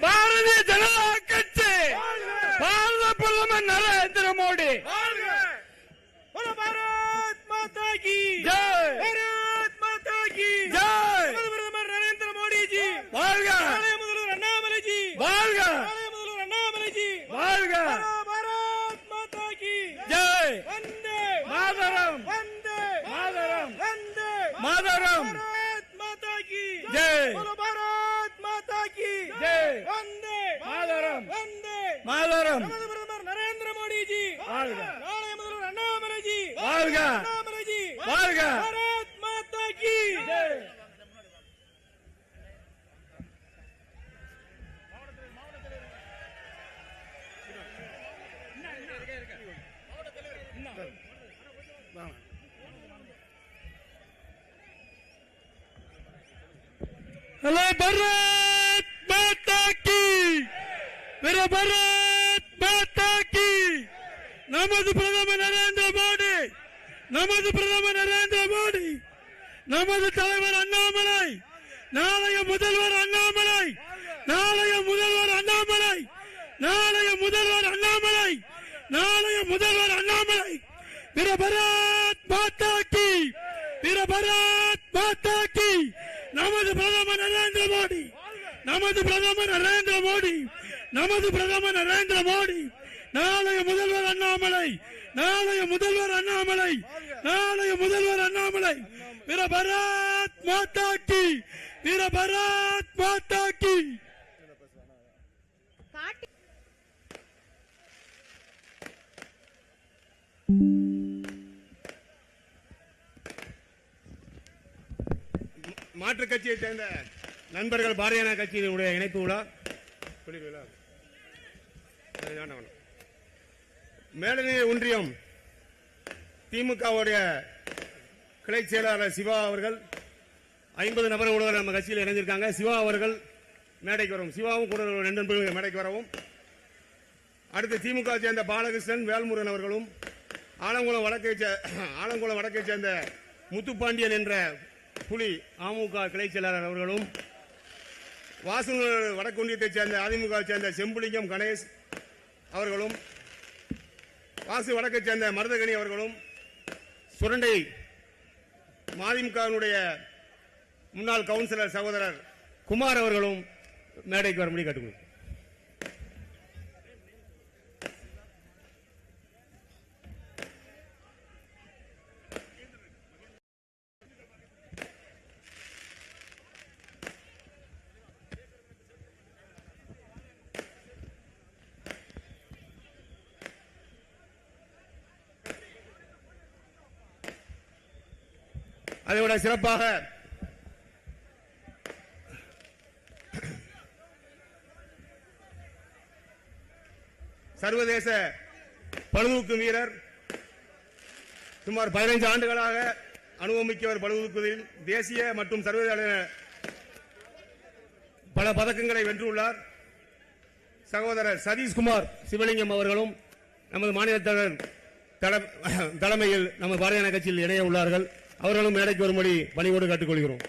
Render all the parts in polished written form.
பாரதிய ஜனதா கட்சி பாரத பிரதமர் நரேந்திர மோடி भारत माता की जय भारत माता की जय பிரதமர் நரேந்திர மோடி ஜி வாழ்க நாளைய முதல்வர் அண்ணாமலை ஜி வாழ்க நாளைய முதல்வர் அண்ணாமலை ஜி வாழ்க भारत माता की ஜெய் वंदे மாதரம் वंदे மாதரம் वंदे மாதரம் भारत माता की जय बोलो भारत माता की ஜெய் वंदे மாதரம் वंदे மாதரம் பிரதமர் நரேந்திர மோடி ஜி வாழ்க நாளைய முதல்வர் அண்ணாமலை ஜி வாழ்க அண்ணாமலை ஜி வாழ்க भारत माता की ஜெய் हेलो भारत माता की मेरा भारत माता की நமது பிரதமர் நரேந்திர மோடி நமது பிரதமர் நரேந்திர மோடி நமது தலைவர் அண்ணாமலை நாளைய முதல்வர் அண்ணாமலை நாளைய முதல்வர் அண்ணாமலை நாளைய முதல்வர் அண்ணாமலை நாளைய முதல்வர் அண்ணாமலை मेरा भारत माता की मेरा भारत माता की நமது பிரதமர் நரேந்திர மோடி நமது பிரதமர் நரேந்திர மோடி நமது பிரதமர் நரேந்திர மோடி நாளைய முதல்வர் அண்ணாமலை நாளைய முதல்வர் அண்ணாமலை நாளைய முதல்வர் அண்ணாமலை मेरा भारत माता की मेरा भारत माता की மாற்றுக் கட்சியை சேர்ந்த நண்பர்கள் பாரதிய ஜனதா கட்சியினுடைய இணைப்பு விழா மேலநிலை ஒன்றியம் திமுகவுடைய கிளை செயலாளர் சிவா அவர்கள் 50 நபர்களுடன் நம்ம கட்சியில் இணைந்திருக்காங்க. சிவா அவர்கள் மேடைக்கு வரவும், சிவாவும் கூட 2 நண்பர்கள் மேடைக்கு வரவும். அடுத்து திமுக சேர்ந்த பாலகிருஷ்ணன், வேல்முருகன் அவர்களும், ஆலங்குளம் வடக்கை சேர்ந்த முத்துப்பாண்டியன் என்ற புலி அமமுக கிளை செயலாளர் அவர்களும், வாசனூர் வடக்கொன்றியத்தை சேர்ந்த அதிமுக சேர்ந்த செம்புலிங்கம் கணேஷ் அவர்களும், வாசு வடக்கை சேர்ந்த மருதகணி அவர்களும், சுரண்டை மதிமுகவினுடைய முன்னாள் கவுன்சிலர் சகோதரர் குமார் அவர்களும் மேடைக்கு வரும்படி கேட்டுக்கொள்கிறேன். அதைவிட சிறப்பாக சர்வதேச பளுதூக்கும் வீரர், சுமார் 15 ஆண்டுகளாக அனுபவமிக்கவர் பளுதூக்குவதில் தேசிய மற்றும் சர்வதேச பல பதக்கங்களை வென்றுள்ளார். சகோதரர் சதீஷ்குமார் சிவலிங்கம் அவர்களும் நமது மாநில தலைமையில் நமது பாரதிய ஜனதா கட்சியில் இணைய உள்ளார்கள். அவர்களும் மேடைக்கு வரும்படி பணிவோடு கேட்டுக்கொள்கிறோம்.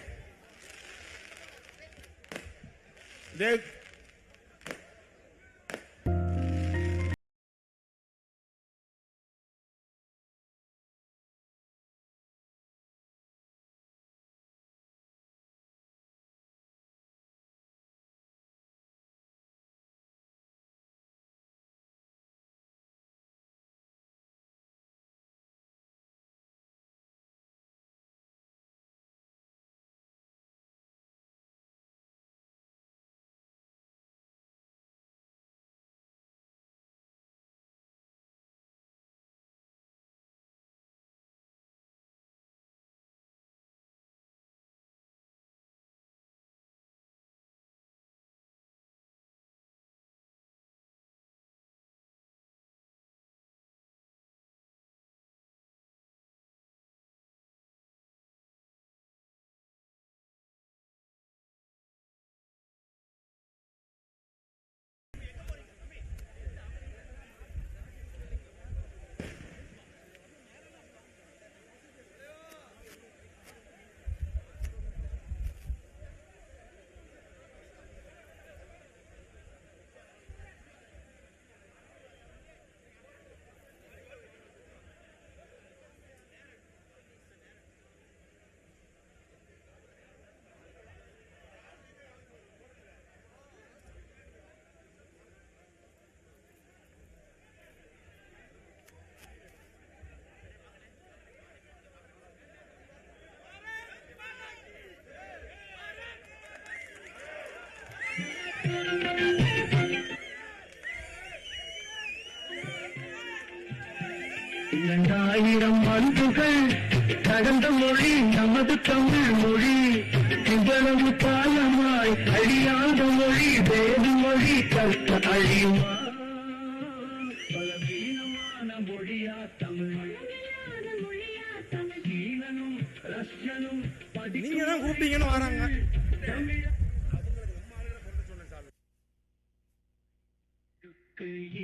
2000 ஆண்டுகள் கடந்த மொழி நமது தமிழ் மொழி. இவ்வளவு காலமாய் அழியாத மொழி வேறு மொழி கற்க அழியுமா? பலவீனமான மொழியா தமிழ்? சீனனும் ரஷ்யனும் நீங்க தான் கூப்பிட்டீங்கன்னு வராங்க.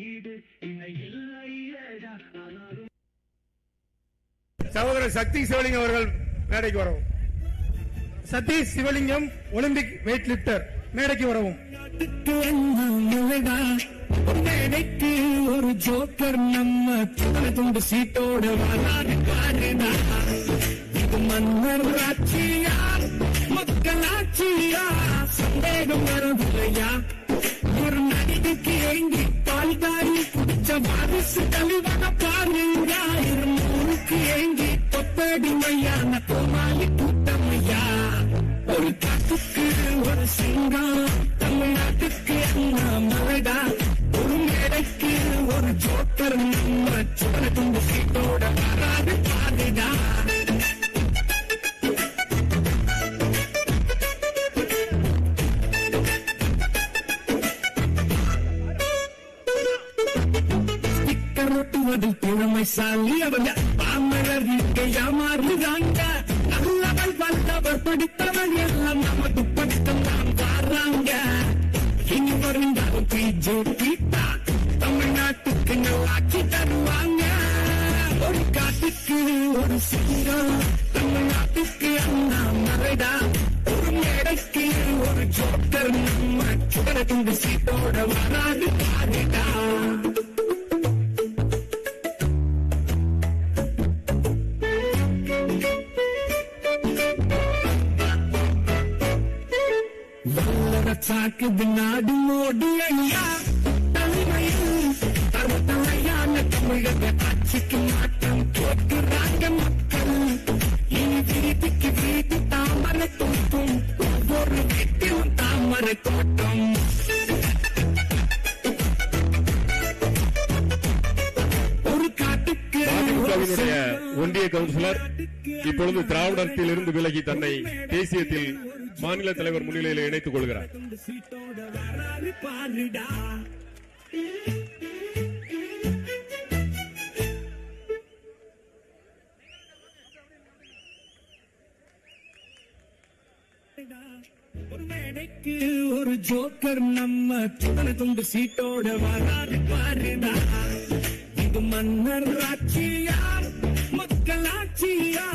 ஈடு இணை இல்லையடா. ஆனாலும் சகோதரர் சக்தி சிவலிங்கம் அவர்கள் மேடைக்கு வரவும். சதீஷ் சிவலிங்கம் ஒலிம்பிக் வெயிட் லிப்டர் மேடைக்கு வரவும். மேடைக்கு ஒரு ஜோக்கர் நம்ம துண்டு சீட்டோட வராது பாருடா. இது மன்னர் ஆட்சியா மக்களாட்சியா சந்தேகம் வரவில்லையா? ஒரு நடிகைக்கு ஏங்கி பால்காரி குடிச்ச வாரிசு கழிவன பாருங்க. 200க்கு ஏங்கி தொப்படிமையான கோமாளி கூட்டமையா. ஒரு காட்டுக்கு ஒரு சிங்கம் தமிழ்நாட்டுக்கு அண்ணாமலைடா. ஒரு மேடைக்கு ஒரு ஜோக்கர் நம்ம துண்டு சீட்டோட வராது பாருடா. ஒட்டுவதில் திறமைசாலி அவங்க பாமரர் ஏமாறுறாங்க. நல்லவள் வல்லவர் படித்தவள் எல்லாம் நமக்கு பட்டம் தான் வாராங்க. இனி வருந்தாலும் பிஜேபி தான் தமிழ்நாட்டுக்கு நல்லாட்சி தருவாங்க. ஒரு காட்டுக்கு ஒரு சிங்கம் தமிழ்நாட்டுக்கு அண்ணாமலைடா. ஒரு மேடைக்கு ஒரு ஜோக்கர் நம்ம துண்டு சீட்டோட வராது பாருடா. சாக்குது நாடு மோடி ஐயா தலைமையில் தலைமையான தமிழக ஆட்சிக்கு மாற்றம் கேட்கிறாங்க மக்கள். இனி வீதிக்கு வீதி தாமரை தோட்டம், ஒவ்வொரு வீட்டிலும் தாமரை தோட்டம். ஒரு காட்டுக்கு ஒன்றிய கவுன்சிலர் இப்பொழுது திராவிடத்தில் இருந்து விலகி தன்னை தேசியத்தில் மாநில தலைவர் முன்னிலையில் இணைத்துக் கொள்கிறார். ஒரு மேடைக்கு ஒரு ஜோக்கர் நம்ம துண்டு சீட்டோட வராது பாருடா. இது மன்னர் ஆட்சியா மக்களாட்சியா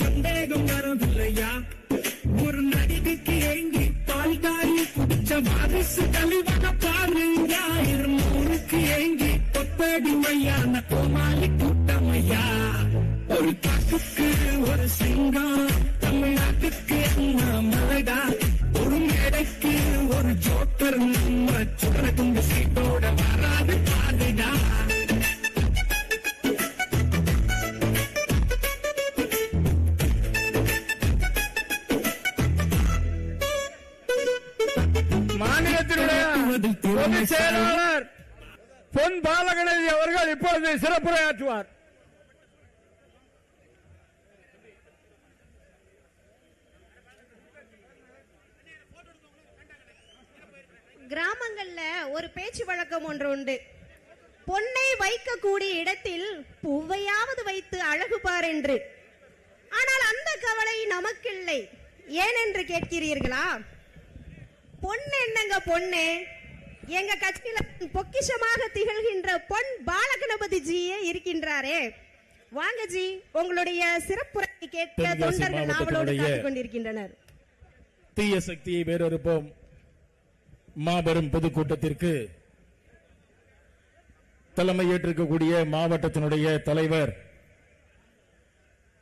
சந்தேகம் வரவில்லையா? ஒரு நடிகைக்கு ஏங்கி பால்காரி குடிச்ச வாரிசு கழிவன பாருங்க. 200க்கு ஏங்கி தொப்படிமையான கோமாளி கூட்டமையா. ஒரு காட்டுக்கு ஒரு சிங்கம் தமிழ்நாட்டுக்கு அண்ணாமலைடா. ஒரு மேடைக்கு ஒரு ஜோக்கர் நம்ம துண்டு சீட்டோட வராது பாருடா. மாநிலத்தினுடைய பொதுச் செயலாளர் பொன் பாலகணபதி அவர்கள் இப்பொழுது சிறப்புரையாற்றுவார். கிராமங்கள்ல ஒரு பேச்சு வழக்கம் ஒன்று உண்டு. பொன்னை வைக்கக்கூடிய இடத்தில் பூவையாவது வைத்து அழகு பார் என்று. ஆனால் அந்த கவலை நமக்கில்லை. ஏனென்று கேட்கிறீர்களா? பொண்ணு என்னங்க பொண்ணு? எங்க கட்சியில பொக்கிஷமாக திகழ்கின்ற பொன் பாலகணபதி ஜியே இருக்கின்றாரே. வாங்க ஜி, உங்களுடைய சிறப்புரை கேட்க தொண்டர்கள் ஆவலோடு காத்துக் கொண்டிருக்கின்றனர். தீய சக்தியை வேறொருப்போம் மாபெரும் பொதுக்கூட்டத்திற்கு தலைமை ஏற்றிருக்கக்கூடிய மாவட்டத்தினுடைய தலைவர்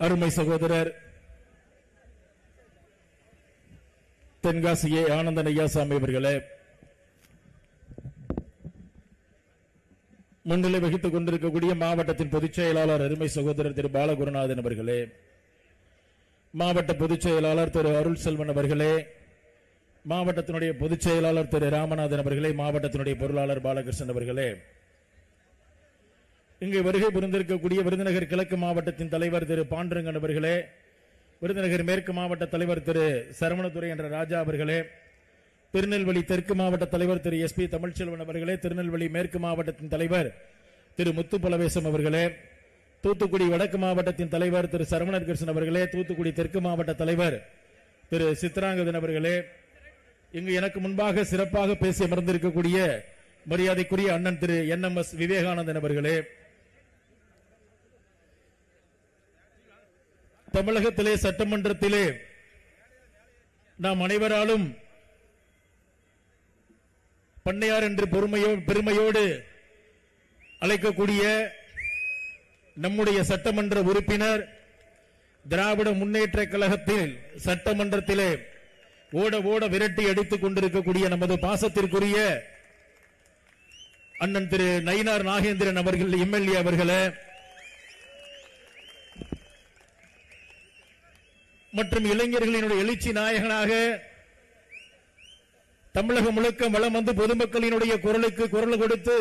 அருமை சகோதரர் தென்காசியே ஆனந்தன் ஐயாசாமி அவர்களே, முன்னிலை வகித்துக் கொண்டிருக்கக்கூடிய மாவட்டத்தின் பொதுச் செயலாளர் அருமை சகோதரர் திரு பாலகுருநாதன் அவர்களே, மாவட்ட பொதுச் செயலாளர் திரு அருள் செல்வன் அவர்களே, மாவட்டத்தினுடைய பொதுச் செயலாளர் திரு ராமநாதன் அவர்களே, மாவட்டத்தினுடைய பொருளாளர் பாலகிருஷ்ணன் அவர்களே, இங்கு வருகை புரிந்திருக்கக்கூடிய விருதுநகர் கிழக்கு மாவட்டத்தின் தலைவர் திரு பாண்டுரங்கன் அவர்களே, விருதுநகர் மேற்கு மாவட்ட தலைவர் திரு சரவணதுரை என்ற ராஜா அவர்களே, திருநெல்வேலி தெற்கு மாவட்ட தலைவர் திரு SP தமிழ்ச்செல்வன் அவர்களே, திருநெல்வேலி மேற்கு மாவட்டத்தின் தலைவர் திரு முத்துப்பலவேசம் அவர்களே, தூத்துக்குடி வடக்கு மாவட்டத்தின் தலைவர் திரு சரவணன் கிருஷ்ணன் அவர்களே, தூத்துக்குடி தெற்கு மாவட்ட தலைவர் திரு சித்ராங்கதன் அவர்களே, இங்கு எனக்கு முன்பாக சிறப்பாக பேசி அமர்ந்திருக்கக்கூடிய மரியாதைக்குரிய அண்ணன் திரு NMS விவேகானந்தன் அவர்களே, தமிழகத்திலே சட்டமன்றத்திலே நாம் அனைவராலும் பண்ணையார் என்று பெருமையோடு அழைக்கக்கூடிய நம்முடைய சட்டமன்ற உறுப்பினர், திராவிட முன்னேற்ற கழகத்தில் சட்டமன்றத்திலே ஓட ஓட விரட்டி அடித்துக் கொண்டிருக்கக்கூடிய நமது பாசத்திற்குரிய அண்ணன் திரு நயினார் நாகேந்திரன் அவர்கள் MLA அவர்களே, மற்றும் இளைஞர்களினுடைய எழுச்சி நாயகனாக தமிழகம் முழுக்க வலம் வந்து பொதுமக்களினுடைய குரலுக்கு குரல் கொடுத்து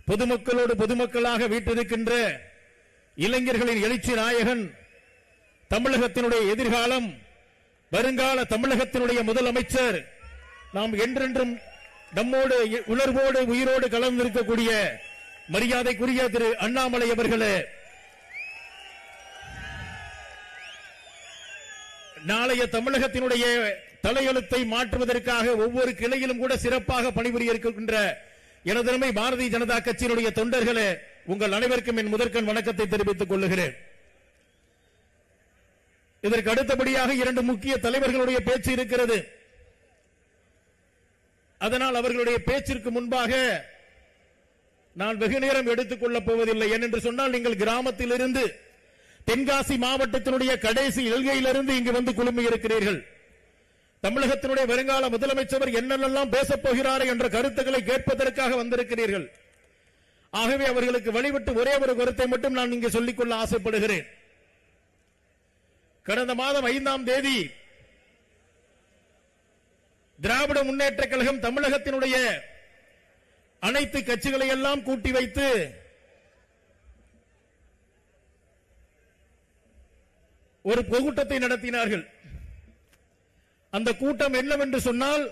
பொதுமக்களோடு பொதுமக்களாக வீட்டிருக்கின்ற இளைஞர்களின் எழுச்சி நாயகன், தமிழகத்தினுடைய எதிர்காலம், வருங்கால தமிழகத்தினுடைய முதலமைச்சர், நாம் என்றென்றும் நம்மோடு உணர்வோடு உயிரோடு கலந்திருக்கக்கூடிய மரியாதைக்குரிய திரு அண்ணாமலை அவர்களே, நாளைய தமிழகத்தினுடைய தலையெழுத்தை மாற்றுவதற்காக ஒவ்வொரு கிளையிலும் கூட சிறப்பாக பணிபுரிய இருக்கின்ற எனதருமை பாரதிய ஜனதா கட்சியினுடைய தொண்டர்களே, உங்கள் அனைவருக்கும் என் முதற்கண் வணக்கத்தை தெரிவித்துக் கொள்ளுகிறேன். இதற்கு அடுத்தபடியாக 2 முக்கிய தலைவர்களுடைய பேச்சு இருக்கிறது. அதனால் அவர்களுடைய பேச்சிற்கு முன்பாக நான் வெகு நேரம் எடுத்துக் கொள்ளப் போவதில்லை. ஏனென்று சொன்னால், நீங்கள் கிராமத்தில் இருந்து தென்காசி மாவட்டத்தினுடைய கடைசி எல்கையிலிருந்து இங்கு வந்து குழுமி இருக்கிறீர்கள். தமிழகத்தினுடைய வருங்கால முதலமைச்சர் என்னென்னலாம் பேசப் போகிறார் என்ற கருத்துக்களை கேட்பதற்காக வந்திருக்கிறீர்கள். ஆகவே அவர்களுக்கு வழிவிட்டு ஒரே ஒரு கருத்தை மட்டும் நான் இங்கே சொல்லிக்கொள்ள ஆசைப்படுகிறேன். கடந்த மாதம் 5ஆம் தேதி திராவிட முன்னேற்ற கழகம் தமிழகத்தினுடைய அனைத்து கட்சிகளை எல்லாம் கூட்டி வைத்து ஒரு பொதுக்கூட்டத்தை நடத்தினார்கள். அந்த கூட்டம் என்னவென்று சொன்னால்,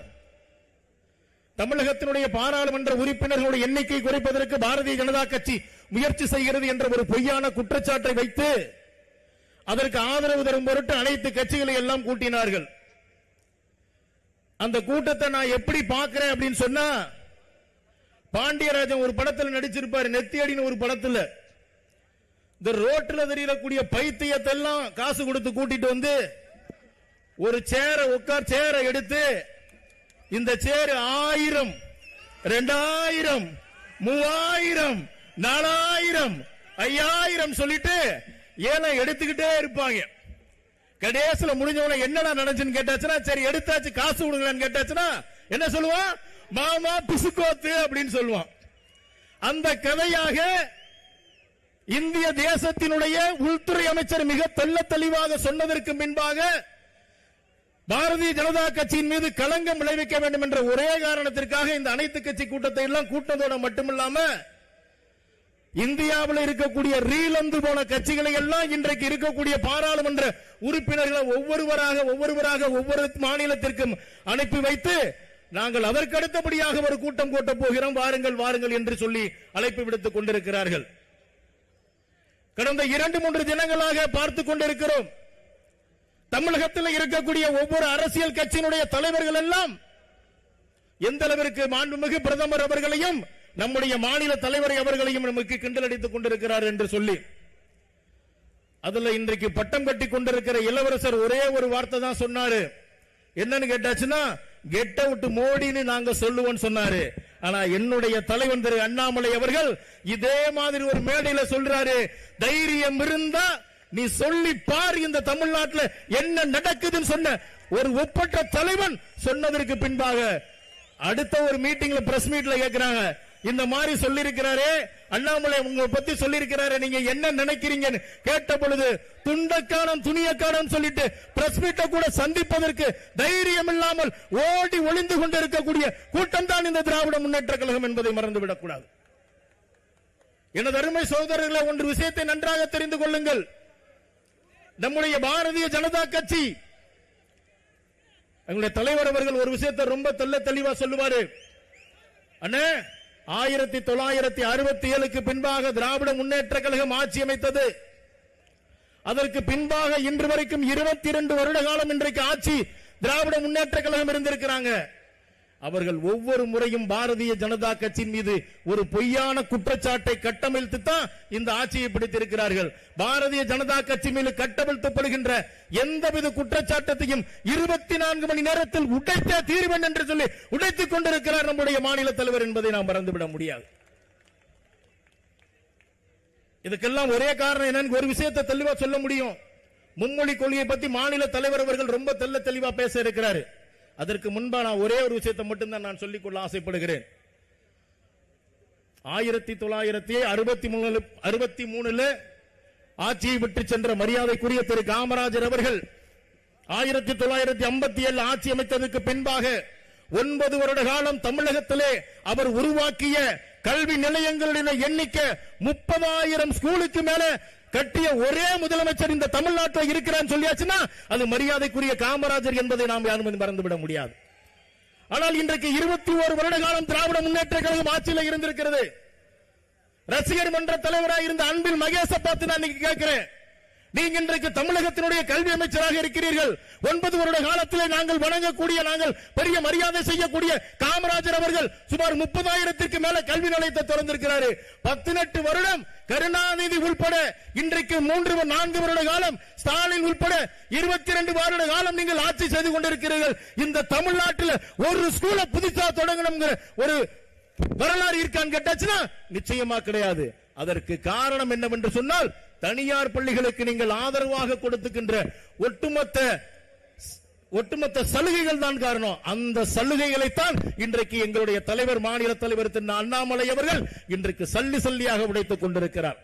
தமிழகத்தினுடைய பாராளுமன்ற உறுப்பினர்களுடைய எண்ணிக்கை குறைப்பதற்கு பாரதிய ஜனதா கட்சி முயற்சி செய்கிறது என்ற ஒரு பொய்யான குற்றச்சாட்டை வைத்து அதற்கு ஆதரவு தரும் பொருட்டு அனைத்து கட்சிகளை எல்லாம் கூட்டினார்கள். அந்த கூட்டத்தை நான் எப்படி பார்க்கிறேன் அப்படின்னு சொன்னா, பாண்டியராஜன் ஒரு படத்தில் நடிச்சிருப்பாரு, நெத்தியடின்னு ஒரு படத்தில். இந்த ரோட்ல தெரியக்கூடிய பைத்தியத்தை எல்லாம் காசு கொடுத்து கூட்டிட்டு வந்து ஒரு சேரை எடுத்து, இந்த சேர் 1000, 2000, 3000, 4000, 5000 சொல்லிட்டு ஏன்னா எடுத்துக்கிட்டே இருப்பாங்க. கடைசியில முடிஞ்சவன என்னடா நடந்துச்சுன்னு கேட்டாச்சுன்னா, சரி எடுத்தாச்சு காசு கொடுங்கன்னு கேட்டாச்சுன்னா என்ன சொல்லுவான், மாமா பிசுக்கோத்து அப்படின்னு சொல்லுவான். அந்த கதையாக இந்திய தேசத்தினுடைய உள்துறை அமைச்சர் மிக தெள்ள தெளிவாக சொன்னதற்கு பின்பாக பாரதிய ஜனதா கட்சியின் மீது களங்கம் விளைவிக்க வேண்டும் என்ற ஒரே காரணத்திற்காக இந்த அனைத்து கட்சி கூட்டத்தை எல்லாம் கூட்டத்தோட மட்டுமில்லாம இந்தியாவில் இருக்கக்கூடிய ரீலந்து போன கட்சிகளை எல்லாம் இன்றைக்கு இருக்கக்கூடிய பாராளுமன்ற உறுப்பினர்களை ஒவ்வொருவராக ஒவ்வொரு மாநிலத்திற்கும் அனுப்பி வைத்து நாங்கள் அதற்கு அடுத்தபடியாக ஒரு கூட்டம் கூட்ட போகிறோம், வாருங்கள் என்று சொல்லி அழைப்பு விடுத்துக் கொண்டிருக்கிறார்கள். கடந்த 2-3 தினங்களாக பார்த்துக் கொண்டிருக்கிறோம். தமிழகத்தில் இருக்கக்கூடிய ஒவ்வொரு அரசியல் கட்சியினுடைய தலைவர்கள் எல்லாம் எந்த அளவிற்கு மாண்புமிகு பிரதமர் அவர்களையும் நம்முடைய மாநில தலைவரை அவர்களையும் நமக்கு கிண்டல் அடித்துக் கொண்டிருக்கிறார் என்று சொல்லி, அதுல இன்றைக்கு பட்டம் கட்டி கொண்டிருக்கிற இளவரசர் ஒரே ஒரு வார்த்தை தான் சொன்னாரு. என்னன்னு கேட்டாச்சுன்னா, கெட் அவுட் மோடின்னு நாங்க சொல்லுவோம் சொன்னாரு. ஆனா என்னுடைய தலைவன் திரு அண்ணாமலை அவர்கள் இதே மாதிரி ஒரு மேடையில சொல்றாரு, தைரியம் இருந்தா நீ சொல்லி பார் இந்த தமிழ்நாட்டில் என்ன நடக்குதுன்னு சொன்ன ஒரு ஒப்பற்ற தலைவன் சொன்னதற்கு பின்பாக அடுத்த ஒரு மீட்டிங்ல பிரஸ் மீட்ல கேட்கிறாங்க, இந்த மாதிரி சொல்லி இருக்கிறாரே அண்ணாமலை உங்களை பத்தி சொல்லி இருக்கிறாரு, நீங்க என்ன நினைக்கிறீங்கன்னு கேட்ட பொழுது துண்டக்கானம் துணியக்கானம் சொல்லிட்டு பிரஸ் மீட்டை கூட சந்திப்பதற்கு தைரியம் இல்லாமல் ஓடி ஒளிந்து கொண்டிருக்கக்கூடிய கூட்டம் தான் இந்த திராவிட முன்னேற்ற கழகம் என்பதை மறந்துவிடக் கூடாது. எனது அருமை சகோதரர்களை ஒன்று விஷயத்தை நன்றாக தெரிந்து கொள்ளுங்கள். நம்முடைய பாரதிய ஜனதா கட்சி எங்களுடைய தலைவர் அவர்கள் ஒரு விஷயத்தை ரொம்ப தெளிவா சொல்லுவாரு. அண்ணே, 1967க்கு பின்பாக திராவிட முன்னேற்ற கழகம் ஆட்சி அமைத்தது. அதற்கு பின்பாக இன்று வரைக்கும் 22 வருட காலம் இன்றைக்கு ஆட்சி திராவிட முன்னேற்ற கழகம் இருந்திருக்கிறாங்க. அவர்கள் ஒவ்வொரு முறையும் பாரதிய ஜனதா கட்சியின் மீது ஒரு பொய்யான குற்றச்சாட்டை கட்டமைத்து தான் இந்த ஆட்சியை பிடித்திருக்கிறார்கள். பாரதிய ஜனதா கட்சி மீது கட்டமைக்கப்படுகின்ற எந்தவித குற்றச்சாட்டத்தையும் 24 மணி நேரத்தில் உடைத்தே தீர்வேன் என்று சொல்லி உடைத்துக் கொண்டிருக்கிறார் நம்முடைய மாநில தலைவர் என்பதை நாம் மறந்துவிட முடியாது. இதுக்கெல்லாம் ஒரே காரணம் என்னன்னு ஒரு விஷயத்தை தெளிவா சொல்ல முடியும். மும்மொழி கொள்கையை பத்தி மாநில தலைவர் அவர்கள் ரொம்ப தெளிவா பேச இருக்கிறாரு. அதற்கு முன்பா நான் ஒரே ஒரு விஷயத்தை மட்டும்தான் நான் சொல்லிக்கொள்ள ஆசைப்படுகிறேன். 1963 ஆட்சியை விட்டு சென்ற மரியாதைக்குரிய திரு காமராஜர் அவர்கள் 1957 ஆட்சி அமைத்ததற்கு பின்பாக 9 வருட காலம் தமிழகத்திலே அவர் உருவாக்கிய கல்வி நிலையங்களுடைய எண்ணிக்கை 30,000 ஸ்கூலுக்கு மேல கட்டிய ஒரே முதலமைச்சர் இந்த தமிழ்நாட்டில் இருக்கிறான்னு சொல்லியாச்சுன்னா அது மரியாதைக்குரிய காமராஜர் என்பதை நாம் யாரும் மறந்துவிட முடியாது. ஆனால் இன்றைக்கு 21 வருட காலம் திராவிட முன்னேற்ற கழகம் ஆட்சியில் இருந்திருக்கிறது. ரசிகர் மன்ற தலைவராக இருந்த அன்பில் மகேஷ பார்த்து நான் இன்னைக்கு கேட்கிறேன், நீங்க இன்றைக்கு தமிழகத்தினுடைய கல்வி அமைச்சராக இருக்கிறீர்கள். 9 வருட காலத்திலே நாங்கள் வணங்கக்கூடிய, நாங்கள் பெரிய மரியாதை செய்யக்கூடிய காமராஜர் அவர்கள் சுமார் 30,000க்கு மேல கல்வி நிலையத்தை திறந்திருக்கிறார். 18 வருடம் கருணாநிதி உள்பட இன்றைக்கு 3-4 வருட காலம் ஸ்டாலின் உள்பட 22 வருட காலம் நீங்கள் ஆட்சி செய்து கொண்டிருக்கிறீர்கள். இந்த தமிழ்நாட்டில் ஒரு ஸ்கூலை புதுசா தொடங்கணும் ஒரு வரலாறு இருக்கான்னு கேட்டாச்சுன்னா நிச்சயமா கிடையாது. அதற்கு காரணம் என்னவென்று சொன்னால் தனியார் பள்ளிகளுக்கு நீங்கள் ஆதரவாக கொடுத்துக்கின்ற ஒட்டுமொத்த சலுகைகள் தான் காரணம். அந்த சலுகைகளைத்தான் இன்றைக்கு எங்களுடைய தலைவர், மாநில தலைவர் திரு அண்ணாமலை அவர்கள் இன்றைக்கு சல்லியாக உடைத்துக் கொண்டிருக்கிறார்.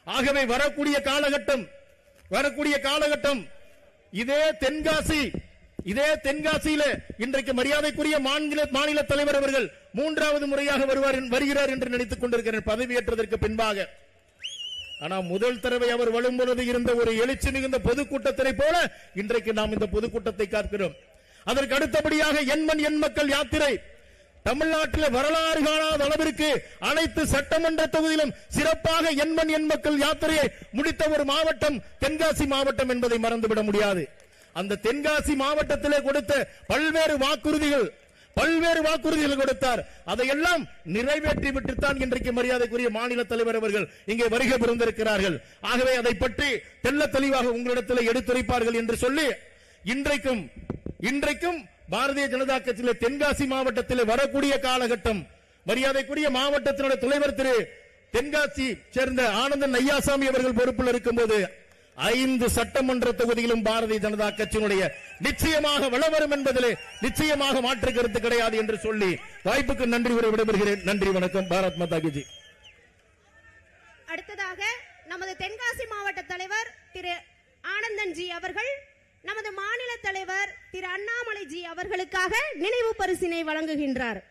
ஆகவே வரக்கூடிய காலகட்டம் இதே தென்காசியில இன்றைக்கு மரியாதைக்குரிய மாநில தலைவர் அவர்கள் 3வது முறையாக வருகிறார் என்று நினைத்துக் கொண்டிருக்கிறேன் பதவியேற்றதற்கு பின்பாக. ஆனா முதல் தடவை அவர் வரும்பொழுது இருந்த ஒரு எழுச்சி மிகுந்த பொதுக்கூட்டத்தை போல இன்றைக்கு நாம் இந்த பொதுக்கூட்டத்தை காக்கிறோம். அதற்கு அடுத்தபடியாக எண்மண் எண் மக்கள் யாத்திரை தமிழ்நாட்டில் வரலாறு காணாத அளவிற்கு அனைத்து சட்டமன்ற தொகுதியிலும் சிறப்பாக எண்மண் எண் மக்கள் யாத்திரையை முடித்த ஒரு மாவட்டம் தென்காசி மாவட்டம் என்பதை மறந்துவிட முடியாது. அந்த தென்காசி மாவட்டத்திலே கொடுத்த பல்வேறு வாக்குறுதிகள் கொடுத்தார். அதையெல்லாம் நிறைவேற்றி விட்டுத்தான் இன்றைக்கு மரியாதைக்குரிய மாநில தலைவர் அவர்கள் இங்கே வருகை புரிந்திருக்கிறார்கள். ஆகவே அதை பற்றி தெள்ள தெளிவாக உங்களிடத்தில் எடுத்துரைப்பார்கள் என்று சொல்லி இன்றைக்கும் பாரதிய ஜனதா கட்சியில தென்காசி மாவட்டத்தில் வரக்கூடிய காலகட்டம் மரியாதைக்குரிய மாவட்டத்தினுடைய தலைவர் திரு தென்காசி சேர்ந்த ஆனந்தன் ஐயாசாமி அவர்கள் பொறுப்பில் இருக்கும்போது 5 சட்டமன்ற தொகுதியிலும் பாரதிய ஜனதா கட்சியினுடைய நிச்சயமாக வளவரும் என்பதிலே நிச்சயமாக மாற்று கருத்து கிடையாது என்று சொல்லி வாய்ப்புக்கு நன்றி கூறி விடைபெறுகிறேன். நன்றி, வணக்கம். பாரத் மாதா கி ஜெய். அடுத்ததாக நமது தென்காசி மாவட்ட தலைவர் திரு ஆனந்தன் ஜி அவர்கள் நமது மாநில தலைவர் திரு அண்ணாமலை ஜி அவர்களுக்காக நினைவு பரிசினை வழங்குகின்றார்.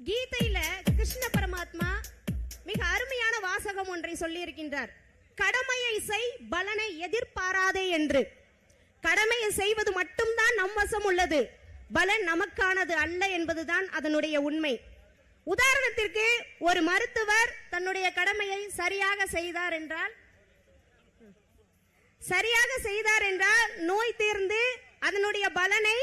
கீதையில கிருஷ்ண பரமாத்மா மிக அருமையான வாசகம் ஒன்றை சொல்லி இருக்கின்றார். கடமையை செய், பலனை எதிர்பாராதே என்று. கடமையை செய்வது மட்டும்தான் நம் வசம் உள்ளது, பலன் நமக்கானது அல்ல என்பதுதான் அதனுடைய உண்மை. உதாரணத்திற்கு ஒரு மருத்துவர் தன்னுடைய கடமையை சரியாக செய்தார் என்றால் நோய் தீர்ந்து அதனுடைய பலனை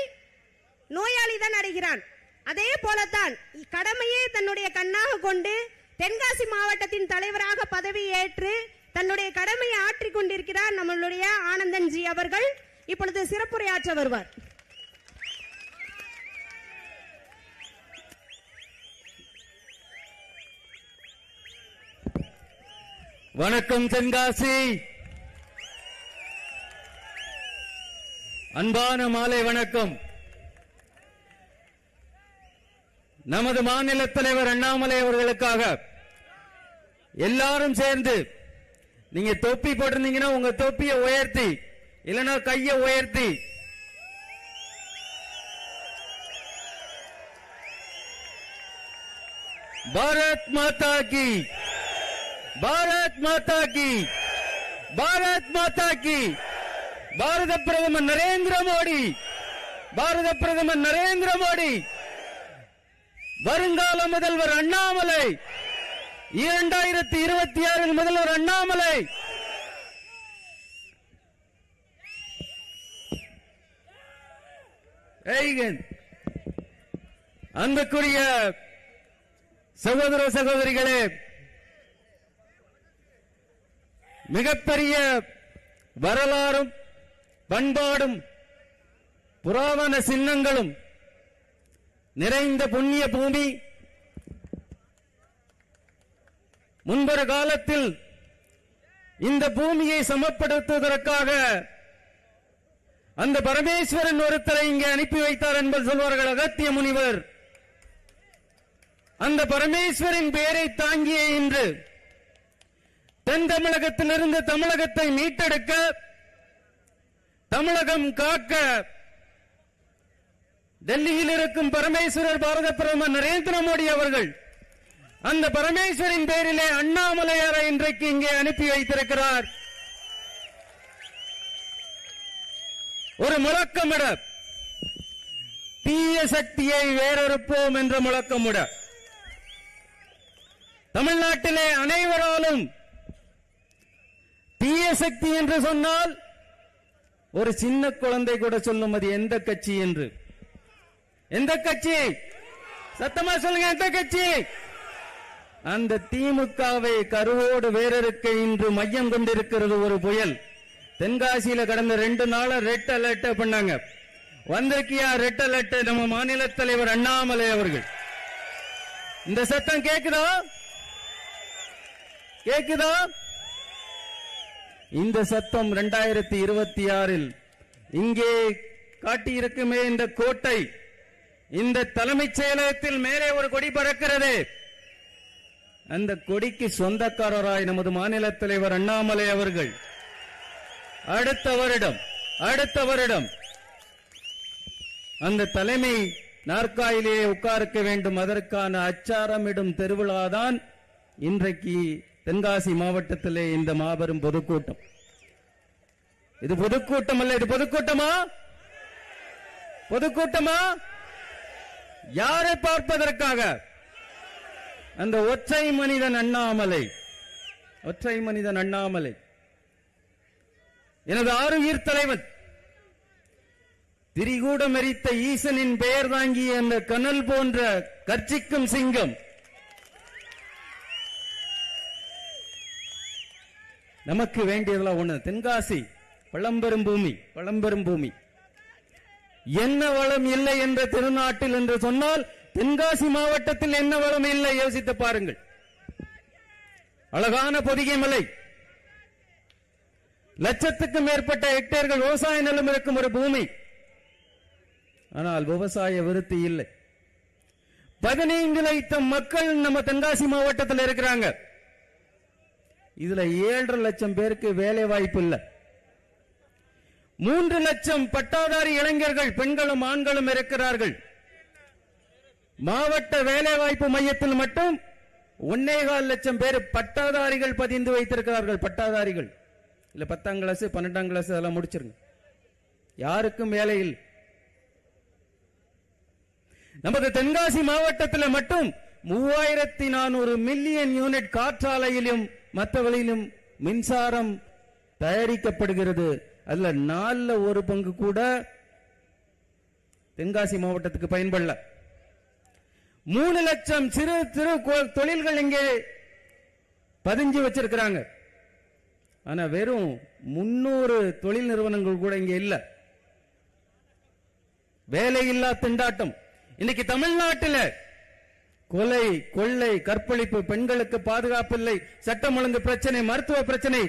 நோயாளி தான் அடைகிறான். அதே போலத்தான் கடமையை தன்னுடைய கண்ணாக கொண்டு தென்காசி மாவட்டத்தின் தலைவராக பதவி ஏற்று தன்னுடைய கடமையை ஆற்றிக் கொண்டிருக்கிறார் நம்மளுடைய ஆனந்தன் ஜி அவர்கள். இப்பொழுது சிறப்புரையாற்ற வருவார். வணக்கம் தென்காசி, அன்பான மாலை வணக்கம். நமது மாநில தலைவர் அண்ணாமலை அவர்களுக்காக எல்லாரும் சேர்ந்து, நீங்க தொப்பி போட்டிருந்தீங்கன்னா உங்க தொப்பியை உயர்த்தி, இல்லைன்னா கையை உயர்த்தி பாரத் மாதா கி, பாரத் மாதா கி, பாரத் மாதா கி, பாரத பிரதமர் நரேந்திர மோடி, பாரத பிரதமர் நரேந்திர மோடி, வருங்கால முதல்வர் அண்ணாமலை, 2026 முதல்வர் அண்ணாமலை. அன்புக்குரிய சகோதர சகோதரிகளே, மிகப்பெரிய வரலாறும் பண்பாடும் புராதன சின்னங்களும் நிறைந்த புண்ணிய பூமி. முன்பொரு காலத்தில் இந்த பூமியை சமப்படுத்துவதற்காக அந்த பரமேஸ்வரன் ஒருத்தரை இங்கே அனுப்பி வைத்தார் என்பது சொல்வார்கள் அகத்திய முனிவர். அந்த பரமேஸ்வரின் பெயரை தாங்கிய இன்று தென் தமிழகத்திலிருந்து தமிழகத்தை மீட்டெடுக்க, தமிழகம் காக்க டெல்லியில் இருக்கும் பரமேஸ்வரர் பாரத பிரதமர் நரேந்திர மோடி அவர்கள் அந்த பரமேஸ்வரின் பெயரிலே அண்ணாமலையாரை இன்றைக்கு இங்கே அனுப்பி வைத்திருக்கிறார். ஒரு முழக்கமிட, தீய சக்தியை வேறறுப்போம் என்ற முழக்கமிட, தமிழ்நாட்டிலே அனைவராலும் தீய சக்தி என்று சொன்னால் ஒரு சின்ன குழந்தை கூட சொல்லும் அது எந்த கட்சி என்று. எந்த கட்சி? சத்தமா சொல்லுங்க, எந்த கட்சி? அந்த திமுகவை கருவோடு வேறறுக்க இன்று மையம் கொண்டிருக்கிறது ஒரு புயல். தென்காசியில கடந்த 2 நாளா ரெட் அலர்ட் பண்ணாங்க. வந்திருக்கியா ரெட் அலர்ட்? நம்ம மாநில தலைவர் அண்ணாமலை அவர்கள். இந்த சத்தம் கேக்குதா? கேக்குதா? இந்த சத்தம் 2026 இங்கே காட்டியிருக்குமே இந்த கோட்டை, இந்த தலைமைச் செயலகத்தில் மேலே ஒரு கொடி பறக்கிறது. அந்த கொடிக்கு சொந்தக்காரராய் நமது மாநில தலைவர் அண்ணாமலை அவர்கள் அடுத்த வருடம் அந்த தலைமை நாற்காலிலே உட்கார்க்க வேண்டும். அதற்கான அச்சாரமிடும் திருவிழாதான் இன்றைக்கு தென்காசி மாவட்டத்திலே இந்த மாபெரும் பொதுக்கூட்டம். இது பொதுக்கூட்டம் அல்ல, இது பொதுக்கூட்டமா? பொதுக்கூட்டமா? யாரை பார்ப்பதற்காக? அந்த ஒற்றை மனிதன் அண்ணாமலை, ஒற்றை மனிதன் அண்ணாமலை, எனது ஆருயிர் தலைவன், திரிகூடம் எரித்த ஈசனின் பெயர் தாங்கிய அந்த கனல் போன்ற கர்ச்சிக்கும் சிங்கம். நமக்கு வேண்டியதெல்லாம் ஒண்ணு, தென்காசி பழம்பெரும் பூமி, பழம்பெரும் பூமி. என்ன வளம் இல்லை என்ற திருநாட்டில் என்று சொன்னால் தென்காசி மாவட்டத்தில் என்ன வளம் இல்லை யோசித்து பாருங்கள். அழகான பொதிகை மலை, லட்சத்துக்கும் மேற்பட்ட ஹெக்டேர்கள் விவசாய நிலம் இருக்கும் ஒரு பூமி. ஆனால் விவசாய விருத்தி இல்லை. 15 லட்சம் மக்கள் நம்ம தென்காசி மாவட்டத்தில் இருக்கிறாங்க. இதுல 7.5 லட்சம் பேருக்கு வேலை வாய்ப்பு இல்லை. 3 லட்சம் பட்டாதாரி இளைஞர்கள், பெண்களும் ஆண்களும் இருக்கிறார்கள். மாவட்ட வேலை வாய்ப்பு மையத்தில் மட்டும் 1.25 லட்சம் பேர் பட்டாதாரிகள் பதிந்து வைத்திருக்கிறார்கள். பட்டாதாரிகள் இல்ல 10ஆம் கிளாஸ் 12ஆம் கிளாஸ் அதெல்லாம் முடிச்சிருங்க, யாருக்கும் வேலை இல்லை. நமது தென்காசி மாவட்டத்தில் மட்டும் 3400 மில்லியன் யூனிட் காற்றாலையிலும் மற்றவழியிலும் மின்சாரம் தயாரிக்கப்படுகிறது. அதுல 4 பங்கு கூட தென்காசி மாவட்டத்துக்கு பயன்படல. 3 லட்சம் சிறு சிறு தொழில்கள் இங்கே பதிஞ்சு வச்சிருக்கிறாங்க. ஆனா வெறும் 300 தொழில் நிறுவனங்கள் கூட இங்க இல்ல. வேலையில்லா திண்டாட்டம். இன்னைக்கு தமிழ்நாட்டில் கொலை, கொள்ளை, கற்பழிப்பு, பெண்களுக்கு பாதுகாப்பு இல்லை, சட்டம் ஒழுங்கு பிரச்சனை, மருத்துவ பிரச்சனை,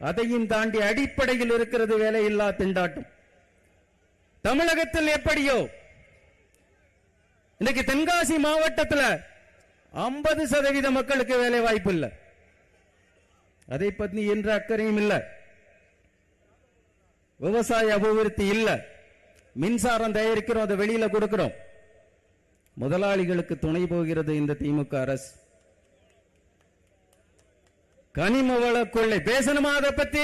அதையும் தாண்டி அடிப்படையில் இருக்கிறது வேலையில்லா திண்டாட்டம். தமிழகத்தில் எப்படியோ இன்னைக்கு தென்காசி மாவட்டத்தில் 50% மக்களுக்கு வேலை வாய்ப்பு இல்லை. அதை பத்தி என்ற அக்கறையும் இல்லை. விவசாய அபிவிருத்தி இல்ல. மின்சாரம் தயாரிக்கிறோம், அதை வெளியில கொடுக்கிறோம். முதலாளிகளுக்கு துணை போகிறது இந்த திமுக அரசு. கனிம வள கொள்ளை பேசணுமா? அதை பத்தி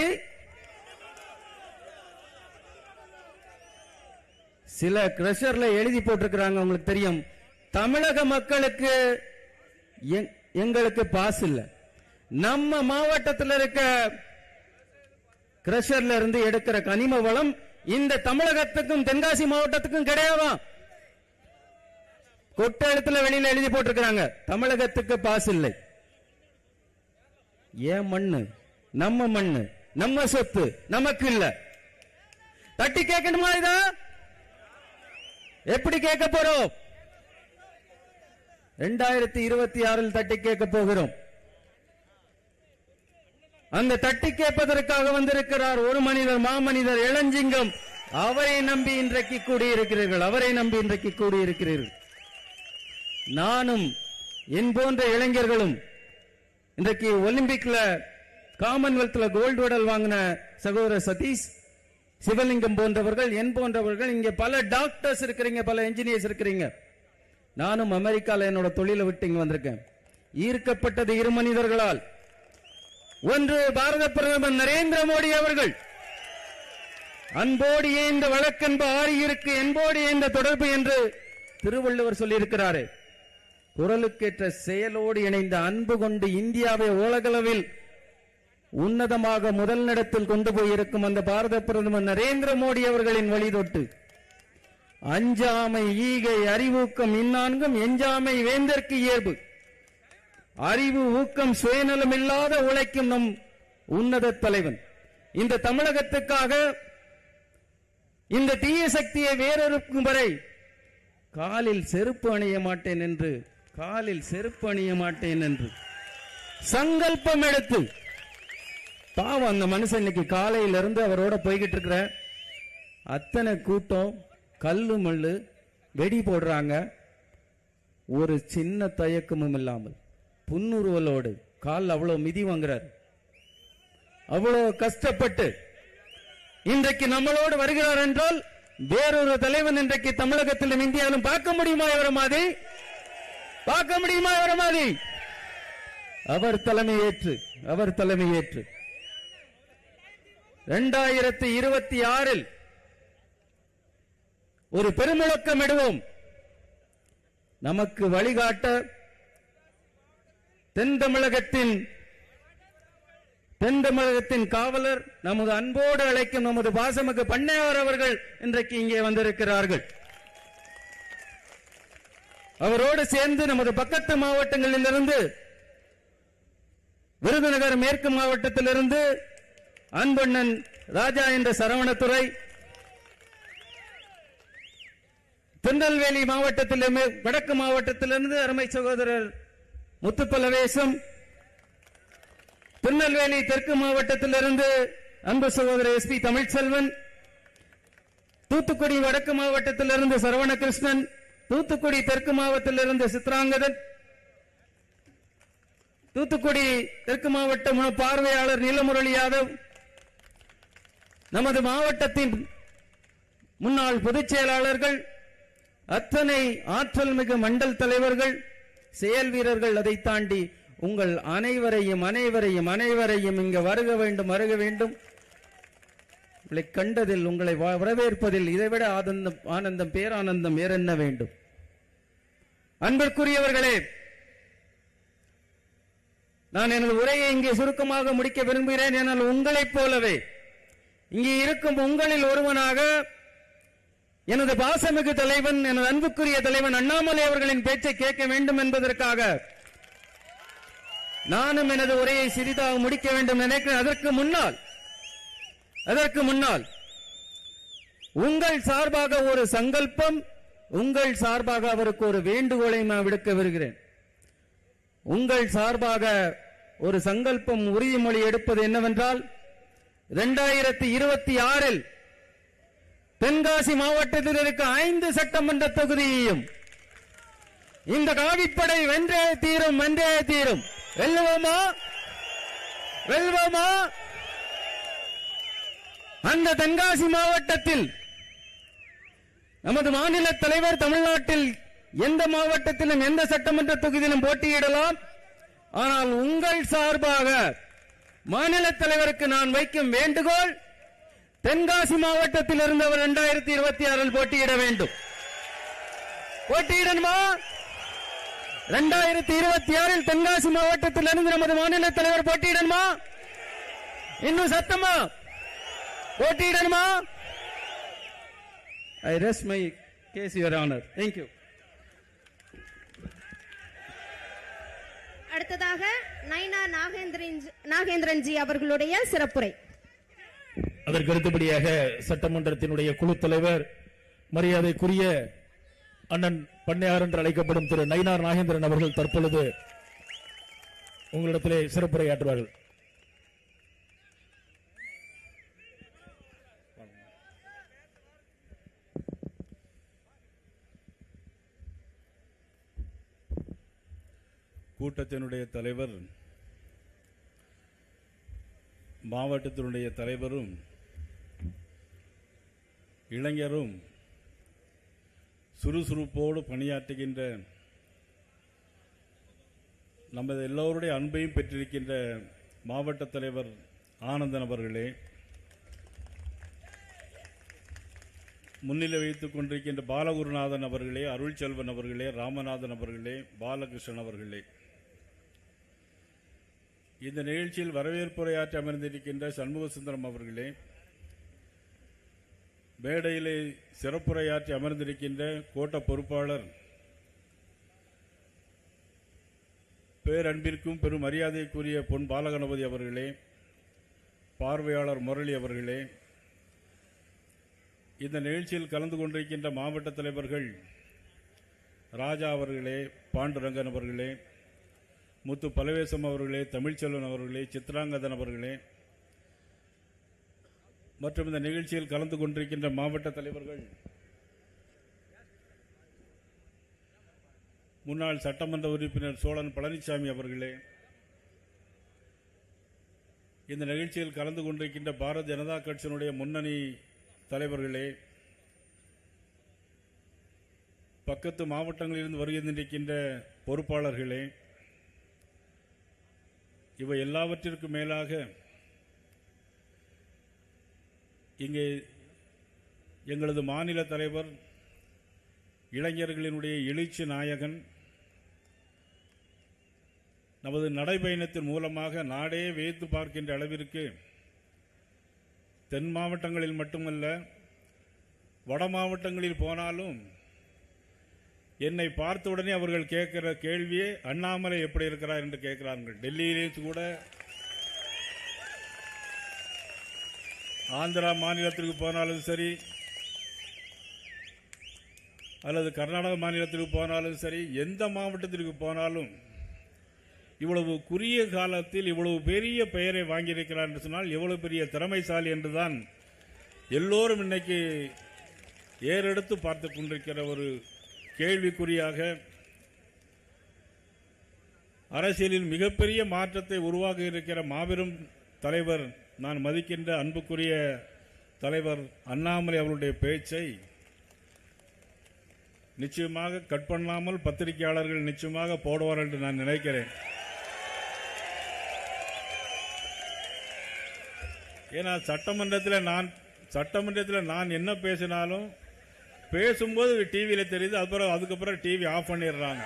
சில கிரஷர்ல எழுதி போட்டிருக்கிறாங்க, உங்களுக்கு தெரியும். தமிழக மக்களுக்கு எங்களுக்கு பாஸ் இல்ல. நம்ம மாவட்டத்தில் இருக்க கிரஷர்ல இருந்து எடுக்கிற கனிம வளம் இந்த தமிழகத்துக்கும் தென்காசி மாவட்டத்துக்கும் கிடையாதா? கொட்டெழுத்துல வெளியில எழுதி போட்டிருக்கிறாங்க, தமிழகத்துக்கு பாஸ் இல்லை. ஏன் மண்ணு நம்ம மண்ணு, நம்ம சொத்து, நமக்கு இல்ல. தட்டி கேட்கணுமா? இதா எப்படி கேட்க போறோம்? 2026 தட்டி கேட்க போகிறோம். அந்த தட்டி கேட்பதற்காக வந்திருக்கிறார் ஒரு மனிதர், மாமனிதர் இளஞ்சிங்கம். அவரை நம்பி இன்றைக்கு கூடியிருக்கிறீர்கள். நானும் என் போன்ற இளைஞர்களும் இன்றைக்கு ஒலிம்பிக்ல காமன்வெல்த்ல கோல்டு மெடல் வாங்கின சகோதரர் சதீஷ் சிவலிங்கம் போன்றவர்கள், என் போன்றவர்கள், இங்க பல டாக்டர்ஸ் இருக்கிறீங்க, பல என்ஜினியர்ஸ் இருக்கிறீங்க. நானும் அமெரிக்கால என்னோட தொழிலை விட்டு இங்க வந்திருக்கேன். ஈர்க்கப்பட்டது இரு மனிதர்களால். ஒன்று பாரத பிரதமர் நரேந்திர மோடி அவர்கள். அன்போடு இந்த வழக்கன்பு ஆரியிருக்கு, என்போடு இந்த தொடர்பு என்று திருவள்ளுவர் சொல்லியிருக்கிறாரே. குரலுக்கேற்ற செயலோடு இணைந்த அன்பு கொண்டு இந்தியாவை உலகளவில் உன்னதமாக முதல் இடத்தில் கொண்டு போயிருக்கும் அந்த பாரத பிரதமர் நரேந்திர மோடி அவர்களின் வழிதொட்டு அஞ்சாமை ஈகை அறிவூக்கம் இந்நான்கும் எஞ்சாமை வேந்தற்கு இயல்பு. அறிவு ஊக்கம் சுயநலம் இல்லாத உழைக்கும் நம் உன்னத தலைவன். இந்த தமிழகத்துக்காக இந்த தீய சக்தியை வேறொருக்கும் வரை காலில் செருப்பு அணிய மாட்டேன் என்று சங்கல்பம் எடுத்து, பாவம் அந்த மனுஷன் இன்னைக்கு காலையில இருந்து அவரோட போய்கிட்டு இருக்கிற அத்தனை கூட்டம் கல்லு மல்லு வெடி போடுறாங்க. ஒரு சின்ன தயக்கமும் இல்லாமல் புன்னுருவலோடு கால் அவ்வளவு மிதி வாங்குறார். அவ்வளவு கஷ்டப்பட்டு இன்றைக்கு நம்மளோடு வருகிறார் என்றால் வேறொரு தலைவன் இன்றைக்கு தமிழகத்திலும் இந்தியாவிலும் பார்க்க முடியுமா? இவர மாதிரி பார்க்க முடியுமா? இவர மாதிரி அவர் தலைமையேற்று 2026 ஒரு பெருமுழக்கம் இடுவோம். நமக்கு வழிகாட்ட தென் தமிழகத்தின் காவலர், நமது அன்போடு அழைக்கும் நமது பாசமிகு பண்ணையார் அவர்கள் இன்றைக்கு இங்கே வந்திருக்கிறார்கள். அவரோடு சேர்ந்து நமது பக்கத்து மாவட்டங்களிலிருந்து, விருதுநகர் மேற்கு மாவட்டத்திலிருந்து அன்பண்ணன் ராஜா என்ற சரவணத்துறை, திருநெல்வேலி மாவட்டத்தில் வடக்கு மாவட்டத்திலிருந்து அருமை சகோதரர் முத்துப்பலவேசம், திருநெல்வேலி தெற்கு மாவட்டத்திலிருந்து அன்பு சகோதரர் SP தமிழ்செல்வன், தூத்துக்குடி வடக்கு மாவட்டத்திலிருந்து சரவணகிருஷ்ணன், தூத்துக்குடி தெற்கு மாவட்டத்திலிருந்து சித்ராங்கதன், தூத்துக்குடி தெற்கு மாவட்ட பார்வையாளர் நீலமுரளி யாதவ், நமது மாவட்டத்தின் முன்னாள் பொதுச் செயலாளர்கள், அத்தனை ஆற்றல் மிகு மண்டல் தலைவர்கள், செயல் வீரர்கள், அதை தாண்டி உங்கள் அனைவரையும் இங்க வருக வேண்டும். உங்களை கண்டதில், உங்களை வரவேற்பதில் இதைவிட ஆனந்தம் பேரானந்தம் வேறென்ன வேண்டும்? அன்பிற்குரியவர்களே, நான் எனது உரையை இங்கே சுருக்கமாக முடிக்க விரும்புகிறேன். என்னால் உங்களைப் போலவே இங்கே இருக்கும் உங்களில் ஒருவனாக எனது பாசமிகு தலைவன், எனது அன்புக்குரிய தலைவன் அண்ணாமலை அவர்களின் பேச்சை கேட்க வேண்டும் என்பதற்காக நானும் எனது உரையை சிறிதாக முடிக்க வேண்டும் நினைக்கிறேன். அதற்கு முன்னால் உங்கள் சார்பாக ஒரு சங்கல்பம், உங்கள் சார்பாக அவருக்கு ஒரு வேண்டுகோளை நான் விடுக்க விரும்புகிறேன். உங்கள் சார்பாக ஒரு சங்கல்பம், உறுதிமொழி எடுப்பது என்னவென்றால், 2026 தென்காசி மாவட்டத்தில் இருக்க 5 சட்டமன்ற தொகுதியையும் இந்த காவிப்படை வென்றே தீரும், வென்றே தீரும். வெல்லுவோமா? வெல்வோமா? அந்த தென்காசி மாவட்டத்தில் நமது மாநில தலைவர் தமிழ்நாட்டில் எந்த மாவட்டத்திலும் எந்த சட்டமன்ற தொகுதியிலும் போட்டியிடலாம். ஆனால் உங்கள் சார்பாக மாநில தலைவருக்கு நான் வைக்கும் வேண்டுகோள், தென்காசி மாவட்டத்தில் இருந்தவர் 2026 போட்டியிட வேண்டும். போட்டியிடணுமா? 2026 தென்காசி மாவட்டத்தில் இருந்து நமது மாநில தலைவர் போட்டியிடணுமா? இன்னும் சத்தமா போட்டியிடணுமா? I rest my case, Your Honor. Thank you. அடுத்ததாக நயினார் நாகேந்திரன்ஜி அவர்களுடைய சிறப்புரை. அதற்கு அடுத்தபடியாக சட்டமன்றத்தினுடைய குழு தலைவர் மரியாதைக்குரிய அண்ணன் பண்ணையார் என்று அழைக்கப்படும் திரு நயினார் நாகேந்திரன் அவர்கள் தற்பொழுது உங்களிடத்திலே சிறப்புரையாற்றுவார்கள். கூட்டத்தினுடைய தலைவர், மாவட்டத்தினுடைய தலைவரும், இளைஞரும் சுறுசுறுப்போடு பணியாற்றுகின்ற நமது எல்லோருடைய அன்பையும் பெற்றிருக்கின்ற மாவட்ட தலைவர் ஆனந்தன் அவர்களே, முன்னிலை வைத்துக் கொண்டிருக்கின்ற பாலகுருநாதன் அவர்களே, அருள்செல்வன் அவர்களே, ராமநாதன் அவர்களே, பாலகிருஷ்ணன் அவர்களே, இந்த நிகழ்ச்சியில் வரவேற்புரையாற்றி அமர்ந்திருக்கின்ற சண்முகசுந்தரம் அவர்களே, மேடையிலே சிறப்புரையாற்றி அமர்ந்திருக்கின்ற கோட்ட பொறுப்பாளர் பேரன்பிற்கும் பெரும் மரியாதைக்குரிய பொன் பாலகணபதி அவர்களே, பார்வையாளர் முரளி அவர்களே, இந்த நிகழ்ச்சியில் கலந்து கொண்டிருக்கின்ற மாவட்ட தலைவர்கள் ராஜா அவர்களே, பாண்டுரங்கன் அவர்களே, முத்து பலவேசம் அவர்களே, தமிழ்ச்செல்வன் அவர்களே, சித்ராங்கதன் அவர்களே மற்றும் இந்த நிகழ்ச்சியில் கலந்து கொண்டிருக்கின்ற மாவட்ட தலைவர்கள், முன்னாள் சட்டமன்ற உறுப்பினர் சோழன் பழனிசாமி அவர்களே, இந்த நிகழ்ச்சியில் கலந்து கொண்டிருக்கின்ற பாரதிய ஜனதா கட்சியினுடைய முன்னணி தலைவர்களே, பக்கத்து மாவட்டங்களிலிருந்து வருகின்ற பொறுப்பாளர்களே, இவை எல்லாவற்றிற்கும் மேலாக இங்கே எங்களது மாநில தலைவர், இளைஞர்களினுடைய எழுச்சி நாயகன், நமது நடைபயணத்தின் மூலமாக நாடே வியந்து பார்க்கின்ற அளவிற்கு தென் மாவட்டங்களில் மட்டுமல்ல வட மாவட்டங்களில் போனாலும் என்னை பார்த்தவுடனே அவர்கள் கேட்கிற கேள்வியே அண்ணாமலை எப்படி இருக்கிறார் என்று கேட்கிறார்கள். டெல்லியிலே கூட, ஆந்திரா மாநிலத்திற்கு போனாலும் சரி அல்லது கர்நாடக மாநிலத்திற்கு போனாலும் சரி, எந்த மாவட்டத்திற்கு போனாலும் இவ்வளவு குறுகிய காலத்தில் இவ்வளவு பெரிய பெயரை வாங்கியிருக்கிறார் என்று சொன்னால் எவ்வளவு பெரிய திறமைசாலி என்றுதான் எல்லோரும் இன்னைக்கு ஏறெடுத்து பார்த்து கொண்டிருக்கிற ஒரு கேள்விக்குறியாக, அரசியலில் மிகப்பெரிய மாற்றத்தை உருவாக இருக்கிற மாபெரும் தலைவர், நான் மதிக்கின்ற அன்புக்குரிய தலைவர் அண்ணாமலை அவருடைய பேச்சை நிச்சயமாக கட் பண்ணாமல் பத்திரிகையாளர்கள் நிச்சயமாக போடுவார்கள் என்று நான் நினைக்கிறேன். ஏன்னா சட்டமன்றத்தில் நான் என்ன பேசினாலும் பேசும்போது டிவியில் தெரியுது, அதுக்கப்புறம் டிவி ஆஃப் பண்ணிடுறாங்க.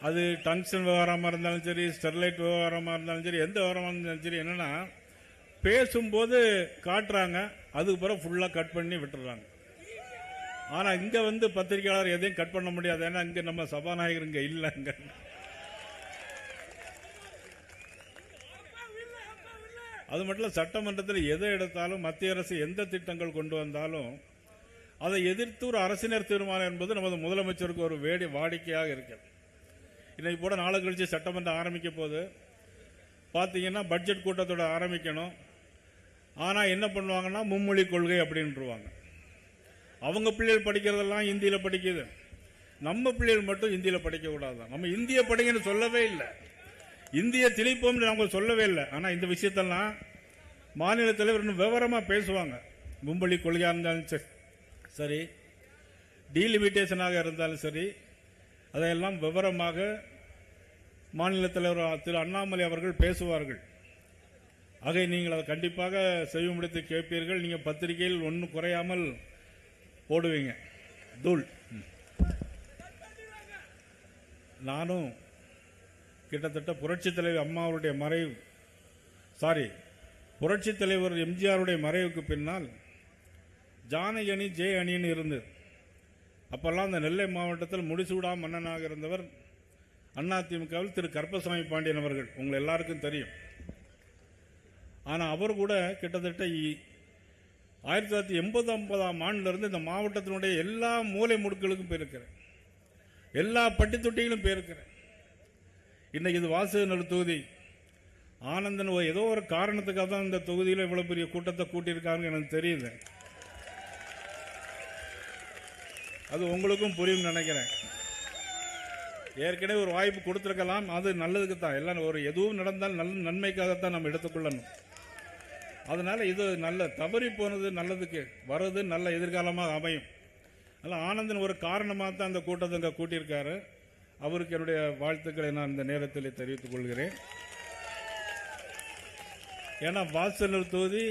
அது டங்ஸ்டன் விவகாரமாக இருந்தாலும் சரி, ஸ்டெர்லைட் விவகாரமாக இருந்தாலும் சரி, எந்த விவகாரமாக இருந்தாலும் சரி, என்னன்னா பேசும்போது காட்டுறாங்க, அதுக்கப்புறம் ஃபுல்லாக கட் பண்ணி விட்டுறாங்க. ஆனால் இங்கே வந்து பத்திரிகையாளர் எதையும் கட் பண்ண முடியாது, ஏன்னா இங்கே நம்ம சபாநாயகர் இங்கே இல்லைங்க. அது மட்டும் இல்லை, சட்டமன்றத்தில் எதை எடுத்தாலும் மத்திய அரசு எந்த திட்டங்கள் கொண்டு வந்தாலும் அதை எதிர்த்து ஒரு அரசினர் தீர்மானம் என்பது நமது முதலமைச்சருக்கு ஒரு வாடிக்கையாக இருக்கிறது. இன்னைக்கு கூட நாளை கழிச்சு சட்டமன்றம் ஆரம்பிக்க போது பார்த்தீங்கன்னா பட்ஜெட் கூட்டத்தோட ஆரம்பிக்கணும். ஆனா என்ன பண்ணுவாங்கன்னா மும்மொழி கொள்கை அப்படின்ட்டுருவாங்க. அவங்க பிள்ளைகள் படிக்கிறதெல்லாம் இந்தியில படிக்குது, நம்ம பிள்ளைகள் மட்டும் இந்தியில படிக்க கூடாது. நம்ம இந்திய படிங்கன்னு சொல்லவே இல்லை, இந்திய திணிப்போம் அவங்க சொல்லவே இல்லை. ஆனா இந்த விஷயத்தெல்லாம் மாநில தலைவர் விவரமா பேசுவாங்க. மும்மொழி கொள்கையா இருந்தாலும் சரி, டீலிமிட்டேஷனாக இருந்தாலும் சரி, அதையெல்லாம் விவரமாக மாநில தலைவர் திரு அண்ணாமலை அவர்கள் பேசுவார்கள். ஆக நீங்கள் அதை கண்டிப்பாக செய்ய முடித்து கேட்பீர்கள். நீங்க பத்திரிகையில் ஒன்றும் குறையாமல் போடுவீங்க. தூள். நானும் கிட்டத்தட்ட புரட்சித் தலைவர் அம்மாவுடைய மறைவு, புரட்சித் தலைவர் எம்ஜிஆருடைய மறைவுக்கு பின்னால் ஜானகி அணி ஜே அணின்னு இருந்தது. அப்பெல்லாம் அந்த நெல்லை மாவட்டத்தில் முடிசூடா மன்னனாக இருந்தவர் அதிமுகவில் திரு கருப்பசாமி பாண்டியன் அவர்கள், உங்களை எல்லாருக்கும் தெரியும். ஆனால் அவர் கூட கிட்டத்தட்ட 1989ஆம் ஆண்டிலிருந்து இந்த மாவட்டத்தினுடைய எல்லா மூலை முடுக்களுக்கும் போயிருக்கிறேன், எல்லா பட்டி தொட்டிகளும் போயிருக்கிறேன். இன்னைக்கு இது வாசுநல்லூர் தொகுதி. ஆனந்தன் ஏதோ ஒரு காரணத்துக்காக தான் இந்த தொகுதியில் இவ்வளவு பெரிய கூட்டத்தை கூட்டியிருக்காங்க எனக்கு தெரியுது. அது உங்களுக்கும் புரியும் நினைக்கிறேன். ஏற்கனவே ஒரு வாய்ப்பு கொடுத்திருக்கலாம், அது நல்லதுக்கு தான். எல்லாம் ஒரு எதுவும் நடந்தால் நல்ல நன்மைக்காகத்தான் நம்ம எடுத்துக்கொள்ளணும். அதனால இது நல்ல தவறி போனது நல்லதுக்கு வர்றது நல்ல எதிர்காலமாக அமையும். அதனால ஆனந்தன் ஒரு காரணமாக தான் அந்த கூட்டத்தை இங்கே கூட்டியிருக்காரு. அவருக்கு என்னுடைய வாழ்த்துக்களை நான் இந்த நேரத்தில் தெரிவித்துக் கொள்கிறேன். ஏன்னா வாசலூர் தொகுதி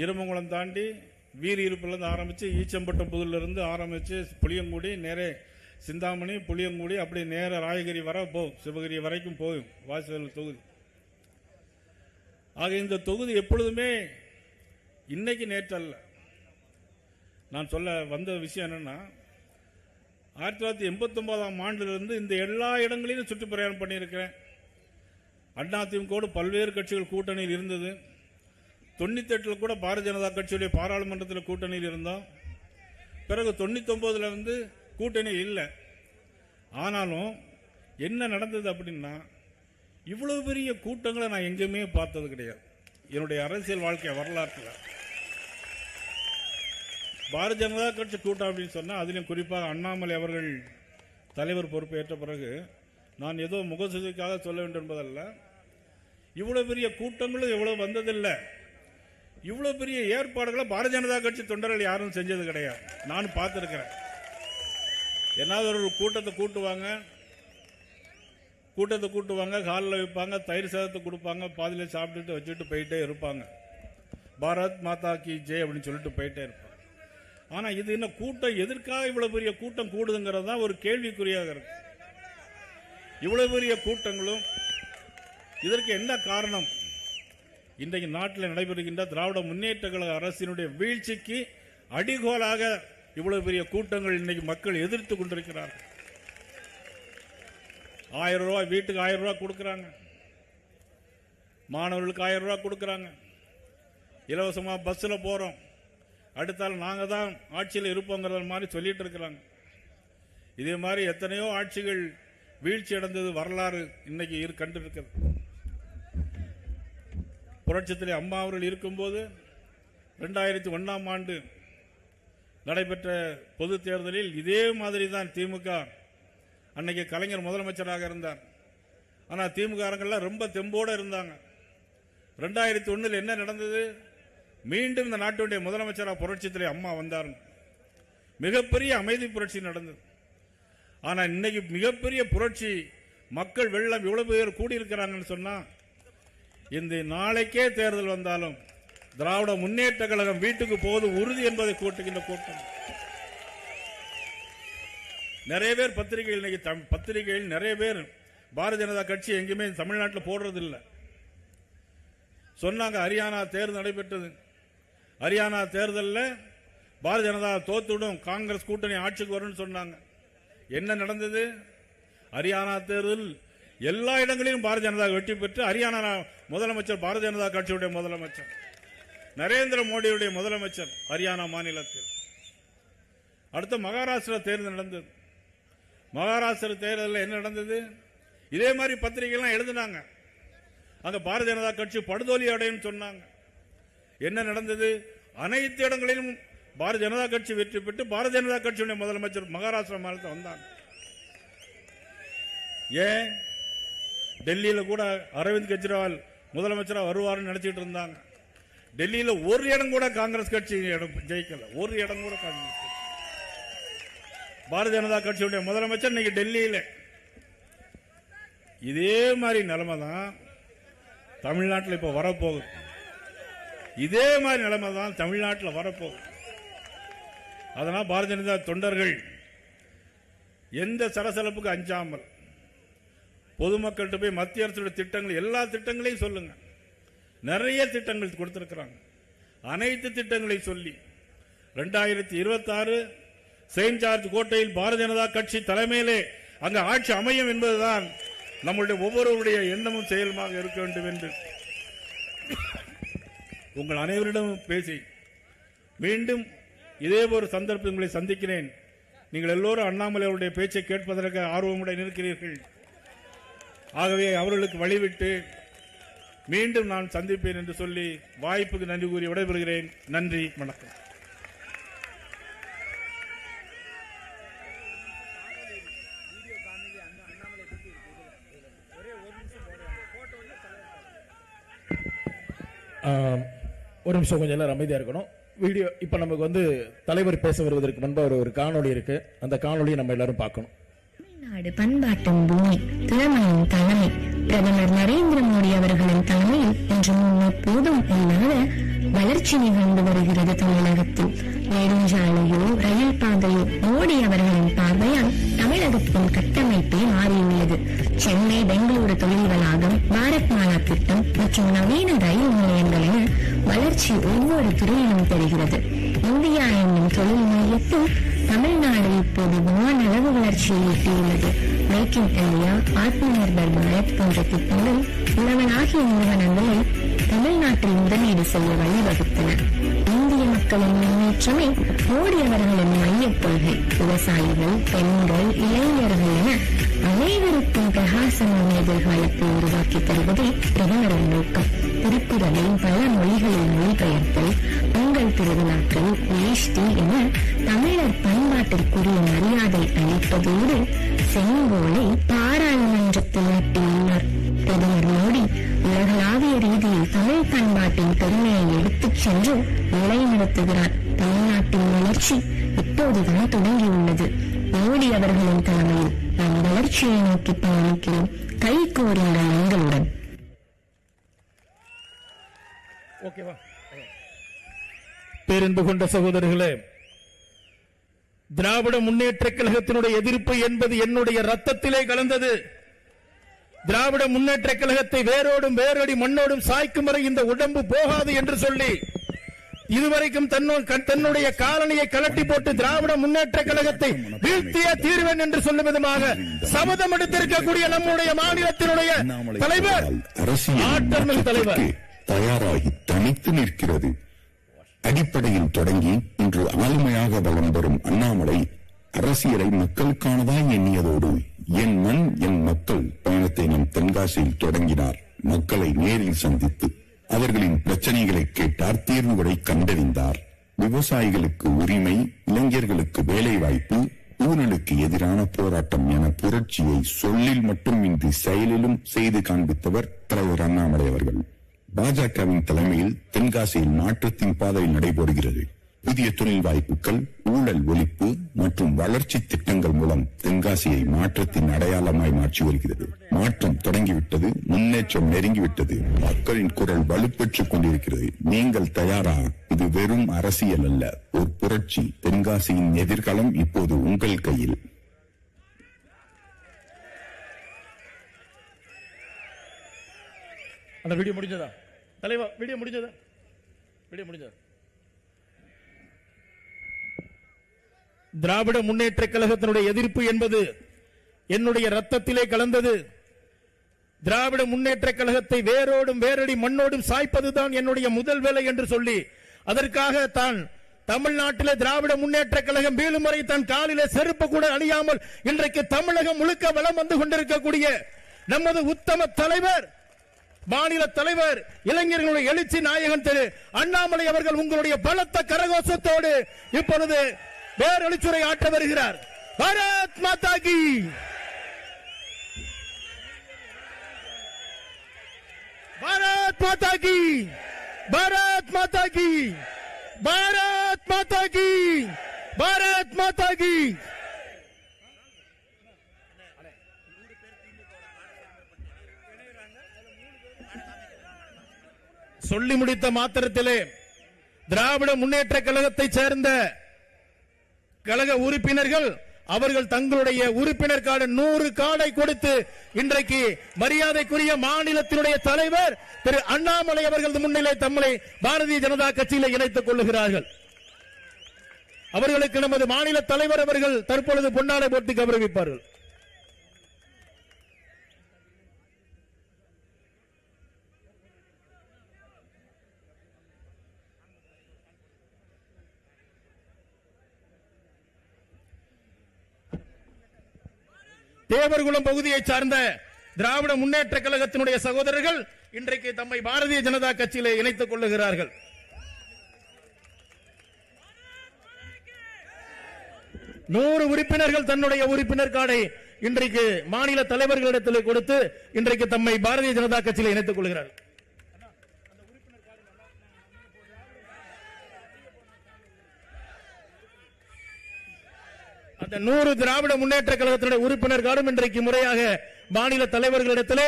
இருமங்குளம் தாண்டி வீரியிருப்பிலிருந்து ஆரம்பித்து ஈச்சம்பட்டம் புதூரிலிருந்து ஆரம்பித்து புளியங்குடி நேரே சிந்தாமணி புளியங்குடி அப்படி நேர ராயகிரி வர போகும், சிவகிரி வரைக்கும் போகும் வாசலூர் தொகுதி. ஆக இந்த தொகுதி எப்பொழுதுமே இன்னைக்கு நேற்றல்ல. நான் சொல்ல வந்த விஷயம் என்னன்னா, 1989ஆம் ஆண்டிலிருந்து இந்த எல்லா இடங்களிலும் சுற்றுப்பிரயாணம் பண்ணியிருக்கிறேன். அதிமுகவோடு பல்வேறு கட்சிகள் கூட்டணியில் இருந்தது. 98 கூட பாரதிய ஜனதா கட்சியுடைய பாராளுமன்றத்தில் கூட்டணியில் இருந்தோம். பிறகு 99 வந்து கூட்டணி இல்லை. ஆனாலும் என்ன நடந்தது அப்படின்னா, இவ்வளவு பெரிய கூட்டங்களை நான் எங்கேயுமே பார்த்தது கிடையாது என்னுடைய அரசியல் வாழ்க்கை வரலாற்றில். பாரதிய ஜனதா கட்சி கூட்டம் அப்படின்னு சொன்னால், அதிலும் குறிப்பாக அண்ணாமலை அவர்கள் தலைவர் பொறுப்பேற்ற பிறகு, நான் ஏதோ முகசுதிக்காக சொல்ல வேண்டும் என்பதல்ல, இவ்வளவு பெரிய கூட்டங்களும் எவ்வளவு வந்ததில்லை. இவ்வளவு பெரிய ஏற்பாடுகளை பாரதிய ஜனதா கட்சி தொண்டர்கள் யாரும் செஞ்சது கிடையாது. நான் பார்த்திருக்கிறேன். ஏதாவது ஒரு கூட்டத்தை கூட்டுவாங்க, காலில் வைப்பாங்க, தயிர் சாதத்தை கொடுப்பாங்க, பாதியில் சாப்பிட்டுட்டு வச்சுட்டு போயிட்டே இருப்பாங்க. பாரத் மாதா கி ஜெய் அப்படின்னு சொல்லிட்டு போயிட்டே இருப்பாங்க. ஆனா இது என்ன கூட்டம், எதற்காக இவ்வளவு பெரிய கூட்டம் கூடுதுங்கிறது தான் ஒரு கேள்விக்குறியாக இருக்கு. இவ்வளவு பெரிய கூட்டங்களும் இதற்கு என்ன காரணம்? இன்றைக்கு நாட்டில் நடைபெறுகின்ற திராவிட முன்னேற்ற கழக அரசினுடைய வீழ்ச்சிக்கு அடிகோலாக இவ்வளவு பெரிய கூட்டங்கள் இன்னைக்கு மக்கள் எதிர்த்து கொண்டிருக்கிறார்கள். 1000 ரூபாய் வீட்டுக்கு 1000 ரூபாய் கொடுக்கறாங்க, மாணவர்களுக்கு 1000 ரூபாய் கொடுக்கறாங்க, இலவசமா பஸ்ல போறோம், அடுத்தால் நாங்க தான் ஆட்சியில் இருப்போங்கிற மாதிரி சொல்லிட்டு இருக்கிறாங்க. இதே மாதிரி எத்தனையோ ஆட்சிகள் வீழ்ச்சி அடைந்தது வரலாறு இன்னைக்கு கண்டு இருக்கிறது. புரட்சித்திலே அம்மா அவர்கள் இருக்கும்போது 2001ஆம் ஆண்டு நடைபெற்ற பொது தேர்தலில் இதே மாதிரி தான் திமுக, அன்னைக்கு கலைஞர் முதலமைச்சராக இருந்தார். ஆனால் திமுக ரொம்ப தெம்போடு இருந்தாங்க. 2001 என்ன நடந்தது? மீண்டும் இந்த நாட்டுடைய முதலமைச்சராக புரட்சித்திலே அம்மா வந்தார். மிகப்பெரிய அமைதி புரட்சி நடந்தது. ஆனால் இன்னைக்கு மிகப்பெரிய புரட்சி, மக்கள் வெள்ளம் இவ்வளவு பேர் கூடியிருக்கிறாங்கன்னு சொன்னா, இந்த நாளைக்கே தேர்தல் வந்தாலும் திராவிட முன்னேற்ற கழகம் வீட்டுக்கு போவது உறுதி என்பதை கூட்டுகின்ற கூட்டம். நிறைய பேர் பத்திரிகைகள் நிறைய பேர் பாரதிய ஜனதா கட்சி எங்கேயுமே தமிழ்நாட்டில் போடுறது இல்லை. சொன்னாங்க ஹரியானா தேர்தல் நடைபெற்றது, ஹரியானா தேர்தலில் பாரதிய ஜனதா தோத்துடும், காங்கிரஸ் கூட்டணி ஆட்சிக்கு வரும்னு சொன்னாங்க. என்ன நடந்தது? ஹரியானா தேர்தல் எல்லா இடங்களிலும் பாரதிய ஜனதா வெற்றி பெற்று ஹரியானா முதலமைச்சர் பாரதிய ஜனதா கட்சியுடைய முதலமைச்சர் நரேந்திர மோடியுடைய முதலமைச்சர் ஹரியானா மாநிலத்தில். அடுத்து மகாராஷ்டிரா தேர்தல் நடந்தது. மகாராஷ்டிரா தேர்தலில் என்ன நடந்தது? இதே மாதிரி பத்திரிகைலாம் எழுதினாங்க, அங்க பாரதிய ஜனதா கட்சி படுதோல்வி அடையும் சொன்னாங்க. என்ன நடந்தது? அனைத்து இடங்களிலும் பாரதிய ஜனதா கட்சி வெற்றி பெற்று பாரதிய ஜனதா கட்சியுடைய முதலமைச்சர் மகாராஷ்டிரா மாநிலத்தில் வந்தாங்க. ஏன் டெல்லியில கூட அரவிந்த் கெஜ்ரிவால் முதலமைச்சராக வருவார்னு நினைச்சிட்டு இருந்தாங்க. டெல்லியில ஒரு இடம் கூட காங்கிரஸ் கட்சி ஜெயிக்கல. ஒரு இடம் கூட காங்கிரஸ் கட்சி. பாரதிய ஜனதா கட்சியுடைய முதலமைச்சர் இன்னைக்கு டெல்லியில. இதே மாதிரி நிலைமை தான் தமிழ்நாட்டில் இப்ப வரப்போகுது. இதே மாதிரி நிலைமை தான் தமிழ்நாட்டில் வரப்போகுது. அதனால் பாரதிய ஜனதா தொண்டர்கள் எந்த சலசலப்புக்கு அஞ்சாமல் பொதுமக்கள்கிட்ட போய் மத்திய அரசுடைய திட்டங்கள் எல்லா திட்டங்களையும் சொல்லுங்க. நிறைய திட்டங்கள் கொடுத்திருக்கிறாங்க. அனைத்து திட்டங்களை சொல்லி 2026 செயின்ட் ஜார்ஜ் கோட்டையில் பாரதிய ஜனதா கட்சி தலைமையிலே அங்கு ஆட்சி அமையும் என்பதுதான் நம்முடைய ஒவ்வொருவருடைய எண்ணமும் செயலுமாக இருக்க வேண்டும் என்று உங்கள் அனைவரிடமும் பேசி மீண்டும் இதே ஒரு சந்தர்ப்பங்களை சந்திக்கிறேன். நீங்கள் எல்லோரும் அண்ணாமலை அவருடைய பேச்சை கேட்பதற்கு ஆர்வமுடன் இருக்கிறீர்கள். ஆகவே அவர்களுக்கு வழிவிட்டு மீண்டும் நான் சந்திப்பேன் என்று சொல்லி வாய்ப்புக்கு நன்றி கூறி விடைபெறுகிறேன். நன்றி, வணக்கம். ஒரு நிமிஷம் கொஞ்சம் எல்லாரும் அமைதியா இருக்கணும். வீடியோ இப்ப நமக்கு வந்து தலைவர் பேச வருவதற்கு முன்பாக ஒரு காணொளி இருக்கு. அந்த காணொளியை நம்ம எல்லாரும் பார்க்கணும். தமிழ்நாடு பண்பாட்டின் பூமி, திறமையின் தலைமை பிரதமர் நரேந்திர மோடி அவர்களின் தலைமையில் இன்று எப்போதும் இல்லாத வளர்ச்சி நிகழ்ந்து வருகிறது. தமிழகத்தில் நெடுஞ்சாலையோ ரயில் பாதையோ மோடி அவர்களின் பார்வையால் தமிழகத்தின் கட்டமைப்பே மாறியுள்ளது. சென்னை பெங்களூரு தொழில் வளாகம், பாரத் மாலா திட்டம் மற்றும் நவீன ரயில் நிலையங்கள் என வளர்ச்சி ஒவ்வொரு துறையிலும் தெரிகிறது. இந்தியா என்னும் தொழில் மையத்தில் தமிழ்நாடு இப்போது வானளவு வளர்ச்சியை எட்டியுள்ளது. மேக் இன் இந்தியா, ஆத்ம நிர்பர் பாரத் போன்ற திட்டங்கள் உலகளாகிய நிறுவனங்களை தமிழ்நாட்டில் முதலீடு செய்ய வழிவகுத்தன. இந்திய மக்களின் முன்னேற்றமே மோடி அவர்களின் மையக் கொள்கை. விவசாயிகள், பெண்கள், இளைஞர்கள் என அனைவருக்கும் பிரகாசமான எதிர்காலத்தை உருவாக்கி தருவதே பிரதமரின் நோக்கம். திருக்குறளை பல மொழிகளில் மொழிபெயர்த்தல், பொங்கல் திருவிழாக்கள், வேஷ்டி என தமிழர் பண்பாட்டிற்குரிய மரியாதை அளிப்பதோடு செங்கோலை பாராளுமன்றத்தில் நாட்டியுள்ளார். பிரதமர் மோடி உலகளாவிய ரீதியில் தமிழ் பண்பாட்டின் பெருமையை எடுத்துச் சென்று நிலைநிறுத்துகிறார். தமிழ்நாட்டின் வளர்ச்சி இப்போதுதான் தொடங்கியுள்ளது. மோடி அவர்களின் தலைமையில் நாம் வளர்ச்சியை நோக்கி பயணிக்கிறோம். கை கோருங்கள் எங்களுடன். பேரன்பு கொண்ட சகோதரர்களே, திராவிட முன்னேற்ற கழகத்தினுடைய எதிர்ப்பு என்பது என்னுடைய ரத்தத்திலே கலந்தது. திராவிட முன்னேற்ற கழகத்தை வேரோடும் வேரடி மண்ணோடும் சாய்க்கும் வரை இந்த உடம்பு போகாது என்று சொல்லி இதுவரைக்கும் தன்னுடைய காலணியை கலட்டி போட்டு திராவிட முன்னேற்ற கழகத்தை வீழ்த்திய தீர்வேன் என்று சொல்லும் விதமாக சபதம் எடுத்திருக்கக்கூடிய நம்முடைய மாநிலத்தினுடைய தலைவர், ஆற்றல் தலைவர் தயாராகி தனித்து நிற்கிறது. அடிப்படையில் தொடங்கி இன்று ஆளுமையாக வளம் வரும் அண்ணாமலை அரசியலை மக்களுக்கானதாய் எண்ணியதோடு என் மண் என் மக்கள் பயணத்தை நம் தென்காசியில் தொடங்கினார். மக்களை நேரில் சந்தித்து அவர்களின் பிரச்சனைகளை கேட்டார், தீர்வுகளை கண்டறிந்தார். விவசாயிகளுக்கு உரிமை, இளைஞர்களுக்கு வேலை வாய்ப்பு, ஊழலுக்கு எதிரான போராட்டம் என புரட்சியை சொல்லில் மட்டுமின்றி செயலிலும் செய்து காண்பித்தவர் தலைவர் அண்ணாமலை அவர்கள். பாஜகவின் தலைமையில் தென்காசியில் மாற்றத்தின் பாதையில் நடைபெறுகிறது. புதிய தொழில் வாய்ப்புகள், ஊழல் ஒழிப்பு மற்றும் வளர்ச்சி திட்டங்கள் மூலம் தென்காசியை மாற்றத்தின் அடையாளமாய் மாற்றி வருகிறது. மாற்றம் தொடங்கிவிட்டது, முன்னேற்றம் நெருங்கிவிட்டது. மக்களின் குரல் வலுப்பெற்றுக் கொண்டிருக்கிறது. நீங்கள் தயாரா? இது வெறும் அரசியல் அல்ல, ஒரு புரட்சி. தென்காசியின் எதிர்காலம் இப்போது உங்கள் கையில். அந்த வீடியோ முடிஞ்சதா தலைவா? வீடியோ முடிஞ்சதா? வீடியோ முடிஞ்சதா? திராவிட முன்னேற்ற கழகத்தினுடைய எதிர்ப்பு என்பது என்னுடைய ரத்தத்திலே கலந்தது. திராவிட முன்னேற்ற கழகத்தை வேரோடும் வேரடி மண்ணோடும் சாய்ப்பதுதான் என்னுடைய முதல் வேலை என்று சொல்லி அதற்காக தான் தமிழ்நாட்டிலே திராவிட முன்னேற்ற கழகம் வீழும் வரை தன் காலிலே செருப்பு கூட அணியாமல் இன்றைக்கு தமிழகம் முழுக்க வலம் வந்து கொண்டிருக்கக்கூடிய நமது உத்தம தலைவர் மாநில தலைவர் இளைஞர்களுடைய எழுச்சி நாயகன் திரு அண்ணாமலை அவர்கள் உங்களுடைய பலத்த கரகோஷத்தோடு இப்பொழுது பேரெழுச்சுரை ஆற்ற வருகிறார். பாரத் மாதா கி, பாரத் மாதா கி, பாரத் மாதா கி, பாரத் மாதா கி, பாரத் மாதா கி. சொல்லி முடித்த மாத்திரத்திலே திராவிட முன்னேற்ற கழகத்தை சேர்ந்த கழக உறுப்பினர்கள் அவர்கள் தங்களுடைய உறுப்பினர் கார்டு 100 கார்டை கொடுத்து இன்றைக்கு மரியாதைக்குரிய மாநிலத்தினுடைய தலைவர் திரு அண்ணாமலை அவர்கள் முன்னிலை தம்மை பாரதிய ஜனதா கட்சியில் இணைத்துக் கொள்ளுகிறார்கள். அவர்களுக்கு நமது மாநில தலைவர் அவர்கள் தற்பொழுது பொன்னாடை போட்டு கௌரவிப்பார்கள். தேவர்குளம் பகுதியை சார்ந்த திராவிட முன்னேற்ற கழகத்தினுடைய சகோதரர்கள் இன்றைக்கு தம்மை பாரதிய ஜனதா கட்சியிலே இணைத்துக் கொள்ளுகிறார்கள். நூறு உறுப்பினர்கள் தன்னுடைய உறுப்பினர் கார்டை இன்றைக்கு மாநில தலைவர்களிடத்தில் கொடுத்து இன்றைக்கு தம்மை பாரதிய ஜனதா கட்சியில் இணைத்துக் கொள்கிறார்கள். அந்த 100 திராவிட முன்னேற்ற கழகத்தினுடைய உறுப்பினர் கார்டும் இன்றைக்கு முறையாக மாநில தலைவர்களிடத்திலே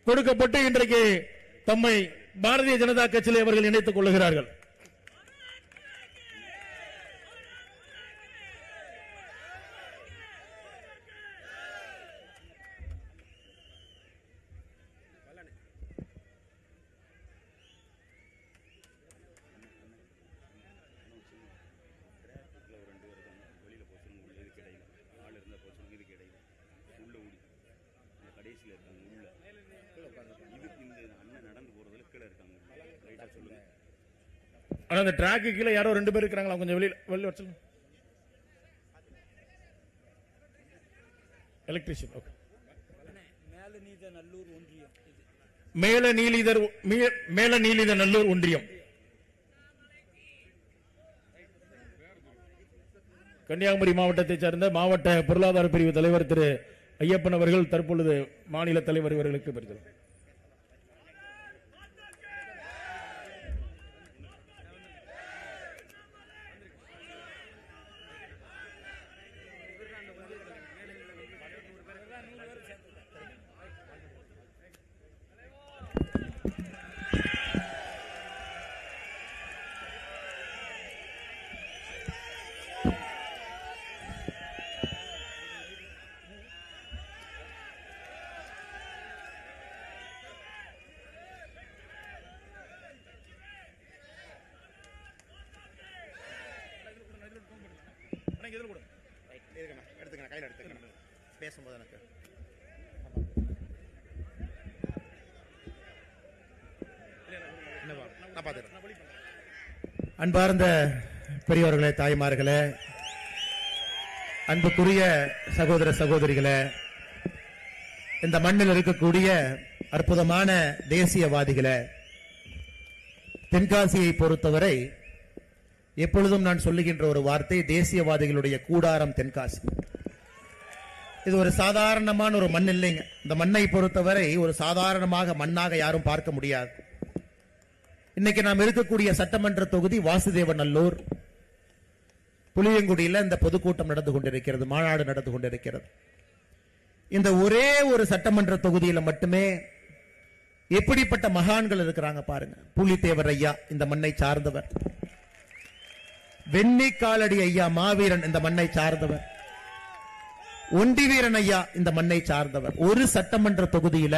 கொடுக்கப்பட்டு இன்றைக்கு தம்மை பாரதிய ஜனதா கட்சியிலே அவர்கள் இணைத்துக் கொள்ளுகிறார்கள். அந்த டிராக்கு கீழே யாரோ 2 பேர் இருக்கிறாங்களா, கொஞ்சம் வெளியில வர சொல்லுங்க. எலக்ட்ரிஷியன். ஓகே. மேல நீலித நல்லூர் ஒன்றியம் கன்னியாகுமரி மாவட்டத்தை சேர்ந்த மாவட்ட பொருளாதார பிரிவு தலைவர் திரு ஐயப்பன் அவர்கள் தற்பொழுது மாநில தலைவர் இவர்களுக்கு பெறுகிறார். அன்பார்ந்த பெரியவர்களே, தாய்மார்களே, அன்புக்குரிய சகோதர சகோதரிகளே, இந்த மண்ணில் இருக்கக்கூடிய அற்புதமான தேசியவாதிகளே, தென்காசியை பொறுத்தவரை எப்பொழுதும் நான் சொல்லுகின்ற ஒரு வார்த்தை, தேசியவாதிகளுடைய கூடாரம் தென்காசி. இது ஒரு சாதாரணமான ஒரு மண் இல்லைங்க. இந்த மண்ணை பொறுத்தவரை ஒரு சாதாரணமாக மண்ணாக யாரும் பார்க்க முடியாது. இன்னைக்கு நாம் இருக்கக்கூடிய சட்டமன்ற தொகுதி வாசுதேவநல்லூர். புளியங்குடியில் இந்த பொதுக்கூட்டம் நடந்து கொண்டிருக்கிறது, மாநாடு நடந்து கொண்டிருக்கிறது. இந்த ஒரே ஒரு சட்டமன்ற தொகுதியில மட்டுமே எப்படிப்பட்ட மகான்கள் இருக்கிறாங்க பாருங்க. புலித்தேவர் ஐயா இந்த மண்ணை சார்ந்தவர், வெண்ணி காலடி ஐயா மாவீரன் இந்த மண்ணை சார்ந்தவர், ஒண்டி வீரன் ஐயா இந்த மண்ணை சார்ந்தவர். ஒரு சட்டமன்ற தொகுதியில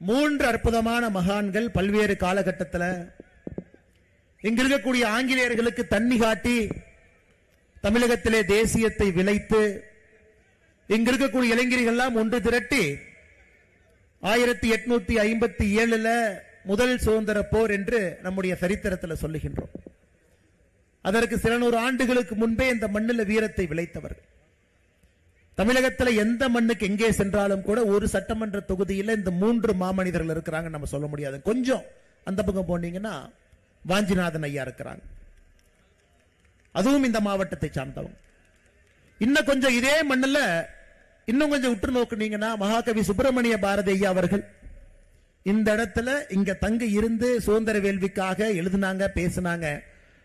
3 அற்புதமான மகான்கள் பல்வேறு காலகட்டத்தில் இங்க இருக்கக்கூடிய ஆங்கிலேயர்களுக்கு தண்ணி காட்டி தமிழகத்திலே தேசியத்தை விளைத்து இங்க இருக்கக்கூடிய இளைஞர்கள்லாம் ஒன்று திரட்டி 1857 முதல் சுதந்திர போர் என்று நம்முடைய சரித்திரத்தில் சொல்லுகின்றோம். அதற்கு சில 100 ஆண்டுகளுக்கு முன்பே இந்த மண்ணில் வீரத்தை விளைத்தவர்கள். தமிழகத்தில் எந்த மண்ணுக்கு எங்கே சென்றாலும் கூட ஒரு சட்டமன்ற தொகுதியில் இந்த 3 மாமனிதர்கள் இருக்கிறாங்க நம்ம சொல்ல முடியாது. கொஞ்சம் அந்த பக்கம் போனீங்கன்னா வாஞ்சிநாதன் ஐயா இருக்கிறாங்க, அதுவும் இந்த மாவட்டத்தை சார்ந்தவங்க. இன்னும் கொஞ்சம் இதே மண்ணில் இன்னும் கொஞ்சம் உற்று நோக்குனீங்கன்னா மகாகவி சுப்பிரமணிய பாரதி ஐயா அவர்கள் இந்த இடத்துல இங்க தங்கி இருந்து சுதந்திர வேள்விக்காக எழுதினாங்க, பேசினாங்க.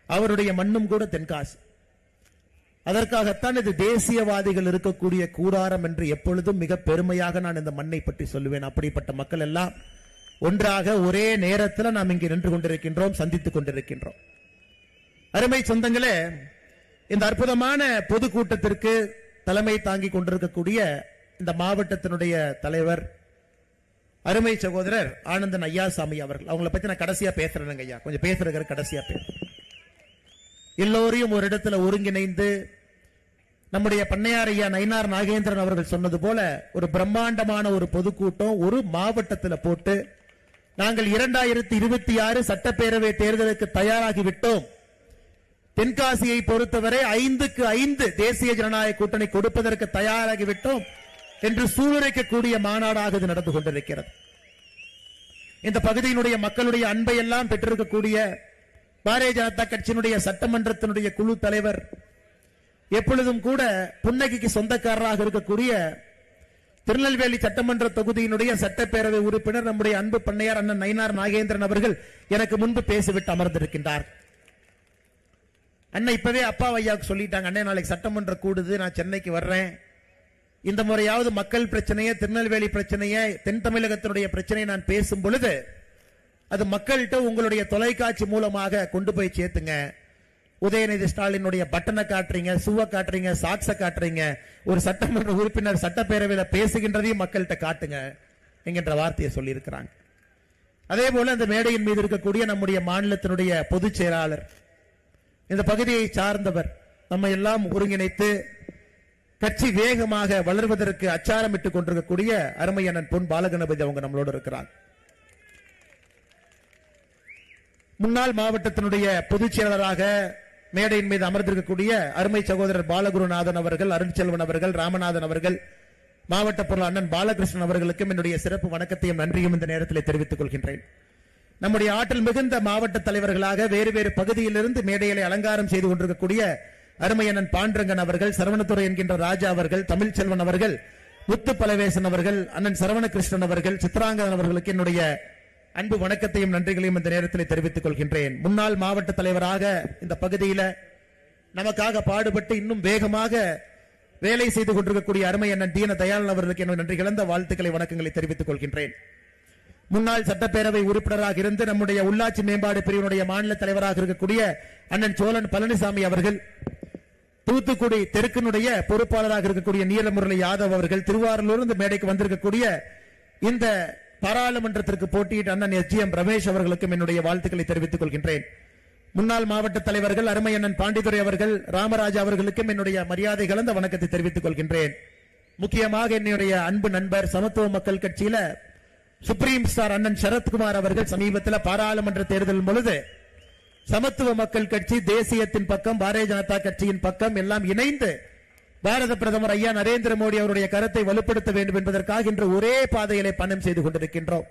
அவருடைய மண்ணும் கூட தென்காசி. அதற்காகத்தான் இது தேசியவாதிகள் இருக்கக்கூடிய கூடாரம் என்று எப்பொழுதும் மிக பெருமையாக நான் இந்த மண்ணை பற்றி சொல்லுவேன். அப்படிப்பட்ட மக்கள் எல்லாம் ஒன்றாக ஒரே நேரத்தில் நாம் இங்கே நின்று கொண்டிருக்கின்றோம், சந்தித்துக் கொண்டிருக்கின்றோம். அருமை சொந்தங்களே, இந்த அற்புதமான பொதுக்கூட்டத்திற்கு தலைமை தாங்கி கொண்டிருக்கக்கூடிய இந்த மாவட்டத்தினுடைய தலைவர் அருமை சகோதரர் ஆனந்தன் ஐயாசாமி அவர்கள், அவங்களை பத்தி நான் கடைசியா பேசுறேன் ஐயா, கொஞ்சம் பேசுற கடைசியா பேசுறேன். எல்லோரையும் ஒரு இடத்துல ஒருங்கிணைந்து நம்முடைய பண்ணையார் ஐயா நயினார் நாகேந்திரன் அவர்கள் சொன்னது போல ஒரு பிரம்மாண்டமான ஒரு பொதுக்கூட்டம் ஒரு மாவட்டத்தில் போட்டு நாங்கள் 2026 சட்டப்பேரவை தேர்தலுக்கு தயாராகிவிட்டோம். தென்காசியை பொறுத்தவரை 5க்கு 5 தேசிய ஜனநாயக கூட்டணி கொடுப்பதற்கு தயாராகிவிட்டோம் என்று சூளுரைக்கக்கூடிய மாநாடாக இது நடந்து கொண்டிருக்கிறது. இந்த பகுதியினுடைய மக்களுடைய அன்பை எல்லாம் பெற்றிருக்கக்கூடிய பாரதிய ஜனதா கட்சியினுடைய சட்டமன்றத்தினுடைய குழு தலைவர், எப்பொழுதும் கூட புன்னகைக்கு சொந்தக்காரராக இருக்கக்கூடிய திருநெல்வேலி சட்டமன்ற தொகுதியினுடைய சட்டப்பேரவை உறுப்பினர் நம்முடைய அன்பு பண்ணையார் அண்ணன் நயினார் நாகேந்திரன் அவர்கள் எனக்கு முன்பு பேசிவிட்டு அமர்ந்திருக்கின்றார். அண்ணன் இப்பவே அப்பா ஐயாவுக்கு சொல்லிட்டாங்க, அண்ணன் நாளைக்கு சட்டமன்ற கூடுது, நான் சென்னைக்கு வர்றேன், இந்த முறையாவது மக்கள் பிரச்சனையை, திருநெல்வேலி பிரச்சனையை, தென் தமிழகத்தினுடைய பிரச்சனையை நான் பேசும் பொழுது அது மக்கள்கிட்ட உங்களுடைய தொலைக்காட்சி மூலமாக கொண்டு போய் சேர்த்துங்க. உதயநிதி ஸ்டாலினுடைய பட்டனை காட்டுறீங்க, சுவ காட்டுறீங்க, சாக்ஸ காட்டுறீங்க, ஒரு சட்டமன்ற உறுப்பினர் சட்டப்பேரவையில் பேசுகின்றதையும் மக்கள்கிட்ட காட்டுங்க என்கின்ற வார்த்தையை சொல்லி இருக்கிறாங்க. அதே போல அந்த மேடையின் மீது இருக்கக்கூடிய நம்முடைய மாநிலத்தினுடைய பொதுச் செயலாளர், இந்த பகுதியை சார்ந்தவர், நம்ம எல்லாம் ஒருங்கிணைத்து கட்சி வேகமாக வளர்வதற்கு அச்சாரமிட்டுக் கொண்டிருக்கக்கூடிய அருமை அண்ணன் பொன் பாலகணபதி அவங்க நம்மளோடு இருக்கிறார். முன்னாள் மாவட்டத்தினுடைய பொதுச் செயலாளராக மேடையின் மீது அமர்ந்திருக்கக்கூடிய அருமை சகோதரர் பாலகுருநாதன் அவர்கள், அருண்செல்வன் அவர்கள், ராமநாதன் அவர்கள், மாவட்ட பொருள் அண்ணன் பாலகிருஷ்ணன் அவர்களுக்கும் என்னுடைய சிறப்பு வணக்கத்தையும் நன்றியும் இந்த நேரத்தில் தெரிவித்துக் கொள்கின்றேன். நம்முடைய ஆற்றல் மிகுந்த மாவட்ட தலைவர்களாக வேறு வேறு பகுதியிலிருந்து மேடைகளை அலங்காரம் செய்து கொண்டிருக்கக்கூடிய அருமை அண்ணன் பாண்டரங்கன் அவர்கள், சரவணத்துறை என்கின்ற ராஜா அவர்கள், தமிழ்ச்செல்வன் அவர்கள், முத்து பலவேசன் அவர்கள், அண்ணன் சரவணகிருஷ்ணன் அவர்கள், சித்ராங்கன் அவர்களுக்கு என்னுடைய அன்பு வணக்கத்தையும் நன்றிகளையும் இந்த நேரத்தில் தெரிவித்துக் கொள்கின்றேன். முன்னாள் மாவட்ட தலைவராக இந்த பகுதியில் நமக்காக பாடுபட்டு இன்னும் வேகமாக வேலை செய்து கொண்டிருக்கக்கூடிய அருமை அண்ணன் தீன தயாளன் அவர்களுக்கு என்னுடைய நன்றி கலந்த வாழ்த்துக்களை வணக்கங்களை தெரிவித்துக் கொள்கின்றேன். முன்னாள் சட்டப்பேரவை உறுப்பினராக இருந்து நம்முடைய உள்ளாட்சி மேம்பாடு பிரிவினுடைய மாநில தலைவராக இருக்கக்கூடிய அண்ணன் சோழன் பழனிசாமி அவர்கள், தூத்துக்குடி தெற்கினுடைய பொறுப்பாளராக இருக்கக்கூடிய நீலமுரளி யாதவ் அவர்கள், திருவாரூரிலிருந்து மேடைக்கு வந்திருக்கக்கூடிய இந்த பாராளுமன்றத்திற்கு போட்டியிட்ட அண்ணன் எஸ்.ஜி.எம். ரமேஷ் அவர்களுக்கும் என்னுடைய வாழ்த்துக்களை தெரிவித்துக் கொள்கின்றேன். முன்னாள் மாவட்ட தலைவர்கள் அருமை அண்ணன் பாண்டித்துரை அவர்கள், ராமராஜா அவர்களுக்கும் என்னுடைய மரியாதை கலந்த வணக்கத்தை தெரிவித்துக் கொள்கின்றேன். முக்கியமாக என்னுடைய அன்பு நண்பர் சமத்துவ மக்கள் கட்சியில சுப்ரீம் ஸ்டார் அண்ணன் சரத்குமார் அவர்கள் சமீபத்தில் பாராளுமன்ற தேர்தல் பொழுது சமத்துவ மக்கள் கட்சி தேசியத்தின் பக்கம், பாரதிய ஜனதா கட்சியின் பக்கம் எல்லாம் இணைந்து பாரத பிரதமர் ஐயா நரேந்திர மோடி அவருடைய கருத்தை வலுப்படுத்த வேண்டும் என்பதற்காக இன்று ஒரே பாதையிலே பயணம் செய்து கொண்டிருக்கின்றோம்.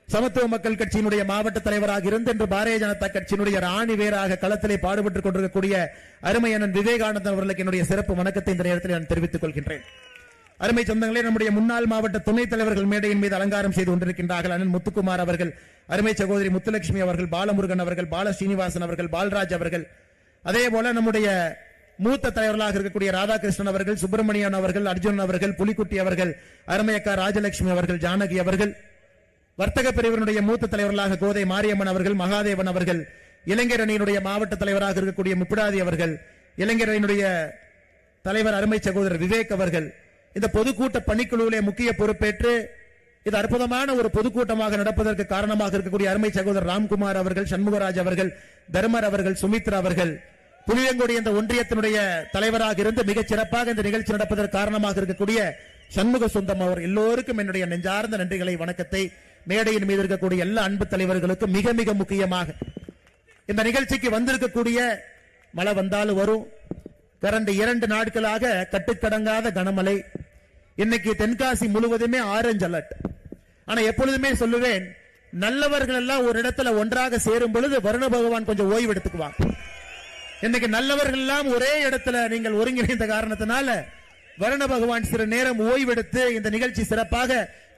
சமத்துவ மக்கள் கட்சியினுடைய மாவட்ட தலைவராக இருந்து இன்று பாரதிய ஜனதா கட்சியினுடைய ராணி வேராக களத்திலே பாடுபட்டுக் கொண்டிருக்கக்கூடிய அருமை அண்ணன் விவேகானந்தன் அவர்களுக்கு என்னுடைய சிறப்பு வணக்கத்தை இந்த நேரத்தில் நான் தெரிவித்துக் கொள்கின்றேன். அருமை சொந்தங்களே, நம்முடைய முன்னாள் மாவட்ட துணைத் தலைவர்கள் மேடையின் மீது அலங்காரம் செய்து கொண்டிருக்கின்றார்கள். அண்ணன் முத்துக்குமார் அவர்கள், அருமை சகோதரி முத்துலட்சுமி அவர்கள், பாலமுருகன் அவர்கள், பால ஸ்ரீனிவாசன் அவர்கள், பால்ராஜ் அவர்கள், அதே போல நம்முடைய மூத்த தலைவர்களாக இருக்கக்கூடிய ராதாகிருஷ்ணன் அவர்கள், சுப்பிரமணியன் அவர்கள், அர்ஜுனன் அவர்கள், புலிக்குட்டி அவர்கள், அருமையக்கா ராஜலட்சுமி அவர்கள், ஜானகி அவர்கள், வர்த்தக பிரிவினுடைய மூத்த தலைவர்களாக கோதை மாரியம்மன் அவர்கள், மகாதேவன் அவர்கள், இளைஞர் அணியினுடைய மாவட்ட தலைவராக இருக்கக்கூடிய முப்பிடாதி அவர்கள், இளைஞர் அணியினுடைய தலைவர் அருமை சகோதரர் விவேக் அவர்கள், இந்த பொதுக்கூட்ட பணிக்குழுவிலே முக்கிய பொறுப்பேற்று இது அற்புதமான ஒரு பொதுக்கூட்டமாக நடப்பதற்கு காரணமாக இருக்கக்கூடிய அருமை சகோதரர் ராம்குமார் அவர்கள், சண்முகராஜ் அவர்கள், தர்மர் அவர்கள், சுமித்ரா அவர்கள், புளியங்குடி இந்த ஒன்றியத்தினுடைய தலைவராக இருந்து மிகச் சிறப்பாக இந்த நிகழ்ச்சி நடப்பதற்கு காரணமாக இருக்கக்கூடிய சண்முக சொந்தம் அவர் எல்லோருக்கும் என்னுடைய நெஞ்சார்ந்த நன்றிகளை வணக்கத்தை மேடையின் மீது இருக்கக்கூடிய எல்லா அன்பு தலைவர்களுக்கும் மிக மிக முக்கியமாக இந்த நிகழ்ச்சிக்கு வந்திருக்கக்கூடிய மழை வந்தாலும் வரும், கடந்த 2 நாட்களாக கட்டுக்கடங்காத கனமழை, இன்னைக்கு தென்காசி முழுவதுமே ஆரஞ்சு அலர்ட். ஆனா எப்பொழுதுமே சொல்லுவேன், நல்லவர்கள் எல்லாம் ஒரு இடத்துல ஒன்றாக சேரும் பொழுது வருண பகவான் கொஞ்சம் ஓய்வு எடுத்துக்குவாங்க. இன்னைக்கு நல்லவர்கள் எல்லாம் ஒரே இடத்துல நீங்கள் ஒருங்கிணைந்த காரணத்தினால வருண பகவான் சிறு நேரம் ஓய்வெடுத்து இந்த நிகழ்ச்சி சிறப்பாக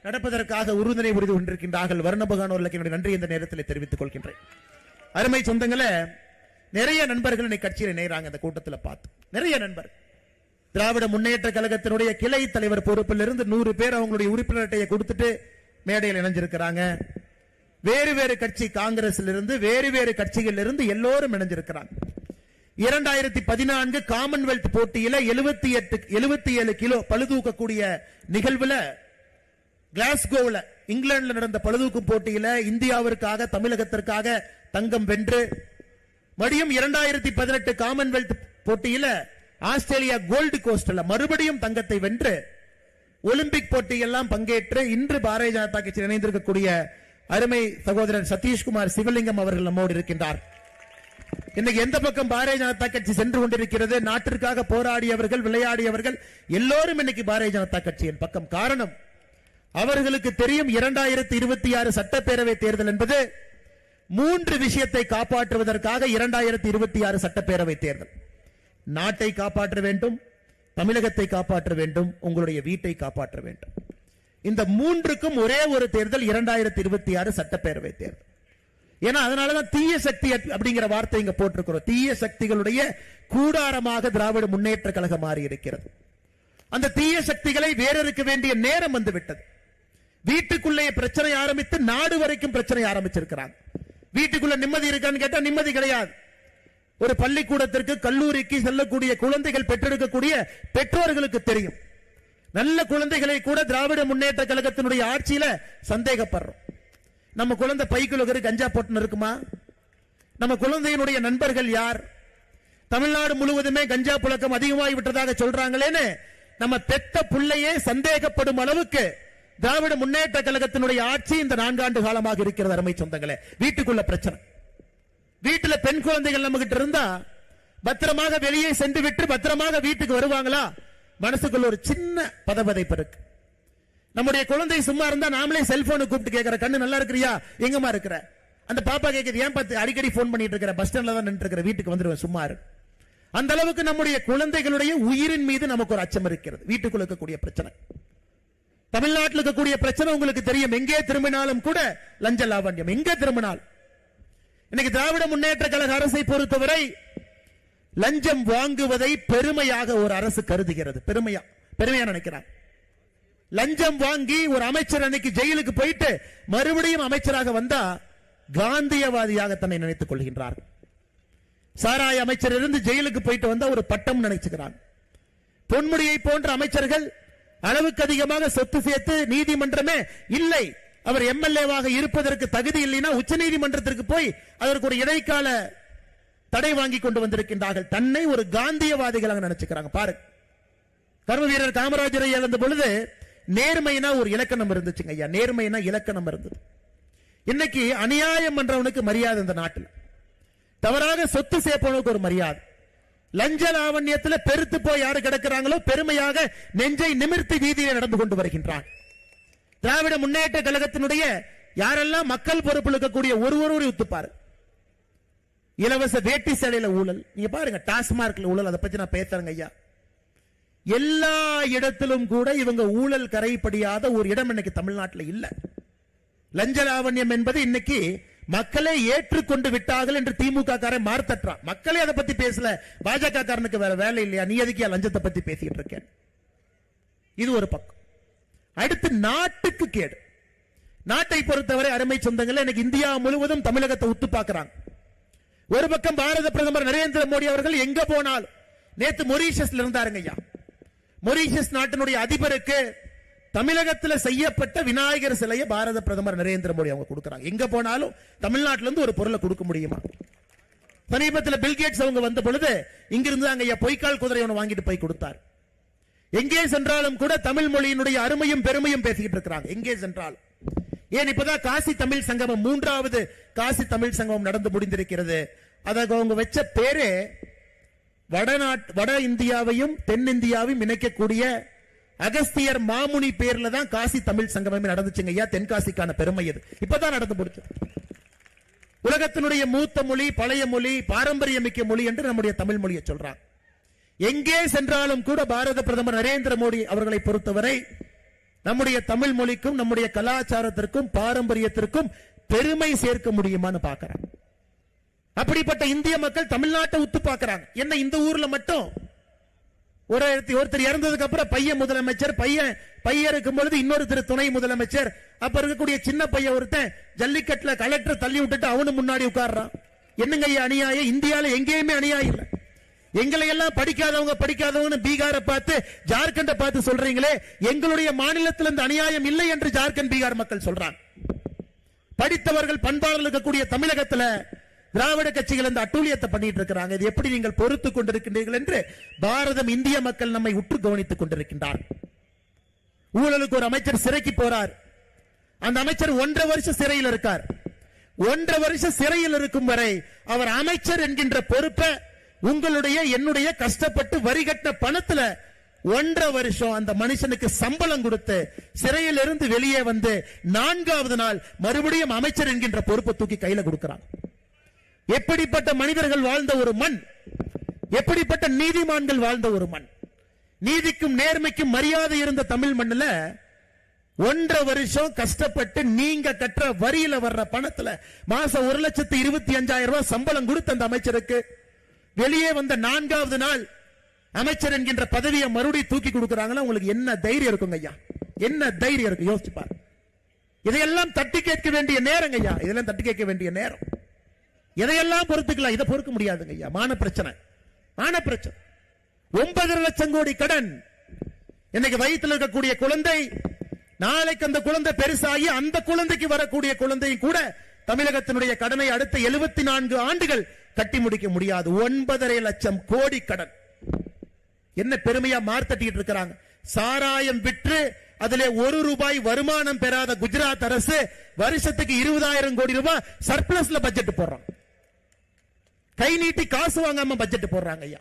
நடப்பதற்காக உறுதுணை புரிந்து கொண்டிருக்கின்றார்கள். வருண பகவான் அவர்களுக்கு என்னுடைய நன்றி இந்த நேரத்தில் தெரிவித்துக் கொள்கின்றேன். அருமை சொந்தங்களே, நிறைய நண்பர்கள் இன்னைக்கு கட்சியில் இணைகிறாங்க. இந்த கூட்டத்தில் பார்த்து நிறைய நண்பர்கள் திராவிட முன்னேற்ற கழகத்தினுடைய கிளை தலைவர் பொறுப்பில் இருந்து 100 பேர் அவங்களுடைய உறுப்பினர் அட்டையை கொடுத்துட்டு மேடையில் இணைஞ்சிருக்கிறாங்க. வேறு வேறு கட்சி, காங்கிரஸில் இருந்து வேறு வேறு கட்சிகள் இருந்து எல்லோரும் இணைஞ்சிருக்கிறாங்க. 2014 காமன்வெல்த் போட்டியில 77 கிலோ பளுதூக்கக்கூடிய நிகழ்வுல கிளாஸ்கோவில் இங்கிலாந்துல நடந்த பளுதூக்கும் போட்டியில இந்தியாவிற்காக தமிழகத்திற்காக தங்கம் வென்று, மறுபடியும் 2018 காமன்வெல்த் போட்டியில ஆஸ்திரேலியா கோல்டு கோஸ்ட்ல மறுபடியும் தங்கத்தை வென்று ஒலிம்பிக் போட்டியெல்லாம் பங்கேற்று இன்று பாரதிய ஜனதா கட்சியில் இணைந்திருக்கக்கூடிய அருமை சகோதரர் சதீஷ்குமார் சிவலிங்கம் அவர்கள் நம்மோடு இருக்கின்றார். இன்னைக்கு எந்த பக்கம் பாரதிய ஜனதா கட்சி சென்று கொண்டிருக்கிறது, நாட்டிற்காக போராடியவர்கள், விளையாடியவர்கள் எல்லோரும் இன்னைக்கு பாரதிய ஜனதா கட்சியின் பக்கம். காரணம், அவர்களுக்கு தெரியும் 2026 சட்டப்பேரவை தேர்தல் என்பது 3 விஷயத்தை காப்பாற்றுவதற்காக 2026 சட்டப்பேரவை தேர்தல். நாட்டை காப்பாற்ற வேண்டும், தமிழகத்தை காப்பாற்ற வேண்டும், உங்களுடைய வீட்டை காப்பாற்ற வேண்டும். இந்த 3க்கும் ஒரே ஒரு தேர்தல் 2026 சட்டப்பேரவை தேர்தல். ஏன்னா அதனாலதான் தீய சக்தி அப்படிங்கிற வார்த்தை இங்க போட்டிருக்கிறோம். தீய சக்திகளுடைய கூடாரமாக திராவிட முன்னேற்ற கழகம் மாறி இருக்கிறது. அந்த தீய சக்திகளை வேறறுக்க வேண்டிய நேரம் வந்து விட்டது. வீட்டுக்குள்ளே பிரச்சனை ஆரம்பித்து நாடு வரைக்கும் பிரச்சனை ஆரம்பிச்சிருக்கிறாங்க. வீட்டுக்குள்ள நிம்மதி இருக்கான்னு கேட்டா நிம்மதி கிடையாது. ஒரு பள்ளிக்கூடத்திற்கு, கல்லூரிக்கு செல்லக்கூடிய குழந்தைகள் பெற்றெடுக்கக்கூடிய பெற்றோர்களுக்கு தெரியும். நல்ல குழந்தைகளை கூட திராவிட முன்னேற்ற கழகத்தினுடைய ஆட்சியில சந்தேகப்படுறோம். நம்ம குழந்தை பைக்குள்ள கஞ்சா போட்டு இருக்குமா? நம்ம குழந்தையினுடைய நண்பர்கள் யார்? தமிழ்நாடு முழுவதுமே கஞ்சா புழக்கம் அதிகமாகி விட்டதாக சொல்றாங்களேன்னு நம்ம பெத்த பிள்ளையே சந்தேகப்படும் அளவுக்கு திராவிட முன்னேற்ற கழகத்தினுடைய ஆட்சி இந்த 4 ஆண்டு காலமாக இருக்கிறது. அருமை சொந்தங்களே, வீட்டுக்குள்ள பிரச்சனை. வீட்டுல பெண் குழந்தைகள் நம்ம கிட்ட இருந்தா பத்திரமாக வெளியே சென்று விட்டு பத்திரமாக வீட்டுக்கு வருவாங்களா? மனசுக்குள்ள ஒரு சின்ன பதபதைப்பு இருக்கு. நம்முடைய குழந்தை சும்மா இருந்தா நாமளே செல்போனை கூப்பிட்டு கேட்கிற, கண்ணு நல்லா இருக்கிறியா, எங்கம்மா இருக்கிற? அந்த பாப்பா கேட்குது, ஏன் பார்த்து அடிக்கடி போன் பண்ணிட்டு இருக்கிற, பஸ் ஸ்டாண்ட்ல தான் நின்று இருக்கிற, வீட்டுக்கு வந்துருவேன் சும்மா இரு. அந்த அளவுக்கு நம்முடைய குழந்தைகளுடைய உயிரின் மீது நமக்கு ஒரு அச்சம் இருக்கிறது. வீட்டுக்குள்ள இருக்கக்கூடிய பிரச்சனை, தமிழ்நாட்டில் இருக்கக்கூடிய பிரச்சனை உங்களுக்கு தெரியும். எங்கே திரும்பினாலும் கூட லஞ்ச லாவண்யம், எங்கே திரும்பினாலும். இன்னைக்கு திராவிட முன்னேற்ற கழக அரசை பொறுத்தவரை லஞ்சம் வாங்குவதை பெருமையாக ஒரு அரசு கருதுகிறது. பெருமையா நினைக்கிறார். லஞ்சம் வாங்கி ஒரு அமைச்சர் அன்னைக்கு ஜெயிலுக்கு போயிட்டு மறுபடியும் அமைச்சராக வந்தா காந்தியவாதியாக தன்னை நினைத்துக் கொள்கின்றார். சாராய அமைச்சர் இருந்து ஜெயிலுக்கு போயிட்டு வந்தா ஒரு பட்டம் நினைச்சுக்கிறார். பொன்முடியை போன்ற அமைச்சர்கள் அளவுக்கு அதிகமாக சொத்து சேர்த்து நீதிமன்றமே இல்லை, அவர் எம்எல்ஏவாக இருப்பதற்கு தகுதி இல்லைன்னா உச்ச நீதிமன்றத்திற்கு போய் அதற்கு ஒரு இடைக்கால தடை வாங்கி கொண்டு வந்திருக்கின்றார்கள். தன்னை ஒரு காந்தியவாதிகளாக நினைச்சுக்கிறாங்க. பாருங்க, கர்ம வீரர் காமராஜரை இழந்த பொழுது நேர்மைனா ஒரு இலக்கணம் இருந்துச்சுங்க ஐயா. நேர்மைனா இலக்கணம் இருந்தது. இன்னைக்கு அநியாயம் பண்றவனுக்கு மரியாதை இந்த நாட்டில், தவறாக சொத்து சேர்ப்பவனுக்கு ஒரு மரியாதை. லஞ்ச லாவண்யத்தில் பெருத்து போய் யாரு கிடக்கிறாங்களோ பெருமையாக நெஞ்சை நிமிர்த்தி வீதியில் நடந்து கொண்டு வருகின்றான். திராவிட முன்னேற்ற கழகத்தினுடைய யாரெல்லாம் மக்கள் பொறுப்பில் இருக்கக்கூடிய ஒருவரும் ஒத்துப்பாரு. இலவச வேட்டி சேலையில ஊழல், நீங்க பாருங்க, டாஸ்மார்க்ல ஊழல், அதை பத்தி நான் பேசுறேங்க ஐயா. எல்லா இடத்திலும் கூட இவங்க ஊழல் கரைப்படியாத ஒரு இடம் இன்னைக்கு தமிழ்நாட்டில் இல்ல. லஞ்ச லாவண்யம் என்பது இன்னைக்கு மக்களை ஏற்றுக்கொண்டு விட்டார்கள் என்று திமுக காரன் மார்த்தட்டான். மக்களே அதை பத்தி பேசல. பாஜக காரனுக்கு வேற வேலை இல்லையா? நீ எதுக்கு லஞ்சத்தை பத்தி பேசிட்டு இருக்க? இது ஒரு பக்கம். அடுத்து நாட்டுக்கு கேடு. நாட்டை பொறுத்தவரை அருமை சொந்தங்களே, இன்னைக்கு இந்தியா முழுவதும் தமிழகத்தை உத்து பார்க்கிறாங்க. ஒரு பக்கம் பாரத பிரதமர் நரேந்திர மோடி அவர்கள் எங்க போனாலும், நேத்து மொரீஷியஸ்ல இருந்தாருங்க ஐயா. மொரீஷியஸ் நாட்டினுடைய அதிபருக்கு தமிழகத்தில் செய்யப்பட்ட விநாயகர் சிலையை பாரத பிரதமர் நரேந்திர மோடி அவங்க கொடுக்கிறாங்க. எங்க போனாலும் தமிழ்நாட்டில இருந்து ஒரு பொருளை கொடுக்க முடியுமா? சமீபத்தில் பில்கேட்ஸ் அவங்க வந்த பொழுது இங்கிருந்து அங்க ஐயா பொய்க்கால் குதிரை ஒன்று வாங்கிட்டு போய் கொடுத்தார். எங்கே சென்றாலும் கூட தமிழ் மொழியினுடைய அருமையும் பெருமையும் பேசிக்கிட்டு இருக்கிறாங்க. எங்கே சென்றாலும். ஏன் இப்பதான் காசி தமிழ் சங்கமம், 3வது காசி தமிழ் சங்கமம் நடந்து முடிந்திருக்கிறது. அதற்கு அவங்க வச்ச பேரே வட இந்தியாவையும் தென்னிந்தியாவையும் இணைக்கக்கூடிய அகஸ்தியர் மாமுனி பேர்ல தான் காசி தமிழ் சங்கமமே நடந்துச்சுங்க ஐயா. தென்காசிக்கான பெருமை இது இப்பதான் நடந்து முடிச்சு. உலகத்தினுடைய மூத்த மொழி, பழைய மொழி, பாரம்பரியமிக்க மொழி என்று நம்முடைய தமிழ் மொழியை சொல்றாங்க. எங்கே சென்றாலும் கூட பாரத பிரதமர் நரேந்திர மோடி அவர்களை பொறுத்தவரை நம்முடைய தமிழ் மொழிக்கும் நம்முடைய கலாச்சாரத்திற்கும் பாரம்பரியத்திற்கும் பெருமை சேர்க்க முடியுமான்னு பார்க்கிறாங்க. அப்படிப்பட்ட இந்திய மக்கள் தமிழ்நாட்டை உத்து பார்க்கிறாங்க. என்ன இந்த ஊர்ல மட்டும் ஒருத்தர் இறந்ததுக்கு அப்புறம் பையன் முதலமைச்சர், பையன் இருக்கும் பொழுது இன்னொருத்தர் துணை முதலமைச்சர், அப்ப இருக்கக்கூடிய சின்ன பையன் ஒருத்தன் ஜல்லிக்கட்டுல கலெக்டர் தள்ளி விட்டுட்டு அவனு முன்னாடி உட்கார்றான். என்னங்க ஐயா அநியாயம்? இந்தியால எங்கேயுமே அநியாயம் இல்லை. எங்களை எல்லாம் படிக்காதவங்க பீகாரை பார்த்து ஜார்க்கண்டை பார்த்து சொல்றீங்களே, எங்களுடைய மாநிலத்தில் இந்த அநியாயம் இல்லை என்று ஜார்க்கண்ட் பீகார் மக்கள் சொல்றாங்க. படித்தவர்கள் பண்பாளர்கள் இருக்கக்கூடிய தமிழகத்தில் திராவிட கட்சிகள் இந்த அட்டூழியத்தை பண்ணிட்டு இருக்கிறாங்க. இது எப்படி நீங்கள் பொறுத்துக் கொண்டிருக்கின்றீர்கள் என்று பாரதம், இந்திய மக்கள் நம்மை உற்று கவனித்துக் கொண்டிருக்கின்றார். ஊழலுக்கு ஒரு அமைச்சர் சிறைக்கு போறார். அந்த அமைச்சர் 1.5 வருஷம் சிறையில் இருக்கார். 1.5 வருஷம் சிறையில் இருக்கும் வரை அவர் அமைச்சர் என்கின்ற பொறுப்பை உங்களுடைய என்னுடைய கஷ்டப்பட்டு வரி கட்ட பணத்துல 1.5 வருஷம் அந்த மனுஷனுக்கு சம்பளம் கொடுத்து சிறையில் இருந்து வெளியே வந்து 4வது நாள் மறுபடியும் அமைச்சர் என்கின்ற பொறுப்பை தூக்கி கையில கொடுக்கிறான். எப்படிப்பட்ட மனிதர்கள் வாழ்ந்த ஒரு மண், எப்படிப்பட்ட நீதிமான்கள் வாழ்ந்த ஒரு மண், நீதிக்கும் நேர்மைக்கும் மரியாதை இருந்த தமிழ் மண்ணில் 1.5 வருஷம் கஷ்டப்பட்டு நீங்க கற்ற வரியில வர்ற பணத்துல மாசம் 1,25,000 ரூபாய் சம்பளம் கொடுத்த அந்த அமைச்சருக்கு வெளியே வந்த 4வது நாள் அமைச்சர் என்கின்ற பதவியை மறுபடியும் தூக்கி கொடுக்கிறாங்கன்னா உங்களுக்கு என்ன தைரியம் இருக்குங்க ஐயா? என்ன தைரியம் இருக்கு? யோசிச்சு பாரு. இதையெல்லாம் தட்டி கேட்க வேண்டிய நேரம் ஐயா. இதெல்லாம் தட்டி கேட்க வேண்டிய நேரம். எதையெல்லாம் பொறுத்துக்கலாம், இதை பொறுக்க முடியாதுங்க ஐயா. மான பிரச்சனை. 9.5 லட்சம் கோடி கடன். இன்னைக்கு வயிற்றில் இருக்கக்கூடிய குழந்தை, நாளைக்கு அந்த குழந்தை பெருசாகி அந்த குழந்தைக்கு வரக்கூடிய குழந்தையும் கூட தமிழகத்தினுடைய கடனை அடுத்த 74 ஆண்டுகள் கட்டி முடிக்க முடியாது. 9.5 லட்சம் கோடி கடன். என்ன பெருமையா மார்த்தட்டிட்டு இருக்கிறாங்க. சாராயம் விற்று அதிலே 1 ரூபாய் வருமானம் பெறாத குஜராத் அரசு வருஷத்துக்கு 20,000 கோடி ரூபாய் சர்ப்ளஸ்ல பட்ஜெட் போடுறாங்க. கை நீட்டி காசு வாங்காம பட்ஜெட் போடுறாங்க ஐயா.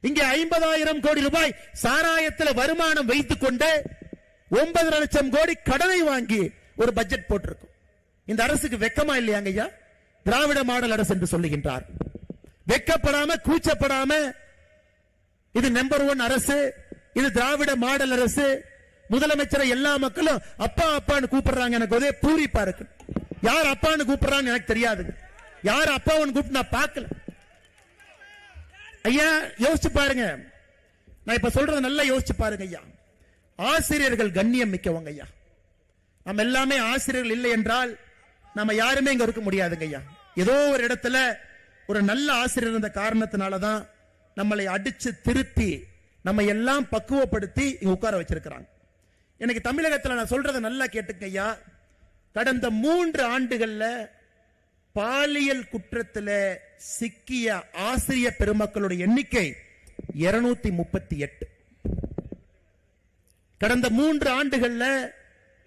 இங்க 50,000 கோடி ரூபாய் சாராயத்தில் வருமானம் வைத்துக் கொண்டு 9.5 லட்சம் கோடி கடனை வாங்கி ஒரு பட்ஜெட் போட்டிருக்கும். இந்த அரசுக்கு வெக்கமா இல்லையாங்க ஐயா? திராவிட மாடல் அரசு என்று சொல்லுகின்றார். வெக்கப்படாம கூச்சப்படாம இது நம்பர் 1 அரசு, இது திராவிட மாடல் அரசு. முதலமைச்சரை எல்லா மக்களும் அப்பா அப்பான்னு கூப்பிடுறாங்க. எனக்கு ஒரே பூரிப்பா இருக்கு. யார் அப்பான்னு கூப்பிடுறான்னு எனக்கு தெரியாது. யார் அப்பான்னு கூப்பிட்டு நான் பார்க்கல ஐயா. யோசிச்சு பாருங்க. நான் இப்ப சொல்றத நல்லா யோசிச்சு பாருங்க ஐயா. ஆசிரியர்கள் கண்ணியம் மிக்கவங்க ஐயா. நம்ம எல்லாமே ஆசிரியர்கள் இல்லை என்றால் நம்ம யாருமே இங்க இருக்க முடியாதுங்க ஐயா. ஏதோ ஒரு இடத்துல ஒரு நல்ல ஆசிரியர் இருந்த காரணத்தினாலதான் நம்மளை அடிச்சு திருத்தி நம்ம எல்லாம் பக்குவப்படுத்தி இங்க உட்கார வச்சிருக்கிறாங்க. எனக்கு தமிழகத்தில் நான் சொல்றதை நல்லா கேட்டுக்க ஐயா. கடந்த 3 ஆண்டுகள்ல பாலியல் குற்றத்தில் சிக்கிய ஆசிரியர் பெருமக்களுடைய எண்ணிக்கை 238. கடந்த 3 ஆண்டுகள்ல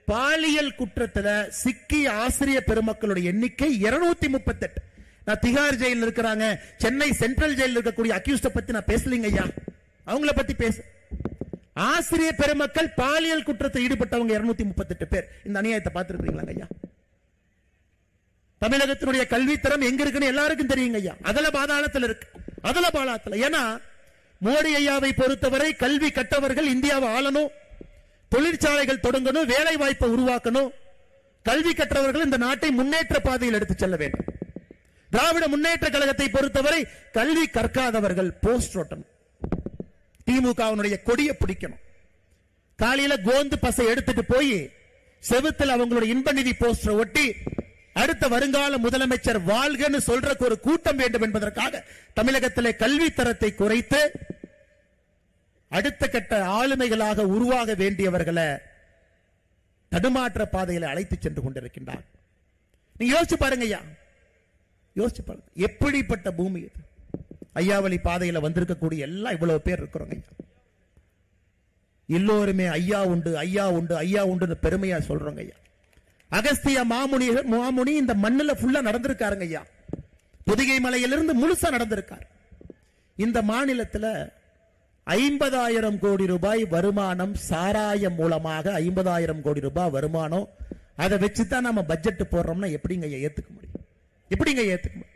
பாலியல் குற்றத்தில் சிக்கிய ஆசிரியர் பெருமக்களுடைய எண்ணிக்கை 238. நான் திகார் ஜெயிலில் இருக்கிறாங்க, சென்னை சென்ட்ரல் ஜெயிலில் இருக்கக்கூடிய அக்யூஸ்ட பத்தி நான் பேசலீங்க ஐயா. அவங்கள பத்தி பேச. ஆசிரியர் பெருமக்கள் பாலியல் குற்றத்தில் ஈடுபட்டவங்க 238 பேர். இந்த அநியாயத்தை பார்த்திருக்கீங்களா ஐயா? தமிழகத்தினுடைய கல்வித்தரம் எங்க இருக்குன்னு எல்லாருக்கும் தெரியுங்க ஐயா. அதல பாதாளத்தில் இருக்கு. அதல பாதாளத்தில். ஏன்னா மோடி ஐயாவை பொறுத்தவரை கல்வி கற்றவர்கள் இந்தியாவை ஆளணும், தொழிற்சாலைகள் தொடங்கணும், வேலை வாய்ப்பை உருவாக்கணும். கல்வி கற்றவர்கள் இந்த நாட்டை முன்னேற்ற பாதையில் எடுத்து செல்ல வேண்டும். திராவிட முன்னேற்ற கழகத்தை பொறுத்தவரை கல்வி கற்காதவர்கள் போஸ்ட் ஓட்டணும், திமுகவினுடைய கொடியை பிடிக்கணும், காலையில கோந்து பசை எடுத்துட்டு போய் செவுத்தில் அவங்களுடைய இன்ப நிதி போஸ்டர் ஒட்டி அடுத்த வருங்கால முதலமைச்சர் வாழ்கன்னு சொல்றதுக்கு ஒரு கூட்டம் வேண்டும் என்பதற்காக தமிழகத்திலே கல்வி தரத்தை குறைத்து அடுத்த கட்ட ஆளுமைகளாக உருவாக வேண்டியவர்களை தடுமாற்ற பாதையில் அழைத்து சென்று கொண்டிருக்கின்றார். நீங்க யோசிச்சு பாருங்க ஐயா. யோசிச்சு பாருங்க எப்படிப்பட்ட பூமி இது. ஐயாவளி பாதையில் வந்திருக்கக்கூடிய எல்லாம் இவ்வளவு பேர் இருக்கிறோங்க ஐயா. எல்லோருமே ஐயா உண்டு ஐயா உண்டு ஐயா உண்டு பெருமையா சொல்றோங்க ஐயா. அகஸ்திய மாமுனி இந்த மண்ணுல ஃபுல்லா நடந்திருக்காருங்க ஐயா. பொதிகை மலையிலிருந்து முழுசா நடந்திருக்கார். இந்த மாநிலத்தில் 50,000 கோடி ரூபாய் வருமானம் சாராயம் மூலமாக 50,000 கோடி ரூபாய் வருமானம். அதை வச்சுதான் நம்ம பட்ஜெட் போடுறோம்னா எப்படிங்க ஏத்துக்க முடியும்? எப்படிங்க ஏத்துக்க முடியும்?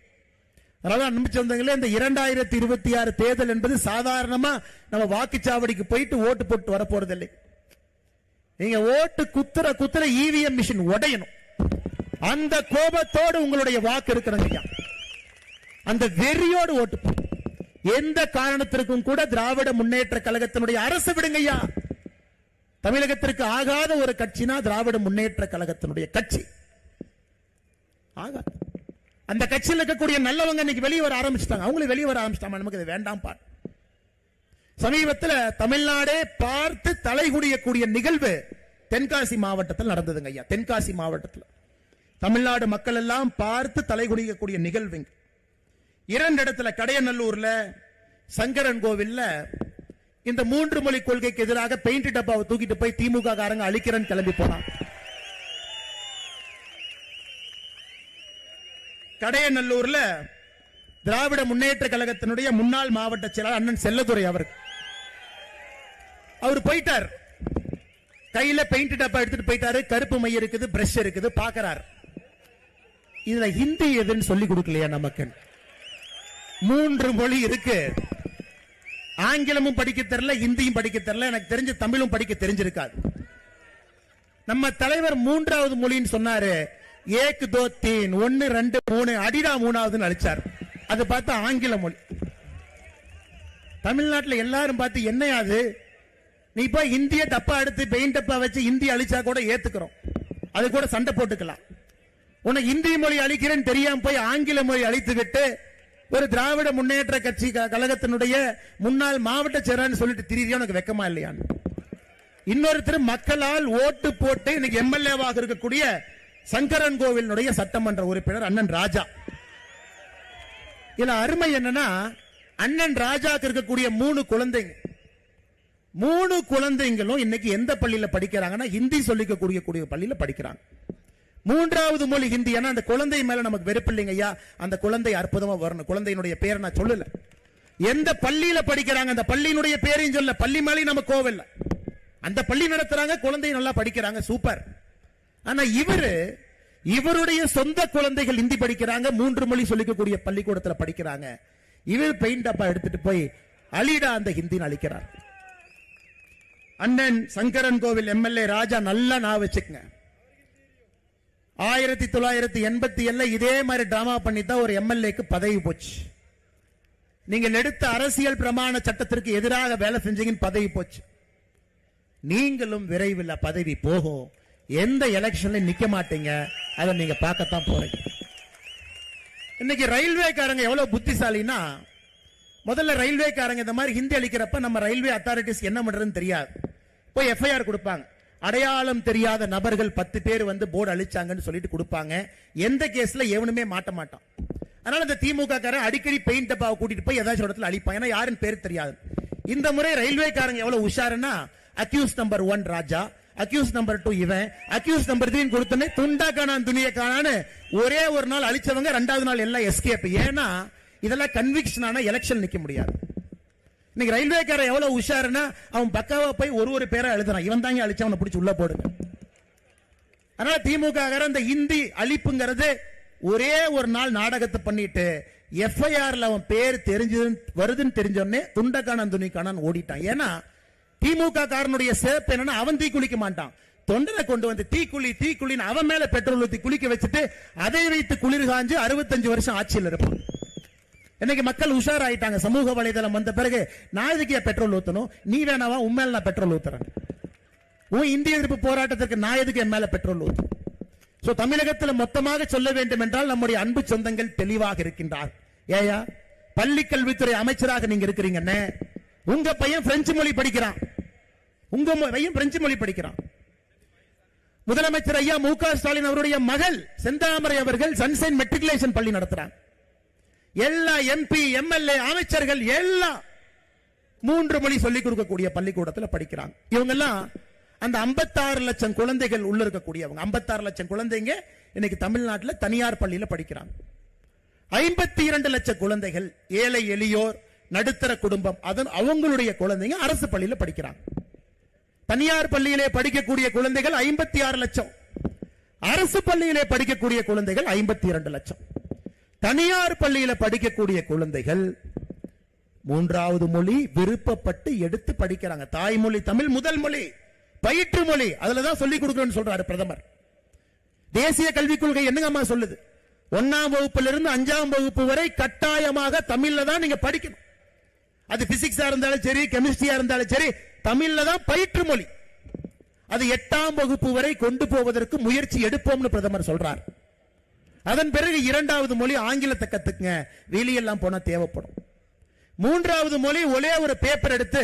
அதனால அன்பு சொந்தங்களே, இந்த 2026 தேர்தல் என்பது சாதாரணமா நம்ம வாக்குச்சாவடிக்கு போயிட்டு ஓட்டு போட்டு வர போறது இல்லை. நீங்க ஓட்டு குத்துற இவிஎம் மிஷின் உடையணும். அந்த கோபத்தோடு உங்களுடைய வாக்கு இருக்கிறங்க. அந்த வெறியோடு ஓட்டு போடும். எந்த காரணத்திற்கும் கூட திராவிட முன்னேற்ற கழகத்தினுடைய அரசு விடுங்கய்யா. தமிழகத்திற்கு ஆகாத ஒரு கட்சினா திராவிட முன்னேற்ற கழகத்தினுடைய கட்சி ஆகாது. அந்த கட்சியில் இருக்கக்கூடிய நல்லவங்க இன்னைக்கு வெளியே வர ஆரம்பிச்சிட்டாங்க. அவங்களும் வெளியே வர ஆரம்பிச்சிட்டாங்க. நமக்கு இது வேண்டாம் பார். சமீபத்தில் தமிழ்நாடே பார்த்து தலைகுடியக்கூடிய நிகழ்வு தென்காசி மாவட்டத்தில் நடந்ததுங்க ஐயா. தென்காசி மாவட்டத்தில் தமிழ்நாடு மக்கள் எல்லாம் பார்த்து தலைகுடியக்கூடிய நிகழ்வு 2 இடத்துல, கடையநல்லூர்ல, சங்கரன் கோவில்ல இந்த 3 மொழி கொள்கைக்கு எதிராக பெயிண்ட் டப்பாவை தூக்கிட்டு போய் திமுக காரங்க அழிக்கிறேன்னு கிளம்பி போனான். கடையநல்லூர்ல திராவிட முன்னேற்ற கழகத்தினுடைய முன்னாள் மாவட்ட செயலாளர் அண்ணன் செல்லதுரை அவர் போயிட்டார். கையில பெயிண்ட் டப்பா எடுத்துட்டு போயிட்டாரு. கருப்பு மை இருக்குது, பிரஷ் இருக்குது, பாக்குறாரு. இதுல ஹிந்தி எதுன்னு சொல்லி கொடுக்கலையா நமக்கு? 3 மொழி இருக்கு. ஆங்கிலமும் படிக்க தெரியல, ஹிந்தியும் படிக்க தெரியல, எனக்கு தெரிஞ்ச தமிழும் படிக்க தெரிஞ்சிருக்காது. நம்ம தலைவர் 3வது மொழின்னு சொன்னாரு. 1 2 3 1 2 3 அடிடா 3வது அழிச்சார். அது பார்த்தா ஆங்கில மொழி. தமிழ்நாட்டில் எல்லாரும் பார்த்து என்னையாது நீ போய் இந்திய டப்பா எடுத்து பெயிண்ட் டப்பா வச்சு இந்தி அழிச்சா கூட ஏத்துக்கிறோம், அது கூட சண்டை போட்டுக்கலாம். உனக்கு இந்தி மொழி அழிக்கிறேன்னு தெரியாம போய் ஆங்கில மொழி அழித்து விட்டு ஒரு திராவிட முன்னேற்ற கட்சி கழகத்தினுடைய முன்னாள் மாவட்ட செயலாளர் சொல்லிட்டு திரியா உனக்கு வெக்கமா இல்லையான்னு. இன்னொருத்தர் மக்களால் ஓட்டு போட்டு இன்னைக்கு எம்எல்ஏவாக இருக்கக்கூடிய சங்கரன் கோவிலுடைய சட்டமன்ற உறுப்பினர் அண்ணன் ராஜா. இதுல அருமை என்னன்னா, அண்ணன் ராஜாக்கு இருக்கக்கூடிய 3 குழந்தைங்க, 3 குழந்தைங்களும் இன்னைக்கு எந்த பள்ளியில படிக்கிறாங்கன்னா ஹிந்தி சொல்லிக்கக்கூடிய பள்ளியில படிக்கிறாங்க. 3வது மொழி ஹிந்தி. ஏன்னா அந்த குழந்தை மேல நமக்கு வெறுப்பு இல்லைங்க ஐயா. அந்த குழந்தை அற்புதமா வரணும். குழந்தையினுடைய பேரை நான் சொல்லல, எந்த பள்ளியில படிக்கிறாங்க அந்த பள்ளியினுடைய பேரையும் சொல்ல. பள்ளி மேலே நம்ம கோவில்ல அந்த பள்ளி நடத்துறாங்க, குழந்தை நல்லா படிக்கிறாங்க, சூப்பர். ஆனா இவருடைய சொந்த குழந்தைகள் ஹிந்தி படிக்கிறாங்க, 3 மொழி சொல்லிக்கக்கூடிய பள்ளிக்கூடத்தில் படிக்கிறாங்க. இவர் பெயிண்ட் டப்பா எடுத்துட்டு போய் அலிடா அந்த ஹிந்தின்னு அழிக்கிறார். அண்ணன் சங்கரன் கோவில் எம்எல்ஏ ராஜா நல்லா நான் வச்சுக்கங்க. 1987 இதே மாதிரி டிராமா பண்ணி தான் ஒரு எம்எல்ஏக்கு பதவி போச்சு. நீங்கள் எடுத்த அரசியல் பிரமாண சட்டத்திற்கு எதிராக வேலை செஞ்சீங்கன்னு பதவி போச்சு. நீங்களும் விரைவில் பதவி போகும். எந்த எலெக்ஷன்ல நிக்க மாட்டீங்க, அதை நீங்க பார்க்கத்தான் போறீங்க. இன்னைக்கு ரயில்வேக்காரங்க எவ்வளவு புத்திசாலினா, முதல்ல ரயில்வேக்காரங்க இந்த மாதிரி ஹிந்தி அளிக்கிறப்ப நம்ம ரயில்வே அத்தாரிட்டிஸ் என்ன பண்றதுன்னு தெரியாது. போய் எஃப்ஐஆர் கொடுப்பாங்க. அடையாளம் தெரியாத நபர்கள் 10 பேர் வந்து போர்டு அழிச்சாங்கன்னு சொல்லிட்டு கொடுப்பாங்க. எந்த கேஸ்ல எவனுமே மாட்ட மாட்டான். அதனால இந்த திமுக காரன் அடிக்கடி பெயிண்ட் டப்பாவை கூட்டிட்டு போய் ஏதாச்சும் இடத்துல அழிப்பாங்க. ஏன்னா யாருன்னு பேர் தெரியாது. இந்த முறை ரயில்வேக்காரங்க எவ்வளவு உஷாருன்னா, அக்யூஸ் நம்பர் 1 ராஜா, அக்யூஸ் நம்பர் 2 இவன், அக்யூஸ் நம்பர் 3 கொடுத்தனே துண்டா காணான் துணிய காணான்னு ஒரே ஒரு நாள் அழிச்சவங்க 2வது நாள் எல்லாம் எஸ்கேப். ஏன்னா இதெல்லாம் கன்விக்ஷன் ஆனா எலெக்ஷன் நிக்க முடியாது. இன்னைக்கு ரயில்வேக்காரன் எவ்வளவு உஷாருன்னா, அவன் பக்காவா போய் ஒரு பேரை எழுதுறான், இவன் தாங்க அழிச்சு அவனை பிடிச்சி உள்ள போடுங்க. அதனால திமுக இந்த இந்தி அழிப்புங்கிறது ஒரே ஒரு நாள் நாடகத்தை பண்ணிட்டு எஃப்ஐஆர்ல அவன் பேர் வருதுன்னு தெரிஞ்சோடனே துண்டக்கானன் துணிக்கானன் ஓடிட்டான். ஏன்னா திமுக காரனுடைய சிறப்பு என்னன்னா, அவன் தீ குளிக்க மாட்டான், தொண்டனை கொண்டு வந்து தீக்குளின்னு அவன் மேல பெட்ரோல் ஊத்தி குளிக்க வச்சுட்டு அதை வைத்து குளிர் காஞ்சு 65 வருஷம் ஆட்சியில் இருப்பான். இன்னைக்கு மக்கள் உஷார் ஆயிட்டாங்க. சமூக வலைதளம் வந்த பிறகு நான் எதுக்கு பெட்ரோல் ஊத்தணும், நீ வேணாவா, உன் மேல நான் பெட்ரோல் ஊத்துறேன், உன் இந்திய எதிர்ப்பு போராட்டத்திற்கு நான் எதுக்கு என் மேல பெட்ரோல் ஊத்துறேன். சோ தமிழகத்தில் மொத்தமாக சொல்ல வேண்டும் என்றால் நம்முடைய அன்பு சொந்தங்கள் தெளிவாக இருக்கின்றார். ஏயா பள்ளி கல்வித்துறை அமைச்சராக நீங்க இருக்கிறீங்கன்னு, உங்க பையன் பிரெஞ்சு மொழி படிக்கிறான், உங்க பையன் பிரெஞ்சு மொழி படிக்கிறான். முதலமைச்சர் ஐயா மு.க. ஸ்டாலின் அவருடைய மகள் செந்தாமரை அவர்கள் சன்சைன் மெட்ரிகுலேஷன் பள்ளி நடத்துறாங்க. எல்லா எம்பி எம்எல்ஏ அமைச்சர்கள் எல்லாம் 3 மொழி சொல்லிக் கொடுக்கக்கூடிய பள்ளிக்கூடத்தில் படிக்கிறாங்க. இவங்க எல்லாம் அந்த 56 லட்சம் குழந்தைகள் உள்ள இருக்கக்கூடியவங்க. 56 லட்சம் குழந்தைங்க இன்னைக்கு தமிழ்நாட்டில் தனியார் பள்ளியில படிக்கிறாங்க. 52 லட்சம் குழந்தைகள் ஏழை எளியோர் நடுத்தர குடும்பம் அவங்களுடைய குழந்தைங்க அரசு பள்ளியில படிக்கிறாங்க. தனியார் பள்ளியிலே படிக்கக்கூடிய குழந்தைகள் 56 லட்சம், அரசு பள்ளியிலே படிக்கக்கூடிய குழந்தைகள் 52 லட்சம். தனியார் பள்ளியில படிக்கக்கூடிய குழந்தைகள் மூன்றாவது மொழி விருப்பப்பட்டு எடுத்து படிக்கிறாங்க. தாய்மொழி தமிழ் முதல் மொழி, பயிற்று மொழி, அதுலதான் சொல்லிக் கொடுக்கணும்னு சொல்றாரு பிரதமர். தேசிய கல்விக் கொள்கை என்னங்கம்மா சொல்லுது? 1ஆம் வகுப்பிலிருந்து 5ஆம் வகுப்பு வரை கட்டாயமாக தமிழ்ல தான் நீங்க படிக்கணும். அது பிசிக்ஸா இருந்தாலும் சரி, கெமிஸ்ட்ரியா இருந்தாலும் சரி, தமிழ்ல தான் பயிற்று மொழி. அது 8ஆம் வகுப்பு வரை கொண்டு போவதற்கு முயற்சி எடுப்போம்னு பிரதமர் சொல்றார். அதன் பிறகு 2வது மொழி ஆங்கிலத்தை கத்துக்குங்க, வெளியெல்லாம் போனா தேவைப்படும். 3வது மொழி ஒரே ஒரு பேப்பர் எடுத்து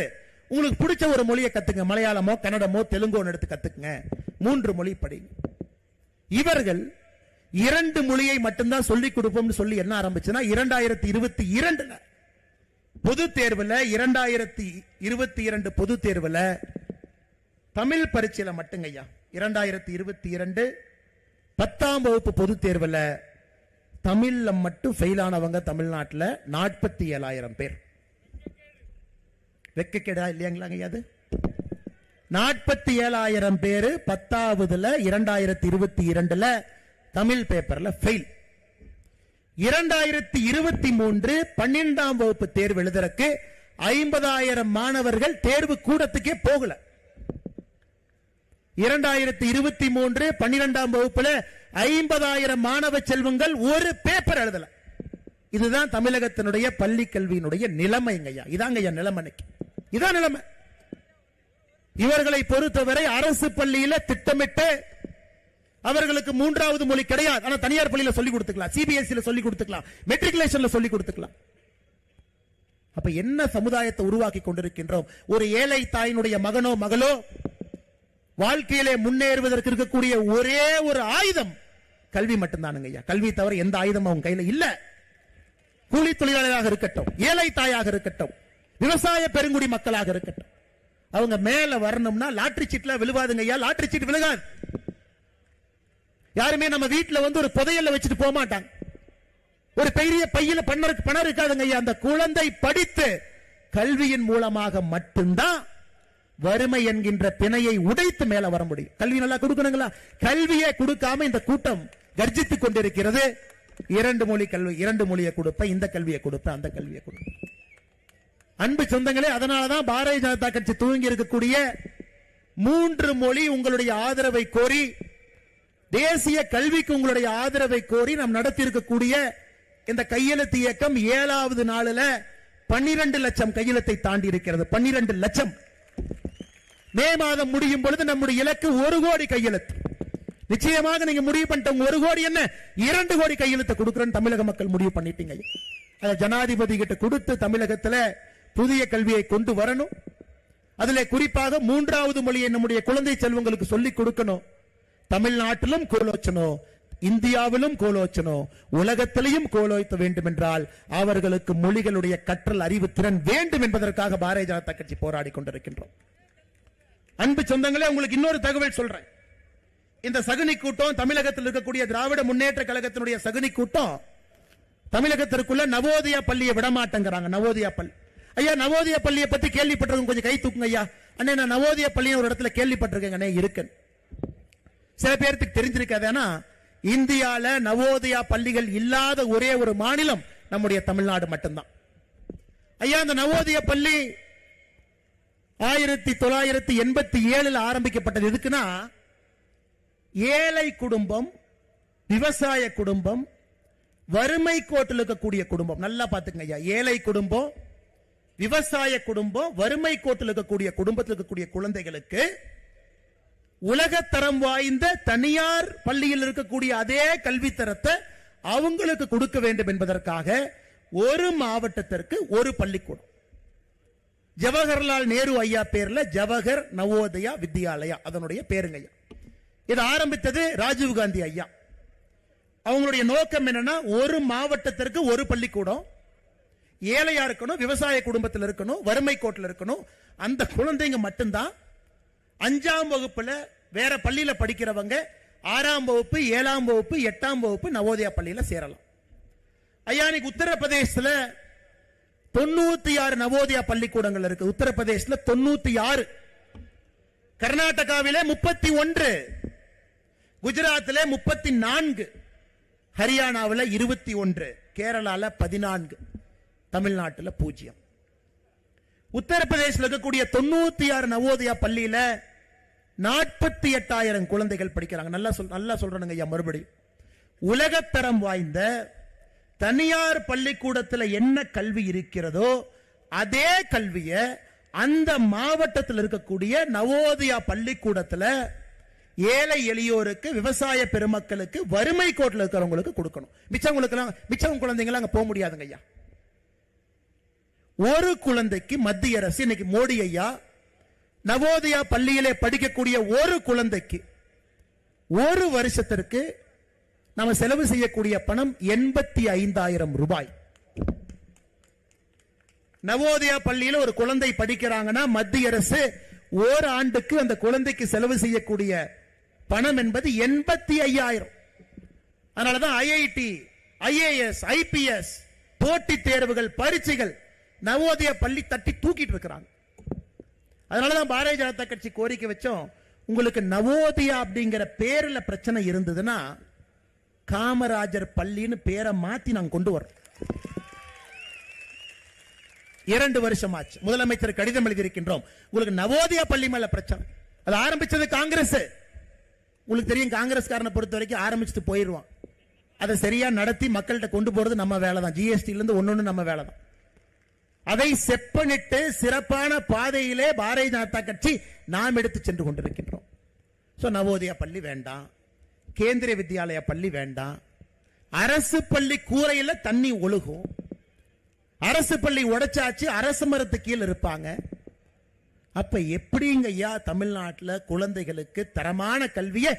உங்களுக்கு பிடிச்ச ஒரு மொழியை கத்துங்க, மலையாளமோ கன்னடமோ தெலுங்கோ எடுத்து கத்துக்குங்க, 3 மொழி படிங்க. இவர்கள் 2 மொழியை மட்டும்தான் சொல்லிக் கொடுப்போம்னு சொல்லி என்ன ஆரம்பிச்சுன்னா 2022 பொது தேர்வுல 2022 பொது தேர்வுல தமிழ் பரீட்சையில மட்டுங்க ஐயா 2022 10ஆம் வகுப்பு பொது தேர்வுல தமிழ்ல மட்டும் ஃபெயில் ஆனவங்க தமிழ்நாட்டில் 47,000 பேர். வெக்கக்கேடா இல்லையாங்களா அது? 47,000 பேரு 10ஆவதுல 2022 தமிழ் பேப்பர்ல ஃபெயில். 2023 12ஆம் வகுப்பு தேர்வு எழுதுறதுக்கு 50,000 மாணவர்கள் தேர்வு கூடத்துக்கே போகல. 2023 12ஆம் வகுப்புல 50,000 மாணவ செல்வங்கள் ஒரு பேப்பர் எழுதல. இதுதான் தமிழகத்தினுடைய பள்ளி கல்வியினுடைய நிலைமைங்கய்யா. இதாங்கய்யா நிலைமை. இதான் நிலைமை. இவர்களை பொறுத்தவரை அரசு பள்ளியில திட்டமிட்டு அவர்களுக்கு 3வது மொழி கிடையாது. ஆனா தனியார் பள்ளியில சொல்லி கொடுத்துக்கலாம், சிபிஎஸ்இ சொல்லி கொடுத்துக்கலாம், மெட்ரிகுலேஷன்ல சொல்லி கொடுத்துக்கலாம். அப்ப என்ன சமுதாயத்தை உருவாக்கி கொண்டிருக்கின்றோம்? ஒரு ஏழை தாயினுடைய மகனோ மகளோ வாழ்க்கையிலே முன்னேறுவதற்கு இருக்கக்கூடிய ஒரே ஒரு ஆயுதம் கல்வி மட்டும்தானுங்க ஐயா. கல்வி தவிர எந்த ஆயுதமும் அவங்க கையில இல்ல. கூலி தொழிலாளராக இருக்கட்டும், ஏழை தாயாக இருக்கட்டும், விவசாய பெருங்குடி மக்களாக இருக்கட்டும், அவங்க மேல வரணும்னா லாட்டரி சீட்ல விழுவாதுங்க ஐயா. லாட்டரி சீட் விழுகாது. யாருமே நம்ம வீட்டுல ஒரு புதையல்ல வச்சுட்டு போக மாட்டாங்க. ஒரு பெரிய பையில பணம் இருக்காதுங்க ஐயா. அந்த குழந்தை படித்து கல்வியின் மூலமாக மட்டும்தான் வறுமை என்கின்ற பிணையை உடைத்து மேல வர முடியும். கல்வி நல்லா கொடுக்கணுங்களா? கல்வியை கொடுக்காம இந்த கூட்டம் கர்ஜித்துக் கொண்டிருக்கிறது. 2 மொழி கல்வி, 2 மொழியை கொடுப்பேன், இந்த கல்வியை கொடுப்பேன், அந்த கல்வியை கொடுப்பேன். அன்பு சொந்தங்களே, அதனாலதான் பாரதிய ஜனதா கட்சி துவங்கி இருக்கக்கூடிய 3 மொழி உங்களுடைய ஆதரவை கோரி, தேசிய கல்விக்கு உங்களுடைய ஆதரவை கோரி நாம் நடத்தி இருக்கக்கூடிய இந்த கையெழுத்து இயக்கம் 7வது நாளில் 12 லட்சம் கையெழுத்தை தாண்டி இருக்கிறது. 12 லட்சம். மே மாதம் முடியும் பொழுது நம்முடைய இலக்கு 1 கோடி கையெழுத்து. நிச்சயமாக நீங்க முடிவு பண்ணிட்டோம். 1 கோடி என்ன 2 கோடி கையெழுத்து கொடுக்கிறேன்னு தமிழக மக்கள் முடிவு பண்ணிட்டீங்க. அதை ஜனாதிபதி கிட்ட கொடுத்து தமிழகத்தில் புதிய கல்வியை கொண்டு வரணும். அதிலே குறிப்பாக 3வது மொழியை நம்முடைய குழந்தை செல்வங்களுக்கு சொல்லிக் கொடுக்கணும். தமிழ்நாட்டிலும் கோலோச்சனோ, இந்தியாவிலும் கோலோச்சனோ, உலகத்திலையும் கோலோச்ச வேண்டும் என்றால் அவர்களுக்கு மொழிகளுடைய கற்றல் அறிவு திறன் வேண்டும் என்பதற்காக பாரதிய ஜனதா கட்சி போராடி கொண்டிருக்கின்றோம். அன்பு சொந்தங்களே, உங்களுக்கு இன்னொரு தகவல் சொல்றேன். இந்த சகுனி கூட்டம், தமிழகத்தில் இருக்கக்கூடிய திராவிட முன்னேற்ற கழகத்தினுடைய சகுனி கூட்டம் தமிழகத்திற்குள்ள நவோதயா பள்ளியை விடமாட்டேங்கிறாங்க. நவோதயா பள்ளி ஐயா, நவோதயா பள்ளியை பத்தி கேள்விப்பட்டிருக்கோம், கொஞ்சம் கை தூக்குங்க ஐயா. அண்ணே, நான் நவோதயா பள்ளியை ஒரு இடத்துல கேள்விப்பட்டிருக்கேன் இருக்கு. சில பேருக்கு தெரிஞ்சிருக்காது. ஆனா இந்தியால நவோதயா பள்ளிகள் இல்லாத ஒரே ஒரு மாநிலம் நம்முடைய தமிழ்நாடு மட்டும்தான். ஐயா, அந்த நவோதயா பள்ளி 1987 ஆரம்பிக்கப்பட்டது. எதுக்குன்னா, ஏழை குடும்பம், விவசாய குடும்பம், வறுமை கோட்டில் இருக்கக்கூடிய குடும்பம், நல்லா பாத்துக்கங்க ஐயா, ஏழை குடும்பம், விவசாய குடும்பம், வறுமை கோட்டில் இருக்கக்கூடிய குடும்பத்தில் இருக்கக்கூடிய குழந்தைகளுக்கு உலகத்தரம் வாய்ந்த தனியார் பள்ளியில் இருக்கக்கூடிய அதே கல்வி தரத்தை அவங்களுக்கு கொடுக்க வேண்டும் என்பதற்காக ஒரு மாவட்டத்திற்கு ஒரு பள்ளிக்கூடம், ஜவஹர்லால் நேரு ஐயா பேர்ல ஜவஹர் நவோதயா வித்யாலயா, அதனுடைய பேருங்க ஐயா. இது ஆரம்பித்தது ராஜீவ்காந்தி ஐயா. அவங்களுடைய நோக்கம் என்னன்னா, ஒரு மாவட்டத்திற்கு ஒரு பள்ளிக்கூடம், ஏழையா இருக்கணும், விவசாய குடும்பத்தில் இருக்கணும், வறுமை கோட்டில் இருக்கணும். அந்த குழந்தைங்க மட்டும்தான் 5ஆம் வகுப்புல வேற பள்ளியில படிக்கிறவங்க 6ஆம் வகுப்பு, 7ஆம் வகுப்பு, 8ஆம் வகுப்பு நவோதயா பள்ளியில சேரலாம். ஐயா, இன்னைக்கு உத்தரப்பிரதேசத்துல 96 நவோதயா பள்ளிக்கூடங்கள் இருக்கு. உத்தரப்பிரதேசத்தில் 96, கர்நாடகாவிலே 31, குஜராத்திலே 34, ஹரியானாவில் 21, கேரளால 14, தமிழ்நாட்டில் 0. உத்தரப்பிரதேசத்தில் இருக்கக்கூடிய 96 நவோதயா பள்ளியில 48,000 குழந்தைகள் படிக்கிறாங்க. நல்லா சொல்றேனுங்க ஐயா, மறுபடியும் உலகத்தரம் வாய்ந்த தனியார் பள்ளிக்கூடத்தில் என்ன கல்வி இருக்கிறதோ அதே கல்வியை அந்த மாவட்டத்தில் இருக்கக்கூடிய நவோதயா பள்ளிக்கூடத்தில் ஏழை எளியோருக்கு, விவசாய பெருமக்களுக்கு, வறுமை கோட்டில் இருக்கிறவங்களுக்கு கொடுக்கணும். மிச்சம் குழந்தைங்க அங்க போக முடியாதுங்க ஐயா. ஒரு குழந்தைக்கு மத்திய அரசு இன்னைக்கு மோடி ஐயா நவோதயா பள்ளியிலே படிக்கக்கூடிய ஒரு குழந்தைக்கு ஒரு வருஷத்திற்கு நம்ம செலவு செய்யக்கூடிய பணம் 85,000 ரூபாய். நவோதயா பள்ளியில் ஒரு குழந்தை படிக்கிறாங்கன்னா மத்திய அரசு ஒரு ஆண்டுக்கு அந்த குழந்தைக்கு செலவு செய்யக்கூடிய பணம் என்பது 85,000. அதனாலதான் ஐஐடி, ஐஏஎஸ், ஐபிஎஸ் போட்டித் தேர்வுகள், பரீட்சைகள் நவோதயா பள்ளி தட்டி தூக்கிட்டு இருக்கிறாங்க. அதனாலதான் பாரதிய ஜனதா கட்சி கோரிக்கை வச்சோம், உங்களுக்கு நவோதயா அப்படிங்கிற பேர்ல பிரச்சனை இருந்ததுன்னா காமராஜர் பள்ளின்னு பேரை மாத்தி நாங்க கொண்டு வரோம். 2 வருஷம் ஆச்சு, முதலமைச்சர் கடிதம் எழுதியிருக்கின்றோம். உங்களுக்கு நவோதயா பள்ளி மேல பிரச்சனை. அது ஆரம்பிச்சது காங்கிரஸ். உங்களுக்கு தெரியும், காங்கிரஸ்காரனை பொறுத்த வரைக்கும் ஆரம்பிச்சுட்டு போயிடுவான். அதை சரியா நடத்தி மக்கள்கிட்ட கொண்டு போறது நம்ம வேலை தான். ஜிஎஸ்டி இருந்து ஒன்னொன்னு நம்ம வேலை தான். அதை செப்பனிட்டு சிறப்பான பாதையிலே பாரதிய ஜனதா கட்சி நாம் எடுத்து சென்று கொண்டிருக்கின்றோம். நவோதயா பள்ளி வேண்டாம், கேந்திரிய வித்யாலயா பள்ளி வேண்டாம். அரசு பள்ளி கூரையில் தண்ணி ஒழுகும். அரசு பள்ளி உடைச்சாச்சு, அரசு மரத்து கீழே இருப்பாங்க. அப்ப எப்படிங்க ஐயா தமிழ்நாட்டில் குழந்தைகளுக்கு தரமான கல்வியை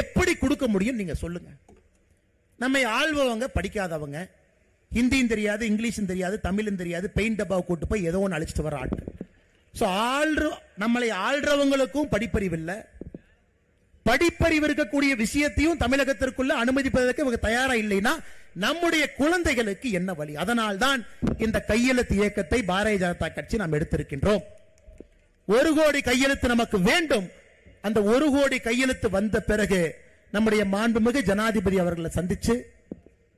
எப்படி கொடுக்க முடியும் நீங்க சொல்லுங்க. நம்மை ஆள்பவங்க படிக்காதவங்க, ஹிந்தியும் தெரியாது, இங்கிலீஷும் தெரியாது, தமிழும் தெரியாது, பெயிண்ட் டப்பாவை கூட்டு போய் ஏதோ ஒன்று அழிச்சிட்டு வர ஆட்கள். நம்மளை ஆள்றவங்களுக்கும் படிப்பறிவு இல்லை. படிப்பறிவு இருக்கக்கூடிய விஷயத்தையும் தமிழகத்திற்குள்ள அனுமதிப்பதற்கு இவங்க தயாரா இல்லைன்னா நம்முடைய குழந்தைகளுக்கு என்ன வழி? அதனால்தான் இந்த கையெழுத்து இயக்கத்தை பாரதிய ஜனதா கட்சி நாம் எடுத்திருக்கின்றோம். 1 கோடி கையெழுத்து நமக்கு வேண்டும். அந்த 1 கோடி கையெழுத்து வந்த பிறகு நம்முடைய மாண்புமிகு ஜனாதிபதி அவர்களை சந்திச்சு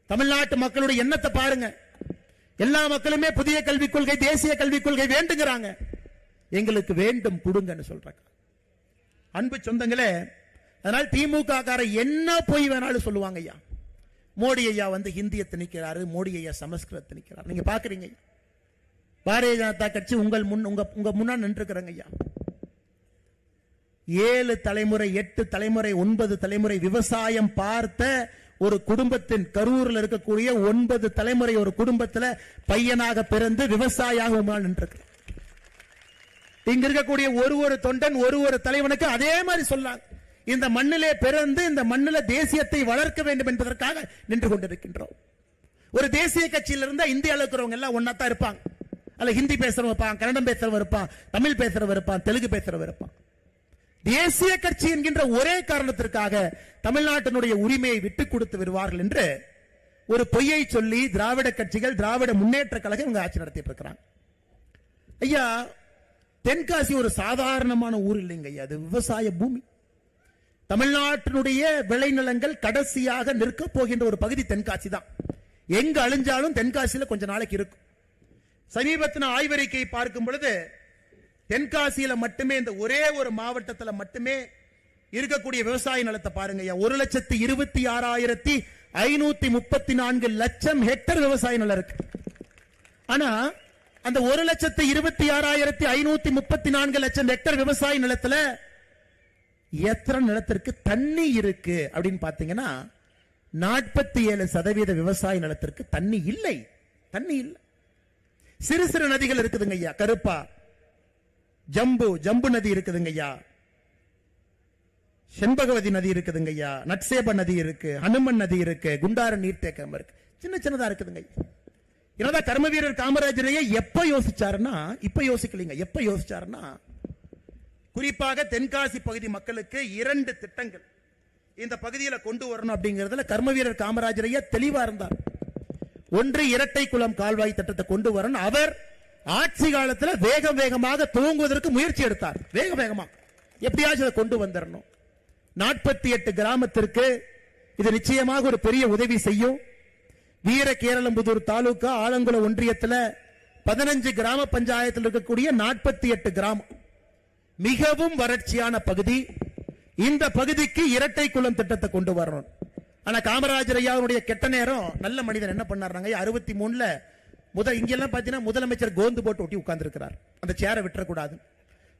தமிழ்நாட்டு மக்களுடைய எண்ணத்தை பாருங்க. எல்லா மக்களுமே புதிய கல்விக் கொள்கை, தேசிய கல்விக் கொள்கை வேண்டுங்கிறாங்க. எங்களுக்கு வேண்டும், கொடுங்கன்னு சொல்றாங்க. அன்பு சொந்தங்களே, அதனால் திமுக கார என்ன போய் வேணாலும் சொல்லுவாங்க ஐயா. மோடி ஐயா வந்து ஹிந்தியை திணிக்கிறாரு, மோடி ஐயா சமஸ்கிருதத்தை திணிக்கிறார். நீங்க பாக்குறீங்க, பாரதிய ஜனதா கட்சி உங்க முன்னாடி நின்றுக்கிறங்க ஐயா. 7 தலைமுறை, 8 தலைமுறை, 9 தலைமுறை விவசாயம் பார்த்த ஒரு குடும்பத்தின், கரூரில் இருக்கக்கூடிய 9 தலைமுறை ஒரு குடும்பத்தில் பையனாக பிறந்து விவசாயியாக நின்றிருக்கிறார். இங்க இருக்கக்கூடிய ஒரு தொண்டன், ஒரு தலைவனுக்கு அதே மாதிரி சொல்லாங்க. இந்த மண்ணிலே பிறந்து இந்த மண்ணில தேசியத்தை வளர்க்க வேண்டும் என்பதற்காக நின்று கொண்டிருக்கின்றோம். ஒரு தேசிய கட்சியில் இருந்தா இந்தியாவில் இருக்கிறவங்க எல்லாம் ஒன்னாத்தான் இருப்பாங்க. அல்ல ஹிந்தி பேசுறவன் இருப்பான், கன்னடம் பேசுறவன் இருப்பான், தமிழ் பேசுறவன் இருப்பான், தெலுங்கு பேசுறவன் இருப்பான். தேசிய கட்சி என்கின்ற ஒரே காரணத்திற்காக தமிழ்நாட்டினுடைய உரிமையை விட்டுக் கொடுத்து விடுவார்கள் என்று ஒரு பொய்யை சொல்லி திராவிட கட்சிகள், திராவிட முன்னேற்ற கழகம் இவங்க ஆட்சி நடத்திட்டு இருக்கிறாங்க. ஐயா, தென்காசி ஒரு சாதாரணமான ஊர் இல்லைங்க ஐயா, அது விவசாய பூமி. தமிழ்நாட்டினுடைய விளைநிலங்கள் கடைசியாக நிற்க போகின்ற ஒரு பகுதி தென்காசி தான். எங்க அழிஞ்சாலும் தென்காசியில கொஞ்ச நாளைக்கு இருக்கும். சமீபத்தின ஆய்வறிக்கை பார்க்கும் பொழுது தென்காசியில மட்டுமே, இந்த ஒரே ஒரு மாவட்டத்தில் மட்டுமே இருக்கக்கூடிய விவசாய நிலத்தை பாருங்க. 1,26,534 லட்சம் ஹெக்டர் விவசாய நிலம் இருக்கு. ஆனா அந்த 1,26,534 லட்சம் ஹெக்டர் விவசாய நிலத்துல எத்தனை நிலத்திற்கு தண்ணி இருக்கு அப்படின்னு பாத்தீங்கன்னா 47% விவசாய நிலத்திற்கு தண்ணி இல்லை. தண்ணி இல்லை. சிறு சிறு நதிகள் இருக்குதுங்க ஐயா. கருப்பா, ஜம்பு நதி இருக்குதுங்க ஐயா, செண்பகவதி நதி இருக்குதுங்க ஐயா, நட்சேப நதி இருக்கு, ஹனுமன் நதி இருக்கு, குண்டார நீர்த்தேக்கம் இருக்கு, சின்ன சின்னதா இருக்குதுங்க. என்னதான் கர்ம வீரர் காமராஜரையே எப்ப யோசிச்சாருன்னா, இப்ப யோசிக்கலீங்க, எப்ப யோசிச்சாருன்னா, குறிப்பாக தென்காசி பகுதி மக்களுக்கு 2 திட்டங்கள் இந்த பகுதியில் கொண்டு வரணும் அப்படிங்கிறதுல கர்ம வீரர் காமராஜரையே தெளிவா இருந்தார். ஒன்று, இரட்டை குளம் கால்வாய் திட்டத்தை கொண்டு வரணும். அவர் ஆட்சி காலத்துல வேகமாக துவங்குவதற்கு முயற்சி எடுத்தார். வேகமா எப்படியாச்சும் அதை கொண்டு வந்துடணும். 48 கிராமத்திற்கு இது நிச்சயமாக ஒரு பெரிய உதவி செய்யும். வீரகேரளம்புதூர் தாலுகா ஆலங்குளம் ஒன்றியத்தில் 15 கிராம பஞ்சாயத்தில் இருக்கக்கூடிய 48 கிராமம் மிகவும் வறட்சியான பகுதி. இந்த பகுதிக்கு இரட்டை குளம் திட்டத்தை கொண்டு வரணும். ஆனா காமராஜர் ஐயாவுடைய கெட்ட நேரம், நல்ல மனிதன் என்ன பண்ணாருங்க, 63 இங்கெல்லாம் பாத்தீங்கன்னா முதலமைச்சர் கோந்து போட்டு ஒட்டி உட்கார்ந்து இருக்கிறார். அந்த சேரை விட்டுறக்கூடாது.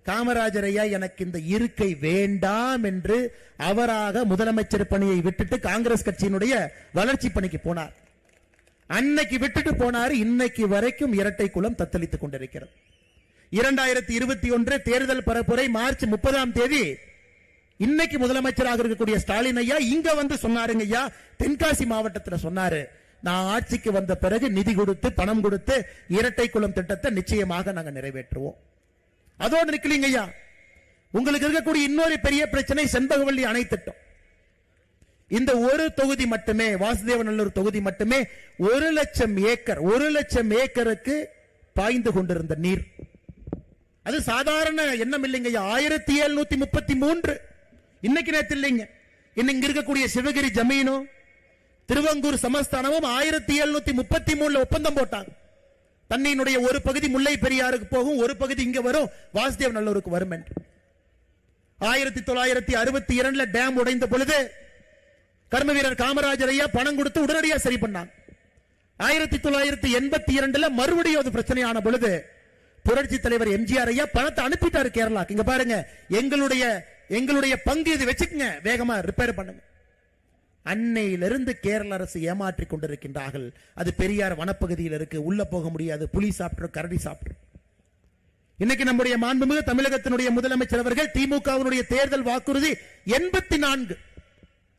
காமராஜர் ஐயா எனக்கு இந்த இருக்கை வேண்டாம் என்று அவராக முதலமைச்சர் பணியை விட்டுட்டு காங்கிரஸ் கட்சியினுடைய வளர்ச்சி பணிக்கு போனார். அன்னைக்கு விட்டுட்டு போனாரு. இன்னைக்கு வரைக்கும் இரட்டை குளம் தத்தளித்துக் கொண்டிருக்கிறது. 2021 தேர்தல் பரப்புரை மார்ச் 30ஆம் தேதி இன்னைக்கு முதலமைச்சராக இருக்கக்கூடிய ஸ்டாலின் ஐயா இங்க வந்து சொன்னாருங்க. ஐயா தென்காசி மாவட்டத்தில் சொன்னாரு, நான் ஆட்சிக்கு வந்த பிறகு நிதி கொடுத்து பணம் கொடுத்து இரட்டை குளம் திட்டத்தை நிச்சயமாக நாங்க நிறைவேற்றுவோம். அதோடு நிக்கலீங்க ஐயா, உங்களுக்கு இருக்கக்கூடிய இன்னொரு பெரிய பிரச்சனை செண்பகவல்லி அணை திட்டம். இந்த ஒரு தொகுதி மட்டுமே, வாசுதேவநல்லூர் தொகுதி மட்டுமே 1 லட்சம் ஏக்கருக்கு பாய்ந்து கொண்டிருந்த நீர். அது சாதாரண எண்ணம் இல்லைங்க. 1733 இன்னைக்கு நேத்து இல்லைங்க. இன்னைக்கு இருக்கக்கூடிய சிவகிரி ஜமீனும் திருவங்கூர் சமஸ்தானமும் 1733 ஒப்பந்தம் போட்டாங்க. தண்ணியினுடைய ஒரு பகுதி முல்லை பெரியாருக்கு போகும், ஒரு பகுதி இங்க வரும், வாசுதேவ நல்லூருக்கு வரும் என்று. 1962 டேம் உடைந்த பொழுது கர்ம வீரர் காமராஜர் ஐயா பணம் கொடுத்து உடனடியாக சரி பண்ணாங்க. 1982 மறுபடியும் அது பிரச்சனையான பொழுது புரட்சி தலைவர் எம்ஜிஆர் ஐயா பணத்தை அனுப்பிட்டாரு கேரளாக்கு. இங்க பாருங்க, எங்களுடைய பங்கு இது வச்சுக்கங்க, வேகமா ரிப்பேர் பண்ணுங்க. அன்னையிலிருந்து கேரள அரசு ஏமாற்றிக் கொண்டிருக்கின்றார்கள். அது பெரியார் வனப்பகுதியில் இருக்கு, உள்ள போக முடியாது, புலி சாப்பிட்டு கரடி சாப்பிட்டு. இன்னைக்கு நம்முடைய மாண்புமிகு தமிழகத்தினுடைய முதலமைச்சர் அவர்கள் திமுகவினுடைய தேர்தல் வாக்குறுதி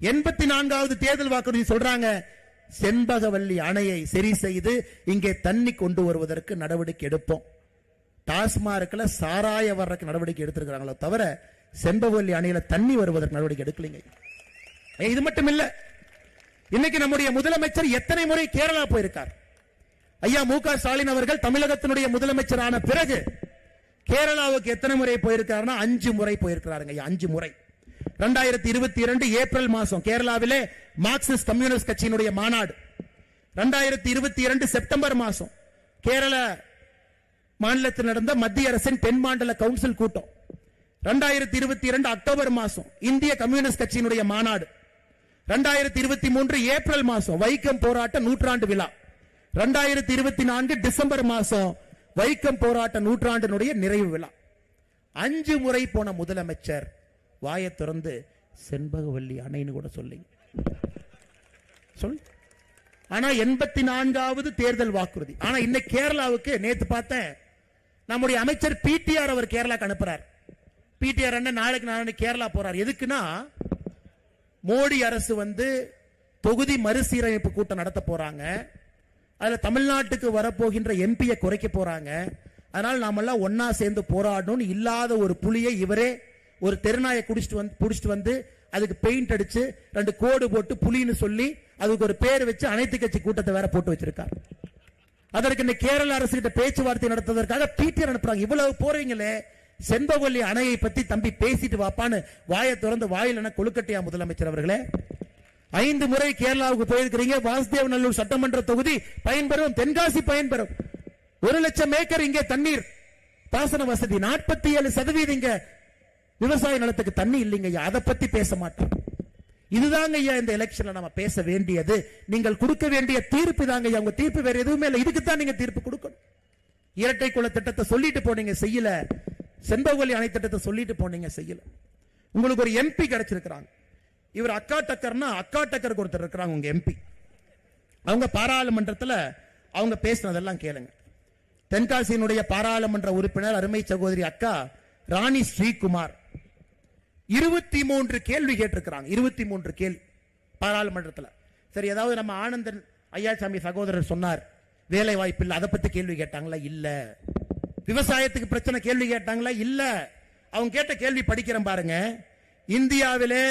84வது தேர்தல் வாக்குறுதி சொல்றாங்க, செண்பகவல்லி அணையை சரி செய்து இங்கே தண்ணி கொண்டு வருவதற்கு நடவடிக்கை எடுப்போம். டாஸ்மார்க்ல சாராய வர்றதுக்கு நடவடிக்கை எடுத்திருக்கிறாங்களோ தவிர செண்பகவல்லி அணையில தண்ணி வருவதற்கு நடவடிக்கை எடுக்கலைங்க. இது மட்டும் இல்ல, இன்னைக்கு நம்முடைய முதலமைச்சர் எத்தனை முறை கேரளா போயிருக்கார். ஐயா மு க ஸ்டாலின் அவர்கள் தமிழகத்தினுடைய முதலமைச்சரான பிறகு கேரளாவுக்கு எத்தனை முறை போயிருக்காருன்னா 5 முறை போயிருக்கிறாருங்க. 5 முறை. 2022 ஏப்ரல் மாசம் கேரளாவிலே மார்க்சிஸ்ட் கம்யூனிஸ்ட் கட்சியினுடைய மாநாடு. 2022 செப்டம்பர் மாசம் கேரள மாநிலத்தில் நடந்த மத்திய அரசின் தென் மாநில கவுன்சில் கூட்டம். 2022 அக்டோபர் மாசம் இந்திய கம்யூனிஸ்ட் கட்சியினுடைய மாநாடு. 2023 ஏப்ரல் மாசம் வைக்கம் போராட்ட நூற்றாண்டு விழா. 2024 டிசம்பர் மாசம் வைக்கம் போராட்ட நூற்றாண்டினுடைய நிறைவு விழா. 5 முறை போன முதலமைச்சர் வாயை திறந்து செண்பகவல்லி அணைன்னு கூட சொல்லுங்க. ஆனா 84வது தேர்தல் வாக்குறுதி. ஆனா இன்னைக்கு கேரளாவுக்கு நேத்து பார்த்தேன், நம்முடைய அமைச்சர் பிடிஆர் அவர் கேரளாக்கு அனுப்புறார். பிடிஆர் நாளைக்கு கேரளா போறார். எதுக்குன்னா மோடி அரசு வந்து தொகுதி மறுசீரமைப்பு கூட்டம் நடத்த போறாங்க. அதுல தமிழ்நாட்டுக்கு வரப்போகின்ற எம்பியை குறைக்க போறாங்க. அதனால நாமெல்லாம் ஒன்னா சேர்ந்து போராடணும். இல்லாத ஒரு புலியை இவரே ஒரு தெருநாயை புடிச்சிட்டு வந்து அதுக்கு பெயிண்ட் அடிச்சு 2 கோடு போட்டு புலின்னு சொல்லி அதுக்கு ஒரு பேர் வச்சு அனைத்து கட்சி கூட்டத்தை வேற போட்டு வச்சிருக்காரு. அதற்கு இந்த கேரள அரசு கிட்ட பேச்சுவார்த்தை நடத்துவதற்காக பிடிஆர் அனுப்புறாங்க. இவ்வளவு போறீங்களே, செண்பகவல்லி அணையை பத்தி தம்பி பேசிட்டு வாப்பான்னு வாயை திறந்து வாயில் என கொழுக்கட்டையா முதலமைச்சர் அவர்களே. 5 முறை கேரளாவுக்கு போயிருக்கிறீங்க. வாசுதேவநல்லூர் சட்டமன்ற தொகுதி பயன்பெறும், தென்காசி பயன்பெறும். 1 லட்சம் ஏக்கர் இங்கே தண்ணீர் பாசன வசதி. 47% இங்க விவசாய நிலத்துக்கு தண்ணி இல்லைங்க. அதை பத்தி பேச மாட்டோம். இதுதாங்க ஐயா இந்த எலெக்ஷன்ல நம்ம பேச வேண்டியது. நீங்கள் கொடுக்க வேண்டிய தீர்ப்பு தாங்க ஐயா. உங்க தீர்ப்பு வேற எதுவுமே இல்லை. இதுக்கு தான் நீங்க தீர்ப்பு கொடுக்கணும். இரட்டை குள திட்டத்தை சொல்லிட்டு போனீங்க, செய்யல. செண்பகவல்லி அணை திட்டத்தை சொல்லிட்டு போனீங்க, செய்யல. உங்களுக்கு ஒரு எம்பி கிடைச்சிருக்கிறாங்க. இவர் அக்கா டக்கர் ஒருத்தர் இருக்கிறாங்க உங்க எம்பி. அவங்க பாராளுமன்றத்தில் அவங்க பேசினதெல்லாம் கேளுங்க. தென்காசியினுடைய பாராளுமன்ற உறுப்பினர் அருமை சகோதரி அக்கா ராணி ஸ்ரீகுமார் 23 கேள்வி கேட்டிருக்கிறாங்க. 23 கேள்வி பாராளுமன்றத்தில். சரி, ஏதாவது நம்ம ஆனந்தன் ஐயாசாமி சகோதரர் சொன்னார் வேலை வாய்ப்பு இல்லை, அதை பத்தி கேள்வி கேட்டாங்களா? இல்ல. விவசாயத்துக்கு பிரச்சனை கேள்வி கேட்டாங்களா? இல்ல. அவங்க கேட்ட கேள்வி படிக்கிறேன் பாருங்க. இந்தியாவிலே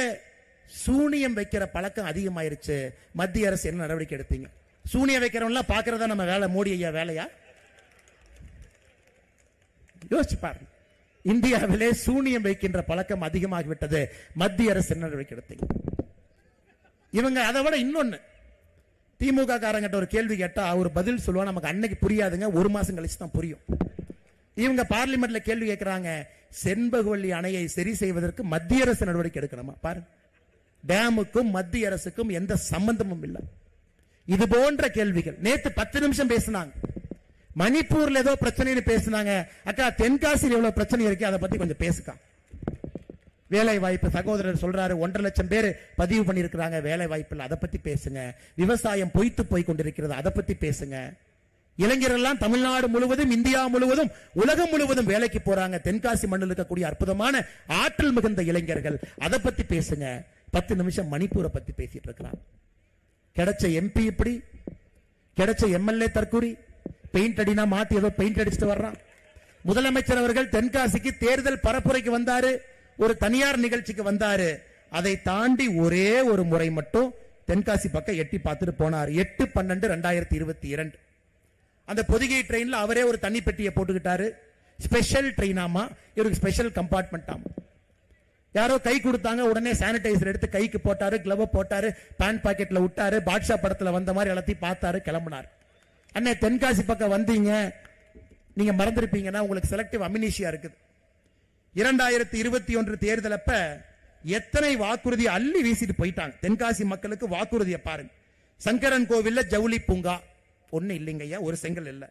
சூனியம் வைக்கிற பழக்கம் அதிகமாயிருச்சு, மத்திய அரசு என்ன நடவடிக்கை எடுத்தீங்க? சூனியம் வைக்கிறவங்க பாக்குறதா நம்ம வேலை, மோடி ஐயா வேலையா? யோசிச்சு பாருங்க. இந்தியாவிலே சூனியம் வைக்கின்ற பழக்கம் அதிகமாகிவிட்டது. மத்திய அரசு என்ன நடவடிக்கை எடுத்தீங்க? இவங்க அதை விட இன்னொன்னு, திமுக காரங்கிட்ட ஒரு கேள்வி கேட்டா அவர் பதில் சொல்லுவாங்க, நமக்கு அன்னைக்கு புரியாதுங்க, ஒரு மாசம் கழிச்சு தான் புரியும். இவங்க பார்லிமெண்ட்ல கேள்வி கேட்கிறாங்க, செண்பகவல்லி அணையை சரி செய்வதற்கு மத்திய அரசு நடவடிக்கை எடுக்கணுமா? பாருங்க, டேமுக்கும் மத்திய அரசுக்கும் எந்த சம்பந்தமும் இல்லை. இது போன்ற கேள்விகள். நேத்து 10 நிமிஷம் பேசினாங்க, மணிப்பூர்ல ஏதோ பிரச்சனைன்னு பேசினாங்க. அக்கா, தென்காசியில் எவ்வளவு பிரச்சனை இருக்கு, அதை பத்தி கொஞ்சம் பேசுக்கா. வேலை வாய்ப்பு சகோதரர் சொல்றாரு, 1.5 லட்சம் பேர் பதிவு பண்ணிருக்கிறாங்க வேலை வாய்ப்பில், அதை பத்தி பேசுங்க. விவசாயம் பொய்த்து போய் கொண்டிருக்கிறது, அதை பத்தி பேசுங்க. இளைஞர்கள் எல்லாம் தமிழ்நாடு முழுவதும், இந்தியா முழுவதும், உலகம் முழுவதும் வேலைக்கு போறாங்க. தென்காசி மண்ணில் இருக்கக்கூடிய அற்புதமான ஆற்றல் மிகுந்த இளைஞர்கள், அதை பத்தி பேசுங்க. 10 நிமிஷம் மணிப்பூரை பத்தி பேசிட்டு இருக்கிறாங்க. கிடைச்ச எம்பி இப்படி, கிடைச்ச எம்எல்ஏ தற்கூரி, பெயிண்ட் அடினா மாத்தி ஏதோ பெயிண்ட் அடிச்சுட்டு வர்றான். முதலமைச்சர் அவர்கள் தென்காசிக்கு தேர்தல் பரப்புரைக்கு வந்தாரு, ஒரு தனியார் நிகழ்ச்சிக்கு வந்தாரு. அதை தாண்டி ஒரே ஒரு முறை மட்டும் தென்காசி பக்கம் எட்டி பார்த்துட்டு போனார். 8/12/2022 அந்த பொதிகை ட்ரெயின்ல அவரே ஒரு தண்ணி பெட்டியை போட்டுக்கிட்டாரு. ஸ்பெஷல் ட்ரெயின் ஆமா, இவருக்கு ஸ்பெஷல் கம்பார்ட்மெண்ட் ஆமா. யாரோ கை கொடுத்தாங்க, உடனே சானிடைசர் எடுத்து கைக்கு போட்டாரு, கிளவ் போட்டாரு, பேண்ட் பாக்கெட்ல விட்டாரு, பாட்ஷா படத்துல வந்த மாதிரி எல்லாத்தையும் பார்த்தாரு, கிளம்பினார். அண்ணே, தென்காசி பக்கம் வந்தீங்க, நீங்க மறந்திருப்பீங்கன்னா உங்களுக்கு செலக்டிவ் அமினிஷியா இருக்குது. 2021 தேர்தல் அப்ப எத்தனை வாக்குறுதி அள்ளி வீசிட்டு போயிட்டாங்க. தென்காசி மக்களுக்கு வாக்குறுதியை பாருங்க. சங்கரன் கோவில்ல ஜவுளி பூங்கா ஒண்ணு இல்லைங்கய்யா, ஒரு செங்கல் இல்ல.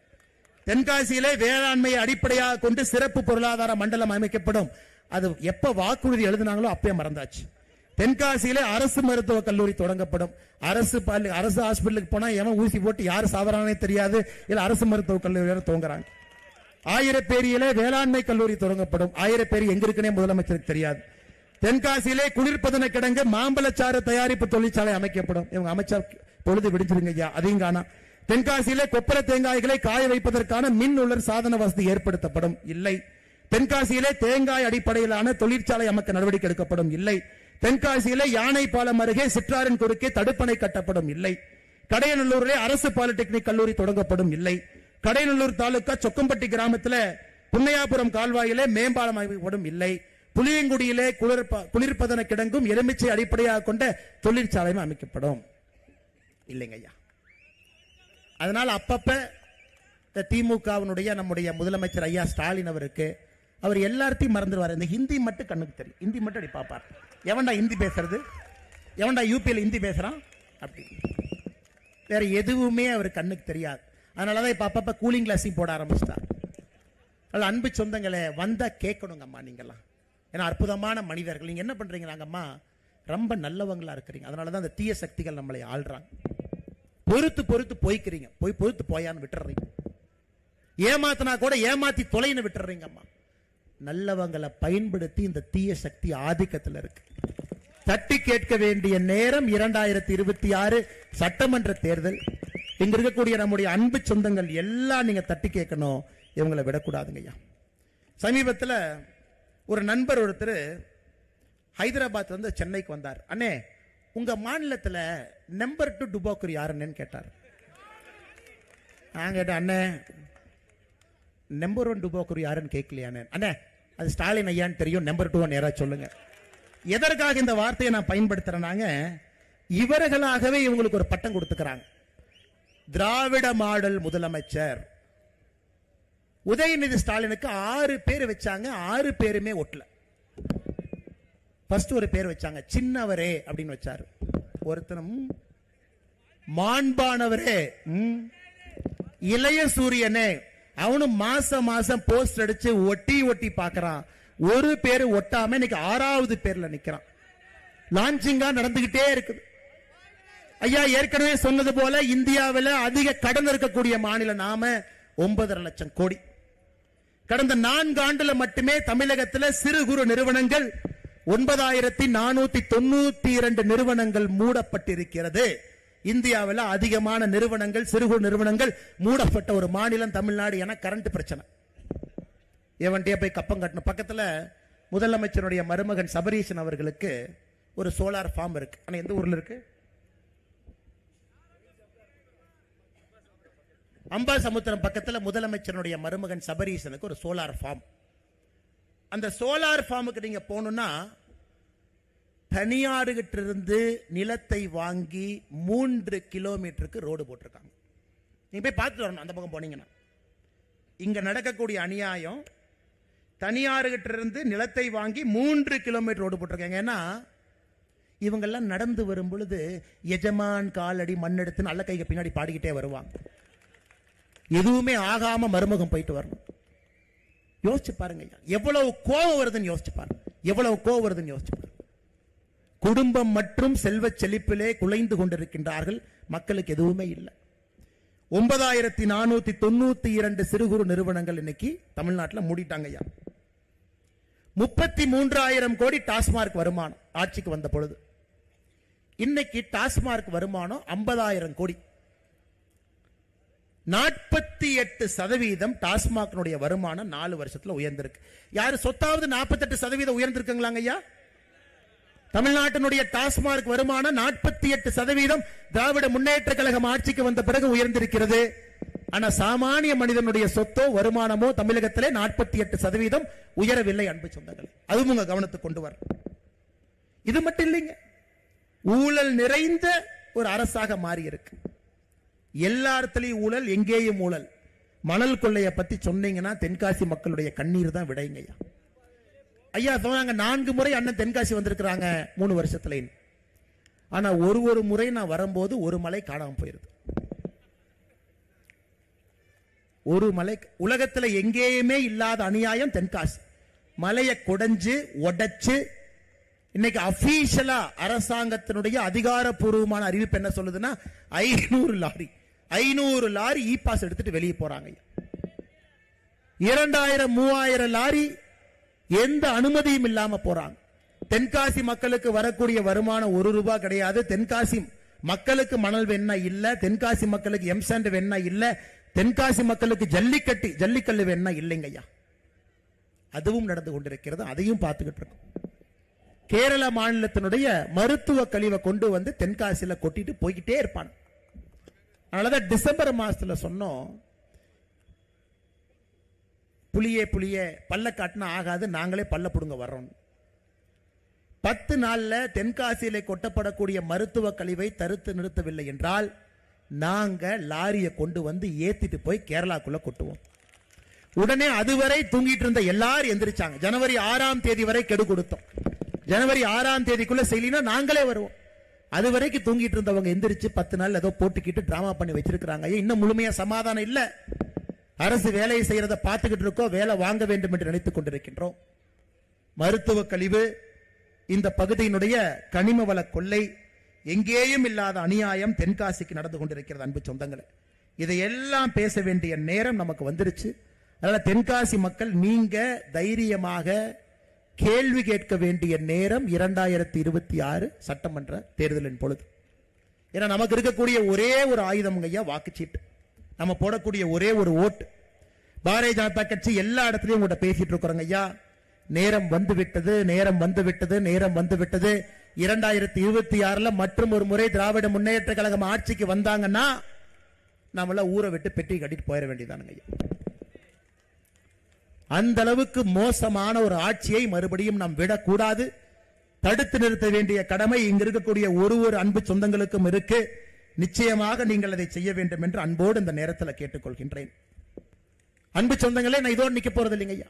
தென்காசியிலே வேளாண்மையை அடிப்படையாக கொண்டு சிறப்பு பொருளாதார மண்டலம் அமைக்கப்படும். அது எப்ப வாக்குறுதி எழுதினாங்களோ அப்பயே மறந்தாச்சு. தென்காசியிலே அரசு மருத்துவக் கல்லூரி தொடங்கப்படும். அரசு ஹாஸ்பிட்டலுக்கு போனா எவன் ஊசி போட்டு யாரு சாவறானே தெரியாது. இல்ல அரசு மருத்துவக் கல்லூரி துவங்குறாங்க. ஆயிரப்பேரியிலே வேளாண்மை கல்லூரி தொடங்கப்படும். ஆயிரப்பேரி எங்க இருக்குன்னே முதலமைச்சருக்கு தெரியாது. தென்காசியிலே குளிர்பதன கிடங்கு மாம்பழச்சாறு தயாரிப்பு தொழிற்சாலை அமைக்கப்படும். இவங்க அமைச்சர் பொழுது விடுச்சிருங்க ஐயா, அதையும் காணா. தென்காசியிலே கொப்பரை தேங்காய்களை காய வைப்பதற்கான மின் உலர் சாதன வசதி ஏற்படுத்தப்படும். இல்லை. தென்காசியிலே தேங்காய் அடிப்படையிலான தொழிற்சாலை அமைக்க நடவடிக்கை எடுக்கப்படும். இல்லை. தென்காசியிலே யானை பாலம் அருகே சிற்றாரின் குறுக்கே தடுப்பணை கட்டப்படும். இல்லை. கடையநல்லூரிலே அரசு பாலிடெக்னிக் கல்லூரி தொடங்கப்படும். இல்லை. கடையநல்லூர் தாலுகா சொக்கம்பட்டி கிராமத்தில் புன்னையாபுரம் கால்வாயிலே மேம்பாலம் அமைக்கப்படும். இல்லை. புளியங்குடியிலே குளிர்பதன கிடங்கும் எலுமிச்சை அடிப்படையாக கொண்ட தொழிற்சாலையும் அமைக்கப்படும். இல்லைங்க ஐயா. அதனால அப்பப்ப திமுகவினுடைய நம்முடைய முதலமைச்சர் ஐயா ஸ்டாலின் அவருக்கு அவர் எல்லாத்தையும் மறந்துடுவார். இந்த ஹிந்தி மட்டும் கண்ணுக்கு தெரியும், ஹிந்தி மட்டும் அப்படி பார்ப்பார். எவன்டா ஹிந்தி பேசுறது, எவன்டா யூபியில் ஹிந்தி பேசுறான் அப்படி, வேற எதுவுமே அவர் கண்ணுக்கு தெரியாது. அதனாலதான் இப்ப அப்பப்ப கூலிங் கிளாஸையும் போட ஆரம்பிச்சிட்டார். அன்பு சொந்தங்களை வந்தா கேட்கணுங்க அம்மா, நீங்கெல்லாம் ஏன்னா அற்புதமான மனிதர்கள். நீங்க என்ன பண்றீங்க, நாங்கம்மா ரொம்ப நல்லவங்களா இருக்கிறீங்க. அதனாலதான் அந்த தீய சக்திகள் நம்மளை ஆள்றாங்க. பொறுத்து பொறுத்து போய்க்கிறீங்க, போய் பொறுத்து போயான்னு விட்டுறீங்க. ஏமாத்தினா கூட ஏமாத்தி தொலைன்னு விட்டுறீங்க அம்மா. நல்லவங்களை பயன்படுத்தி இந்த தீய சக்தி ஆதிக்கத்தில் இருக்கு. தட்டி கேட்க வேண்டிய நேரம் 2026 சட்டமன்ற தேர்தல். இங்க இருக்கக்கூடிய நம்முடைய அன்பு சொந்தங்கள் எல்லாம் நீங்க தட்டி கேட்கணும், இவங்களை விடக்கூடாதுங்க ஐயா. சமீபத்தில் ஒரு நண்பர் ஒருத்தர் ஹைதராபாத் வந்து சென்னைக்கு வந்தார். அண்ணே, உங்க மாநிலத்தில் நம்பர் 2 டுபாக்கூர் யாருன்னு கேட்டார். நான் கேட்டேன், அண்ணே நம்பர் 1 டுபாக்கூர் யாருன்னு கேட்கலையானே. அண்ணே அது ஸ்டாலின் ஐயான்னு தெரியும், நம்பர் 2 நேரா சொல்லுங்க. எதற்காக இந்த வார்த்தையை நான் பயன்படுத்துறேனாங்க, இவர்களாகவே இவங்களுக்கு ஒரு பட்டம் கொடுத்துக்கிறாங்க. திராவிட மாடல் முதலமைச்சர். உதயநிதி ஸ்டாலினுக்கு 6 பேர் வச்சாங்க, 6 பேருமே ஒட்டல. ஃபர்ஸ்ட் ஒரு பேர் வச்சாங்க, சின்னவரே அப்படின்னு வச்சாரு. ஒருத்தனும் மாண்பானவரே, இளைய சூரியனே, அவனும் மாசம் மாசம் போஸ்ட் அடிச்சு ஒட்டி ஒட்டி பாக்குறான். ஒரு பேரு ஒட்டாம இன்னைக்கு 6வது பேர்ல நிக்கிறான். லான்ச்சிங்கா நடந்துகிட்டே இருக்குது. ஐயா ஏற்கனவே சொன்னது போல இந்தியாவில் அதிக கடன் இருக்கக்கூடிய மாநிலம் நாம, 9.5 லட்சம் கோடி. கடந்த 4 ஆண்டுல மட்டுமே தமிழகத்தில் சிறு குறு நிறுவனங்கள் 9492 நிறுவனங்கள் மூடப்பட்டிருக்கிறது. இந்தியாவில் அதிகமான நிறுவனங்கள், சிறு குறு நிறுவனங்கள் மூடப்பட்ட ஒரு மாநிலம் தமிழ்நாடு. என கரண்ட் பிரச்சனை, எவன்டே போய் கப்பம் கட்டணும். பக்கத்தில் முதலமைச்சருடைய மருமகன் சபரீசன் அவர்களுக்கு ஒரு சோலார் ஃபார்ம் இருக்கு. ஆனா எந்த ஊர்ல இருக்கு? அம்பாசமுத்திரம் பக்கத்தில் முதலமைச்சருடைய மருமகன் சபரீசனுக்கு ஒரு சோலார் ஃபார்ம். அந்த சோலார் ஃபார்முக்கு நீங்க போகணும்னா தனியார்கிட்ட இருந்து நிலத்தை வாங்கி 3 கிலோமீட்டருக்கு ரோடு போட்டிருக்காங்க. நீங்க போய் பார்த்துட்டு வரணும். அந்த பக்கம் போனீங்கன்னா இங்க நடக்கக்கூடிய அநியாயம், தனியார்கிட்ட இருந்து நிலத்தை வாங்கி 3 கிலோமீட்டர் ரோடு போட்டிருக்காங்க. ஏன்னா இவங்கெல்லாம் நடந்து வரும் பொழுது எஜமான் காலடி மண்ணெடுத்துன்னு அல்ல கைக்கு பின்னாடி பாடிக்கிட்டே வருவாங்க. எதுவுமே ஆகாம மருமகம் போயிட்டு வரணும். யோசிச்சு பாருங்க, எவ்வளவு கோபம் வருதுன்னு யோசிச்சு பாருங்க, எவ்வளவு கோபம் வருதுன்னு யோசிச்சு பாருங்க. குடும்பம் மற்றும் செல்வ செழிப்பிலே குலைந்து கொண்டிருக்கின்றார்கள். மக்களுக்கு எதுவுமே இல்லை. 9492 சிறு குறு நிறுவனங்கள் இன்னைக்கு தமிழ்நாட்டில் மூடிட்டாங்க. 33,000 கோடி டாஸ்மார்க் வருமானம் ஆட்சிக்கு வந்த பொழுது. இன்னைக்கு டாஸ்மார்க் வருமானம் 50,000 கோடி. 48% டாஸ்மாக் வருமானம் 4 வருஷத்துல உயர்ந்திருக்கு. யாரு சொத்தாவது 48% உயர்ந்திருக்குங்களாங்க ஐயா? தமிழ்நாட்டினுடைய டாஸ்மாக் வருமானம் 48% திராவிட முன்னேற்ற கழகம் ஆட்சிக்கு வந்த பிறகு உயர்ந்திருக்கிறது. ஆனா சாமானிய மனிதனுடைய சொத்தோ வருமானமோ தமிழகத்திலே 48% உயரவில்லை. அன்பு சொந்தங்கள், அதுவும் உங்க கவனத்துக்கு கொண்டு வர. இது மட்டும் இல்லைங்க, ஊழல் நிறைந்த ஒரு அரசாக மாறி இருக்கு. எல்லா இடத்துலயும் ஊழல், எங்கேயும் ஊழல். மணல் கொள்ளையை பத்தி சொன்னீங்கன்னா தென்காசி மக்களுடைய கண்ணீர் தான் விடைங்க ஐயா. ஐயா சொன்னாங்க 4 முறை அண்ணன் தென்காசி வந்திருக்கிறாங்க 3 வருஷத்துல. ஆனா ஒரு முறை நான் வரும்போது ஒரு மலை காணாம போயிருது. ஒரு மலை, உலகத்துல எங்கேயுமே இல்லாத அநியாயம் தென்காசி. மலையை குடைஞ்சு உடைச்சு இன்னைக்கு அபிஷியலா அரசாங்கத்தினுடைய அதிகாரப்பூர்வமான அறிவிப்பு என்ன சொல்லுதுன்னா 500 லாரி இ பாஸ் எடுத்துட்டு வெளியே போறாங்க. 2000-3000 லாரி எந்த அனுமதியும் இல்லாம போறாங்க. தென்காசி மக்களுக்கு வரக்கூடிய வருமானம் 1 ரூபாய் கிடையாது. தென்காசி மக்களுக்கு மணல் வேணா இல்ல, தென்காசி மக்களுக்கு எம்சாண்ட் வேணா இல்ல, தென்காசி மக்களுக்கு ஜல்லிக்கல்லு வேணா இல்லைங்க ஐயா. அதுவும் நடந்து கொண்டிருக்கிறது, அதையும் பார்த்துக்கிட்டு இருக்கோம். கேரள மாநிலத்தினுடைய மருத்துவ கழிவை கொண்டு வந்து தென்காசியில கொட்டிட்டு போய்கிட்டே இருப்பாங்க. அதனாலதான் டிசம்பர் மாசத்துல சொன்னோம், புளியே பல்ல காட்டினா ஆகாது, நாங்களே பல்ல புடுங்க வர்றோம். 10 நாள்ல தென்காசியில கொட்டப்படக்கூடிய மருத்துவ கழிவை தடுத்து நிறுத்தவில்லை என்றால் நாங்க லாரியை கொண்டு வந்து ஏத்திட்டு போய் கேரளாக்குள்ள கொட்டுவோம். உடனே அதுவரை தூங்கிட்டு இருந்த எல்லாரும் எந்திரிச்சாங்க. ஜனவரி 6ஆம் தேதி வரை கெடு கொடுத்தோம். ஜனவரி 6ஆம் தேதிக்குள்ள செய்யலினா நாங்களே வருவோம். அது வரைக்கும் தூங்கிட்டு இருந்தவங்க எந்திரிச்சு 10 நாள் ஏதோ போட்டுக்கிட்டு டிராமா பண்ணி வச்சிருக்கிறாங்க. இன்னும் முழுமையா சமாதானம் இல்ல. அரசு வேலையை செய்யறத பார்த்துக்கிட்டு இருக்கோம், வேலை வாங்க வேண்டும் என்று நினைத்துக் கொண்டிருக்கின்றோம். மருத்துவ கழிவு, இந்த பகுதியினுடைய கனிம வள கொள்ளை, எங்கேயும் இல்லாத அநியாயம் தென்காசிக்கு நடந்து கொண்டிருக்கிறது. அன்பு சொந்தங்களே, இதையெல்லாம் பேச வேண்டிய நேரம் நமக்கு வந்துருச்சு. அதனால தென்காசி மக்கள் நீங்க தைரியமாக கேள்வி கேட்க வேண்டிய நேரம் 2026 சட்டமன்ற தேர்தலின் பொழுது. ஏன்னா நமக்கு இருக்கக்கூடிய ஒரே ஒரு ஆயுதம் ஐயா வாக்குச்சீட்டு. நம்ம போடக்கூடிய ஒரே ஒரு ஓட்டு. பாரதிய ஜனதா கட்சி எல்லா இடத்துலயும் உங்கள்கிட்ட பேசிட்டு இருக்கிறோங்க ஐயா, நேரம் வந்து விட்டது, நேரம் வந்து விட்டது, நேரம் வந்து விட்டது. 2026 மற்றும் ஒரு முறை திராவிட முன்னேற்ற கழகம் ஆட்சிக்கு வந்தாங்கன்னா நம்மள ஊரை விட்டு பெட்டி கட்டிட்டு போயிட வேண்டியதானுங்க ஐயா. அந்த அளவுக்கு மோசமான ஒரு ஆட்சியை மறுபடியும் நாம் விடக்கூடாது. தடுத்து நிறுத்த வேண்டிய கடமை இங்க இருக்கக்கூடிய ஒரு அன்பு சொந்தங்களுக்கும் இருக்கு. நிச்சயமாக நீங்கள் அதை செய்ய வேண்டும் என்று அன்போடு இந்த நேரத்தில் கேட்டுக்கொள்கின்றேன். அன்பு சொந்தங்களே, நான் இதோடு நிக்க போறது இல்லைங்க ஐயா.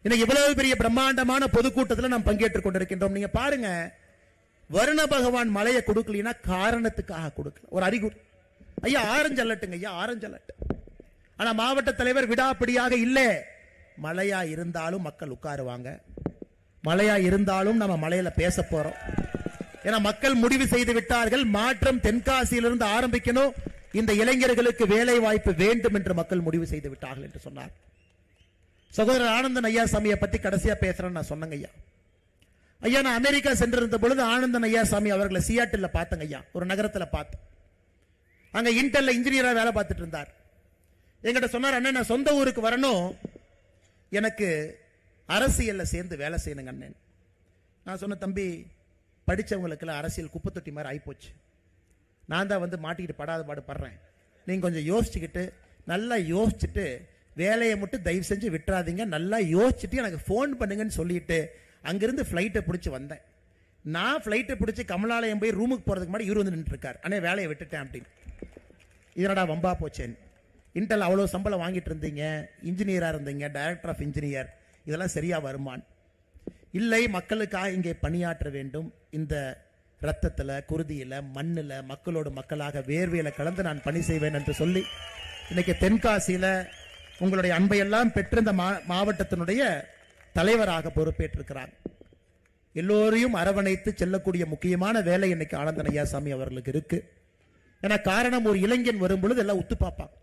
இன்னைக்கு இவ்வளவு பெரிய பிரம்மாண்டமான பொதுக்கூட்டத்தில் நாம் பங்கேற்றுக் கொண்டிருக்கின்றோம். நீங்க பாருங்க, வருண பகவான் மலையை கொடுக்கலனா காரணத்துக்காக கொடுக்கல, ஒரு அறிகுறி. ஐயா ஆரஞ்சு அலட்டுங்க ஐயா, ஆரஞ்சு அலட்டு. ஆனா மாவட்ட தலைவர் விடாப்பிடியாக இல்லை. மழையா இருந்தாலும் மக்கள் உட்காருவாங்க, மழையா இருந்தாலும் நம்ம மலையில பேச போறோம். ஏன்னா மக்கள் முடிவு செய்து விட்டார்கள், மாற்றம் தென்காசியிலிருந்து ஆரம்பிக்கணும், இந்த இளைஞர்களுக்கு வேலை வாய்ப்பு வேண்டும் என்று மக்கள் முடிவு செய்து விட்டார்கள் என்று சொன்னார். சகோதரர் ஆனந்தன் ஐயாசாமியை பத்தி கடைசியா பேசுறேன்னு நான் சொன்னங்க ஐயா. ஐயா நான் அமெரிக்கா சென்றிருந்த பொழுது ஆனந்தன் ஐயாசாமி அவர்களை சியாட்டில் பார்த்தங்க ஐயா, ஒரு நகரத்தில் பார்த்தேன். அங்க இன்டெல்ல இன்ஜினியரா வேலை பார்த்துட்டு இருந்தார். என்கிட்ட சொன்னார், அண்ணன் நான் சொந்த ஊருக்கு வரணும், எனக்கு அரசியல்ல சேர்ந்து வேலை செய்யணுங்க அண்ணன். நான் சொன்ன, தம்பி படிச்சவங்களுக்குலாம் அரசியல் குப்பை தொட்டி மாதிரி ஆயிப்போச்சு, நான் தான் வந்து மாட்டிக்கிட்டு படாத பாடு படுறேன், நீங்க கொஞ்சம் யோசிச்சுக்கிட்டு நல்லா யோசிச்சுட்டு வேலையை மட்டும் தயவு செஞ்சு விட்டுறாதீங்க, நல்லா யோசிச்சுட்டு எனக்கு ஃபோன் பண்ணுங்கன்னு சொல்லிட்டு அங்கிருந்து ஃப்ளைட்டை பிடிச்சி வந்தேன். நான் ஃப்ளைட்டை பிடிச்சி கமலாலயம் போய் ரூமுக்கு போகிறதுக்கு முன்னாடி இவர் வந்து நின்று இருக்கார், அண்ணே வேலையை விட்டுட்டேன் அப்படின்னு. இதனடா வம்பா போச்சேன், இன்டெல் அவ்வளோ சம்பளம் வாங்கிட்டு இருந்தீங்க, இன்ஜினியராக இருந்தீங்க, டைரக்டர் ஆஃப் இன்ஜினியர், இதெல்லாம் சரியா வருமான்? இல்லை, மக்களுக்காக இங்கே பணியாற்ற வேண்டும், இந்த ரத்தத்தில் குருதியில் மண்ணில் மக்களோடு மக்களாக வேர்வையில் கலந்து நான் பணி செய்வேன் என்று சொல்லி இன்னைக்கு தென்காசியில் உங்களுடைய அன்பையெல்லாம் பெற்று இந்த மாவட்டத்தினுடைய தலைவராக பொறுப்பேற்றிருக்கிறாங்க. எல்லோரையும் அரவணைத்து செல்லக்கூடிய முக்கியமான வேலை இன்னைக்கு ஆனந்தன் ஐயாசாமி அவர்களுக்கு இருக்கு. ஏன்னா காரணம், ஒரு இளைஞன் வரும் பொழுது எல்லாம் உத்து பார்ப்பாங்க,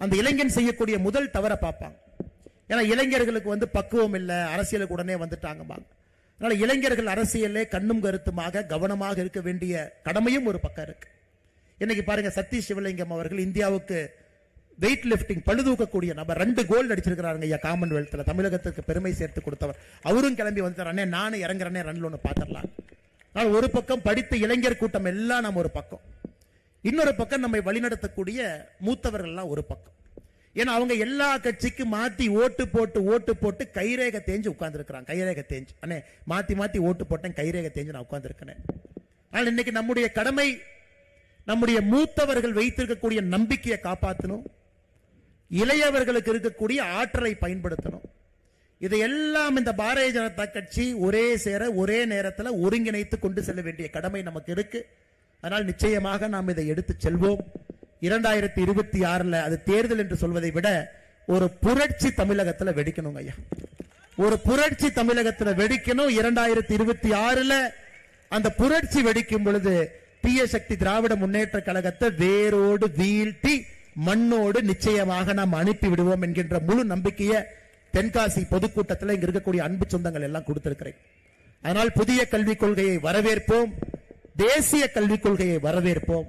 அந்த இளைஞன் செய்யக்கூடிய முதல் தவறை பார்ப்பாங்க. ஏன்னா இளைஞர்களுக்கு வந்து பக்குவம் இல்லை, அரசியலுக்கு உடனே வந்துட்டாங்க. அதனால இளைஞர்கள் அரசியலே கண்ணும் கருத்துமாக கவனமாக இருக்க வேண்டிய கடமையும் ஒரு பக்கம் இருக்கு. இன்னைக்கு பாருங்க, சதீஷ் சிவலிங்கம் அவர்கள் இந்தியாவுக்கு வெயிட் லிப்டிங் பழுதூக்கக்கூடிய நபர், 2 கோல்டு அடிச்சிருக்கிறாங்க ஐயா காமன்வெல்த்ல, தமிழகத்துக்கு பெருமை சேர்த்து கொடுத்தவர். அவரும் கிளம்பி வந்துட்டார், அண்ணே நானும் இறங்குறேனே ரன்ல ஒன்று பார்த்துடலாம். ஆனால் ஒரு பக்கம் படித்த இளைஞர் கூட்டம் எல்லாம் நம்ம ஒரு பக்கம், இன்னொரு பக்கம் நம்மை வழிநடத்தக்கூடிய மூத்தவர்கள் எல்லாம் ஒரு பக்கம். ஏன்னா அவங்க எல்லா கட்சிக்கு மாத்தி ஓட்டு போட்டு கைரேகை தேஞ்சு உட்கார்ந்து இருக்கிறாங்க. கைரேகை தேஞ்சு, அண்ணே மாத்தி ஓட்டு போட்டேன், கைரேகை தேஞ்சு நான் உட்கார்ந்து இருக்கிறேன். ஆனால் இன்னைக்கு நம்முடைய கடமை, நம்முடைய மூத்தவர்கள் வைத்திருக்கக்கூடிய நம்பிக்கையை காப்பாற்றணும், இளையவர்களுக்கு இருக்கக்கூடிய ஆற்றலை பயன்படுத்தணும். இதையெல்லாம் இந்த பாரதிய ஜனதா கட்சி ஒரே சேர ஒரே நேரத்தில் ஒருங்கிணைத்து கொண்டு செல்ல வேண்டிய கடமை நமக்கு இருக்கு. அதனால் நிச்சயமாக நாம் இதை எடுத்து செல்வோம். 2026 அது தேர்தல் என்று சொல்வதை விட ஒரு புரட்சி தமிழகத்தில் வெடிக்கணும் ஐயா, ஒரு புரட்சி தமிழகத்தில் வெடிக்கணும். 2026 அந்த புரட்சி வெடிக்கும் பொழுது தீய சக்தி திராவிட முன்னேற்ற கழகத்தை வேரோடு வீழ்த்தி மண்ணோடு நிச்சயமாக நாம் அனுப்பி விடுவோம் என்கின்ற முழு நம்பிக்கையை தென்காசி பொதுக்கூட்டத்தில் இங்க இருக்கக்கூடிய அன்பு சொந்தங்கள் எல்லாம் கொடுத்திருக்கிறேன். அதனால் புதிய கல்விக் கொள்கையை வரவேற்போம், தேசிய கல்விக் கொள்கையை வரவேற்போம்.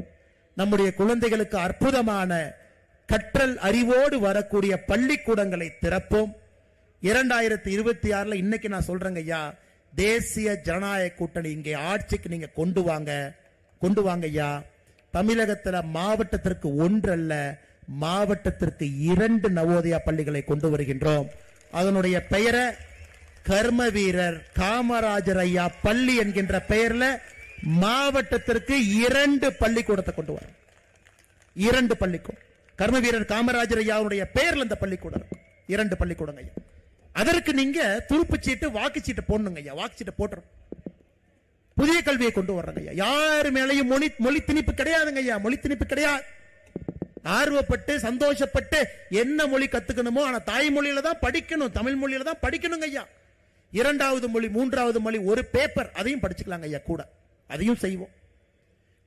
நம்முடைய குழந்தைகளுக்கு அற்புதமான கற்றல் அறிவோடு வரக்கூடிய பள்ளிக்கூடங்களை திறப்போம். 2026 இன்னைக்கு நான் சொல்றேங்க ஐயா, தேசிய ஜனநாயக கூட்டணி இங்கே ஆட்சிக்கு நீங்க கொண்டு வாங்க ஐயா. தமிழகத்தில் மாவட்டத்திற்கு 1 அல்ல, மாவட்டத்திற்கு 2 நவோதயா பள்ளிகளை கொண்டு வருகின்றோம். அதனுடைய பெயரை கர்ம வீரர் காமராஜர் ஐயா பள்ளி என்கின்ற பெயர்ல மாவட்டத்திற்கு 2 பள்ளிக்கூடத்தை கொண்டு வர, 2 பள்ளிக்கூடம் கர்ம வீரர் காமராஜர் ஐயாவுடைய பெயர்ல இந்த பள்ளிக்கூடம் 2 பள்ளிக்கூடம் ஐயா. அதற்கு நீங்க துருப்புச்சீட்டு வாக்குச்சீட்டு போடணுங்க ஐயா, வாக்குச்சீட்டு போட்டுரும். புதிய கல்வியை கொண்டு வர்றாங்க ஐயா. யார் மேலையும் மொழி திணிப்பு கிடையாதுங்க ஐயா, மொழி திணிப்பு கிடையாது. ஆர்வப்பட்டு சந்தோஷப்பட்டு என்ன மொழி கத்துக்கணுமோ ஆனா தாய்மொழியில தான் படிக்கணும், தமிழ் மொழியில தான் படிக்கணுங்க ஐயா. 2வது மொழி 3வது மொழி ஒரு பேப்பர் அதையும் படிச்சுக்கலாங்க ஐயா, கூட அதையும் செய்வோம்.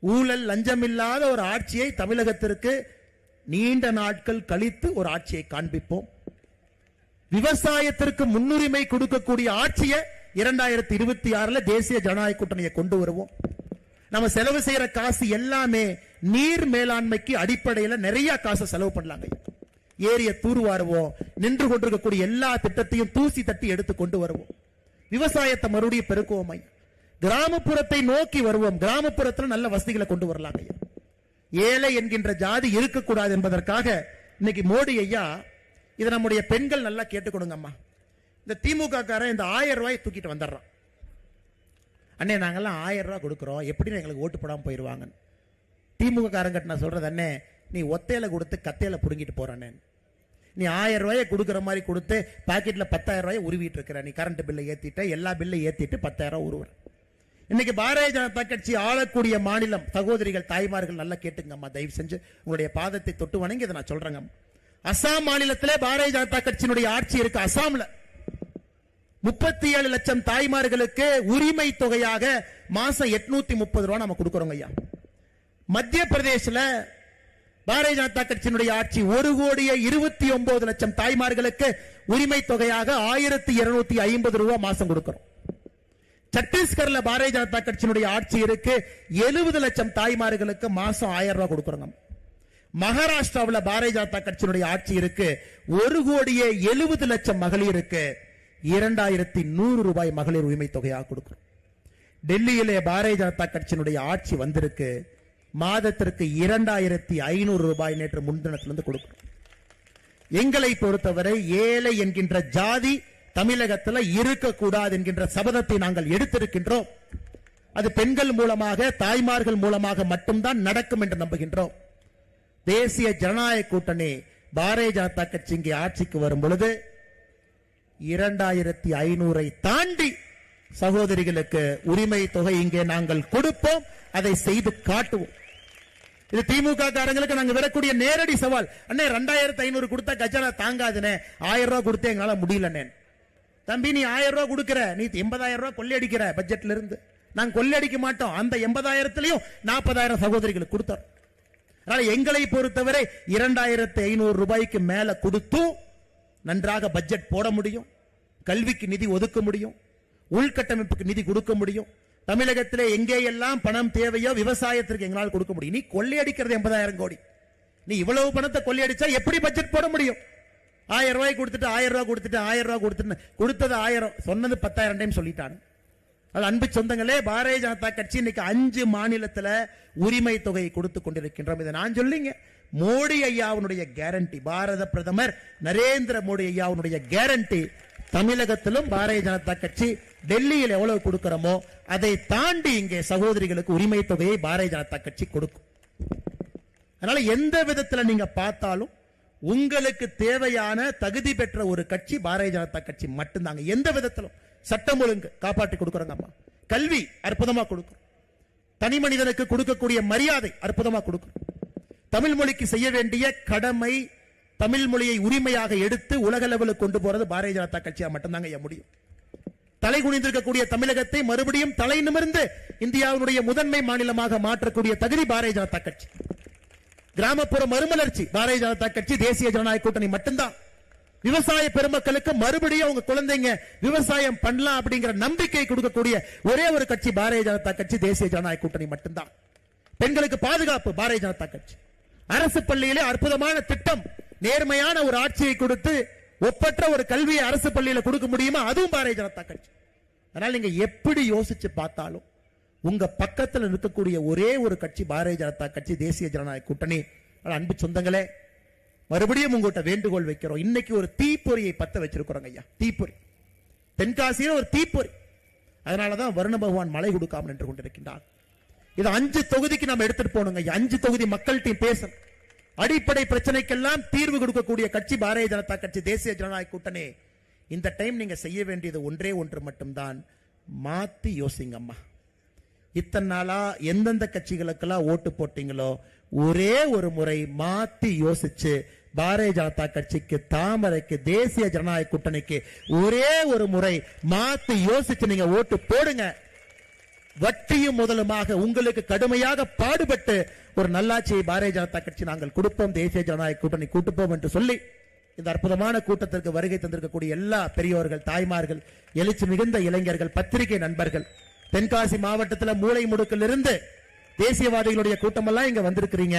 ஊழல் லஞ்சம் இல்லாத ஒரு ஆட்சியை தமிழகத்திற்கு நீண்ட நாட்கள் கழித்து ஒரு ஆட்சியை காண்பிப்போம். விவசாயத்திற்கு முன்னுரிமை கொடுக்கக்கூடிய ஆட்சியை 2026 தேசிய ஜனநாயக கூட்டணியை கொண்டு வருவோம். நம்ம செலவு செய்யற காசு எல்லாமே நீர் மேலாண்மைக்கு அடிப்படையில் நிறைய காசு செலவு பண்ணலாங்க. ஏரிய தூர்வாருவோம், நின்று கொண்டிருக்கக்கூடிய எல்லா திட்டத்தையும் தூசி தட்டி எடுத்து கொண்டு வருவோம். விவசாயத்தை மறுபடியும் பெருக்குவோம். கிராமப்புறத்தை நோக்கி வருவோம், கிராமப்புறத்தில் நல்ல வசதிகளை கொண்டு வரலாங்க. ஏழை என்கின்ற ஜாதி இருக்கக்கூடாது என்பதற்காக இன்னைக்கு மோடி ஐயா இதை நம்முடைய பெண்கள் நல்லா கேட்டுக்கொடுங்க அம்மா. இந்த திமுக காரன் இந்த 1000 ரூபாய் தூக்கிட்டு வந்துடுறான், அண்ணே நாங்கெல்லாம் 1000 ரூபாய் கொடுக்குறோம், எப்படி எங்களுக்கு ஓட்டு போடாமல் போயிடுவாங்க. திமுக காரங்கிட்ட நான் சொல்றது, அண்ணே நீ ஒத்தையில கொடுத்து கத்தையில புடுங்கிட்டு போறானே, நீ 1000 ரூபாயை கொடுக்குற மாதிரி கொடுத்து பாக்கெட்ல 10,000 ரூபாயை உருவிட்டு இருக்கிற, நீ கரண்ட் பில்லை ஏத்திட்ட, எல்லா பில்லை ஏத்திட்டு 10,000 ரூபாய் உருவ. இன்னைக்கு பாரதிய ஜனதா கட்சி ஆளக்கூடிய மாநிலம், சகோதரிகள் தாய்மார்கள் நல்லா கேட்டுங்கம்மா, தயவு செஞ்சு உங்களுடைய பாதத்தை தொட்டு வணங்கி இதை நான் சொல்றேங்க. அசாம் மாநிலத்திலே பாரதிய ஜனதா கட்சியினுடைய ஆட்சி இருக்கு. அசாம்ல 37 லட்சம் தாய்மார்களுக்கு உரிமை தொகையாக மாசம் 830 ரூபாய் நம்ம கொடுக்கிறோம் ஐயா. மத்திய பிரதேசல பாரதிய ஜனதா கட்சியினுடைய ஆட்சி 1,29 லட்சம் தாய்மார்களுக்கு உரிமை தொகையாக 1,250 ரூபாய் மாசம் கொடுக்கிறோம். சத்தீஸ்கர்ல பாரதிய ஜனதா கட்சியினுடைய ஆட்சி இருக்கு, 70 லட்சம் தாய்மார்களுக்கு மாசம் 1000 ரூபாய் கொடுக்கிறோம். மகாராஷ்டிராவில் பாரதிய ஜனதா கட்சியினுடைய ஆட்சி இருக்கு, 1,70 லட்சம் மகளிருக்கு 2,100 ரூபாய் மகளிர் உரிமை தொகையாக கொடுக்கிறோம். டெல்லியிலே பாரதிய ஜனதா கட்சியினுடைய ஆட்சி வந்திருக்கு, மாதத்திற்கு 2500 ரூபாய் நேற்று முன்தினத்திலிருந்து கொடுக்கிறோம். எங்களை பொறுத்தவரை ஏழை என்கின்ற ஜாதி தமிழகத்தில் இருக்கக்கூடாது என்கின்ற சபதத்தை நாங்கள் எடுத்திருக்கின்றோம். அது பெண்கள் மூலமாக, தாய்மார்கள் மூலமாக மட்டும்தான் நடக்கும் என்று நம்புகின்றோம். தேசிய ஜனநாயக கூட்டணி பாரதிய ஜனதா கட்சி இங்கே ஆட்சிக்கு வரும் பொழுது 2500 தாண்டி சகோதரிகளுக்கு உரிமை தொகை இங்கே நாங்கள் கொடுப்போம். அதை செய்து காட்டுவோம். இது திமுக காரங்களுக்கு நாங்க விடக்கூடிய நேரடி சவால். அண்ணே 2500 கொடுத்தா கஜானா தாங்காதுனே, 1000 ரூபாய் கொடுத்தே எங்களால முடியலண்ணே. தம்பி நீ 1000 ரூபாய் கொடுக்கிற, நீ 80,000 ரூபாய் கொள்ளையடிக்கிற பட்ஜெட்ல இருந்து. நாங்க கொள்ளையடிக்க மாட்டோம். அந்த 80,000 40,000 சகோதரிகளுக்கு கொடுத்தோம். அதனால எங்களை பொறுத்தவரை 2500 ரூபாய்க்கு மேல கொடுத்தும் நன்றாக பட்ஜெட் போட முடியும், கல்விக்கு நிதி ஒதுக்க முடியும், உள்கட்டமைப்புக்கு நிதி கொடுக்க முடியும். தமிழகத்திலே எங்கே எல்லாம் பணம் தேவையோ விவசாயத்திற்கு எங்களால் கொடுக்க முடியும். நீ கொள்ளையடிக்கிறது 80,000 கோடி. நீ இவ்வளவு பணத்தை கொள்ளையடிச்சா எப்படி பட்ஜெட் போட முடியும்? 1000 ரூபாய் கொடுத்துட்டு 1000 ரூபாய் கொடுத்துட்டு 1000 ரூபாய் கொடுத்துட்டு கொடுத்தது 1000, சொன்னது 10,000 டைம் சொல்லிட்டாங்க. அது அன்பு சொந்தங்களே, பாரதிய ஜனதா கட்சி இன்னைக்கு 5 மாநிலத்தில் உரிமை தொகையை கொடுத்து கொண்டிருக்கின்றோம். இதை நான் சொல்லிங்க, மோடி ஐயாவுடைய கேரண்டி, பாரத பிரதமர் நரேந்திர மோடி ஐயாவுடைய கேரண்டி. தமிழகத்திலும் பாரதிய ஜனதா கட்சி டெல்லியில் எவ்வளவு கொடுக்கிறோமோ அதை தாண்டி இங்கே சகோதரிகளுக்கு உரிமை தொகையை பாரதிய ஜனதா கட்சி கொடுக்கும். அதனால எந்த விதத்தில் நீங்க பார்த்தாலும் உங்களுக்கு தேவையான தகுதி பெற்ற ஒரு கட்சி பாரதிய ஜனதா கட்சி மட்டும்தாங்க. எந்த விதத்திலும் சட்டம் ஒழுங்கு காப்பாற்றி கொடுக்கிறோங்க. அம்மா கல்வி அற்புதமா கொடுக்கிறோம். தனி மனிதனுக்கு கொடுக்கக்கூடிய மரியாதை அற்புதமா கொடுக்கிறோம். தமிழ் மொழிக்கு செய்ய வேண்டிய கடமை, தமிழ் மொழியை உரிமையாக எடுத்து உலக லெவலுக்கு கொண்டு போறது பாரதிய ஜனதா கட்சியா மட்டும்தாங்க முடியும். தலை குனிந்திருக்கக்கூடிய தமிழகத்தை மறுபடியும் தலை நிமிர்ந்து இந்தியாவுடைய முதன்மை மாநிலமாக மாற்றக்கூடிய தகுதி பாரதிய ஜனதா கட்சி. கிராமப்புற மறுமலர்ச்சி பாரதிய ஜனதா கட்சி, தேசிய ஜனநாயக கூட்டணி மட்டும்தான். விவசாய பெருமக்களுக்கு மறுபடியும் அவங்க குழந்தைங்க விவசாயம் பண்ணலாம் அப்படிங்கிற நம்பிக்கை கொடுக்கக்கூடிய ஒரே ஒரு கட்சி பாரதிய ஜனதா கட்சி, தேசிய ஜனநாயக கூட்டணி மட்டும்தான். பெண்களுக்கு பாதுகாப்பு பாரதிய ஜனதா கட்சி. அரசு பள்ளியிலே அற்புதமான திட்டம், நேர்மையான ஒரு ஆட்சியை கொடுத்து ஒப்பற்ற ஒரு கல்வியை அரசு பள்ளியில கொடுக்க முடியுமா? அதுவும் பாரதிய ஜனதா கட்சி. அதனால நீங்க எப்படி யோசிச்சு பார்த்தாலும் உங்க பக்கத்தில் இருக்கக்கூடிய ஒரே ஒரு கட்சி பாரதிய ஜனதா கட்சி, தேசிய ஜனநாயக கூட்டணி. அன்பு சொந்தங்களே, மறுபடியும் உங்கள்கிட்ட வேண்டுகோள் வைக்கிறோம். இன்னைக்கு ஒரு தீப்பொறியை பத்த வச்சிருக்கிறோம் ஐயா, தீப்பொறி. தென்காசியில் ஒரு தீப்பொறி. அதனாலதான் வருண பகவான் மழை கொடுக்காமல் நின்று கொண்டிருக்கின்றார். இது 5 தொகுதிக்கு நம்ம எடுத்துட்டு போகணுங்க. 5 தொகுதி மக்கள்கிட்ட பேசணும். அடிப்படை பிரச்சனைக்கெல்லாம் தீர்வு கொடுக்கக்கூடிய கட்சி பாரதிய ஜனதா கட்சி, தேசிய ஜனநாயக கூட்டணி. இந்த டைம் நீங்க செய்ய வேண்டியது ஒன்றே ஒன்று மட்டும்தான், மாத்தி யோசிங்க அம்மா. இத்தனை நாளா எந்தெந்த கட்சிகளுக்கெல்லாம் ஓட்டு போட்டீங்களோ ஒரே ஒரு முறை மாத்தி யோசிச்சு பாரதிய ஜனதா கட்சிக்கு, தாமரைக்கு, தேசிய ஜனநாயக கூட்டணிக்கு ஒரே ஒரு முறை மாத்தி யோசிச்சு நீங்க ஓட்டு போடுங்க. வட்டியும் முதலுமாக உங்களுக்கு கடுமையாக பாடுபட்டு ஒரு நல்லாட்சியை பாரதிய ஜனதா கட்சி நாங்கள் கொடுப்போம், தேசிய ஜனநாயக கூட்டணி கூட்டுப்போம் என்று சொல்லி இந்த அற்புதமான கூட்டத்திற்கு வருகை தந்திருக்கக்கூடிய எல்லா பெரியோர்கள், தாய்மார்கள், எழுச்சி மிகுந்த இளைஞர்கள், பத்திரிகை நண்பர்கள், தென்காசி மாவட்டத்தில் மூளை முடுக்கில் இருந்து தேசியவாதிகளுடைய கூட்டம் எல்லாம் இங்க வந்திருக்கிறீங்க.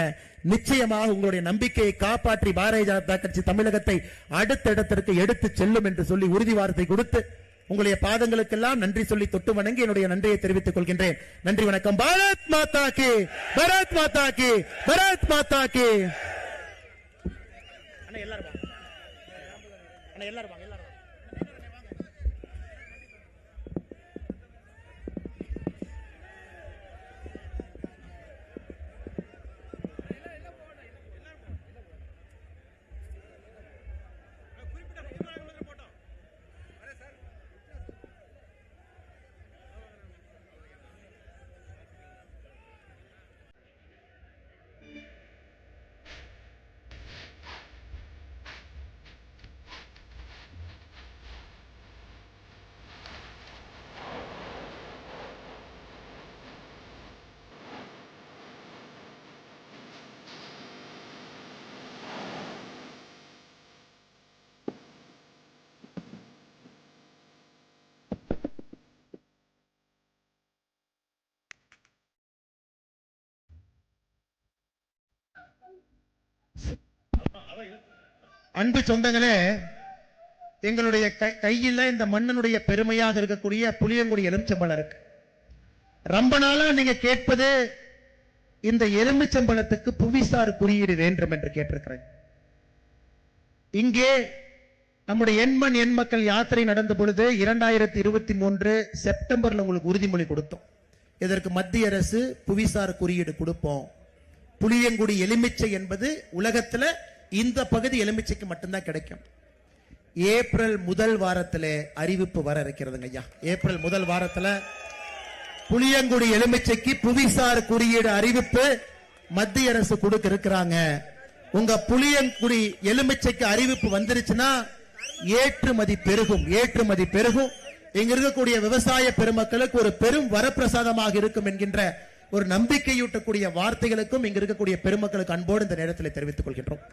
நிச்சயமாக உங்களுடைய நம்பிக்கையை காப்பாற்றி பாரதிய ஜனதா கட்சி தமிழகத்தை அடுத்த இடத்திற்கு எடுத்து செல்லும் என்று சொல்லி உறுதி வார்த்தை கொடுத்து உங்களுடைய பாதங்களுக்கெல்லாம் நன்றி சொல்லி தொட்டு வணங்கி என்னுடைய நன்றியை தெரிவித்துக் கொள்கின்றேன். நன்றி, வணக்கம். பாரத் மாதா கி, பாரத் மாதா கி, பாரத் மாதா கி. எல்லாரும் எல்லாரும் அன்பு சொந்தங்களே, எங்களுடைய கையில் இந்த மண்ணினுடைய பெருமையாக இருக்கக்கூடிய புளியங்குடி எலுமிச்சம்பழம் இருக்கு. ரொம்ப நாளா நீங்க கேட்பது இந்த எலுமிச்சம்பழத்துக்கு புவிசார் குறியீடு வேண்டும் என்று கேட்டிருக்கிறேன். இங்கே நம்முடைய எண்மண் எண் மக்கள் யாத்திரை நடந்த பொழுது 2023 செப்டம்பர்ல உங்களுக்கு உறுதிமொழி கொடுத்தோம். இதற்கு மத்திய அரசு புவிசார் குறியீடு கொடுப்போம். புளியங்குடி எலுமிச்சை என்பது உலகத்துல இந்த பகுதி எலுமிச்சைக்கு மட்டும்தான் கிடைக்கும். ஏப்ரல் முதல் வாரத்துல அறிவிப்பு வர இருக்கிறதுங்க ஐயா. ஏப்ரல் முதல் வாரத்துல புளியங்குடி எலுமிச்சைக்கு புவிசார் குறியீடு அறிவிப்பு மத்திய அரசு கொடுக்க இருக்கிறாங்க. உங்க புளியங்குடி எலுமிச்சைக்கு அறிவிப்பு வந்துருச்சுன்னா ஏற்றுமதி பெருகும். ஏற்றுமதி பெருகும். இங்க இருக்கக்கூடிய விவசாய பெருமக்களுக்கு ஒரு பெரும் வரப்பிரசாதமாக இருக்கும் என்கின்ற ஒரு நம்பிக்கையூட்டக்கூடிய வார்த்தைகளுக்கும் இங்க இருக்கக்கூடிய பெருமக்களுக்கு அன்போடு இந்த நேரத்தில் தெரிவித்துக் கொள்கின்றோம்.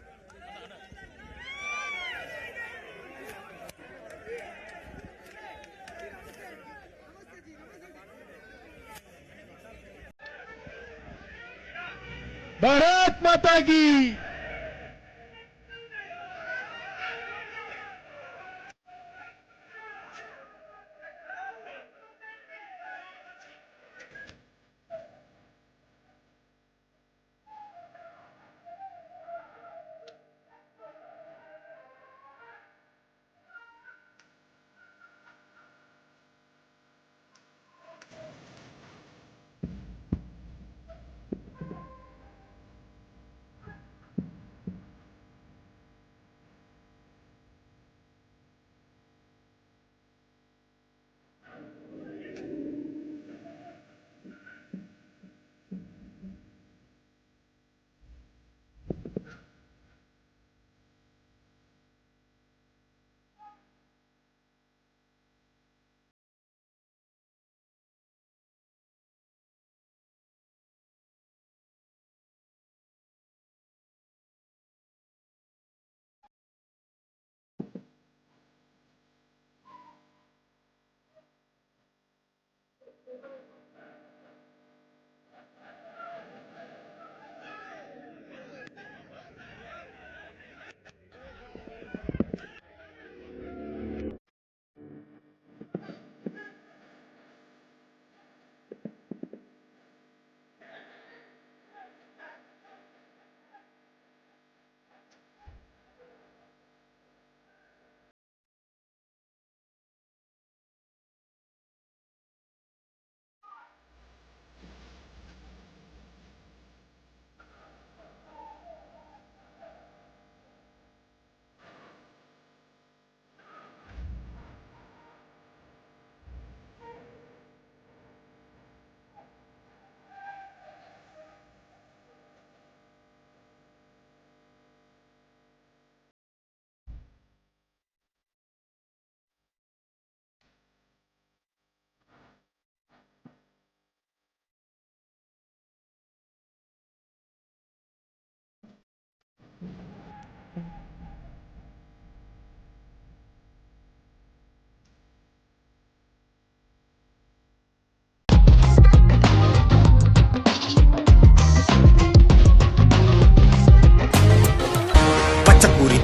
பாரத் மாதா கி.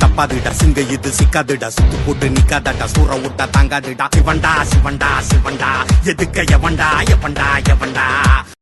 தப்பாதுடா சிங்க இது சிக்காதுடா சுத்து போட்டு நிக்காதடா சூற விட்டா தாங்காதுடா சிவண்டா சிவண்டா சிவண்டா எதுக்க எவண்டா எவண்டா எவண்டா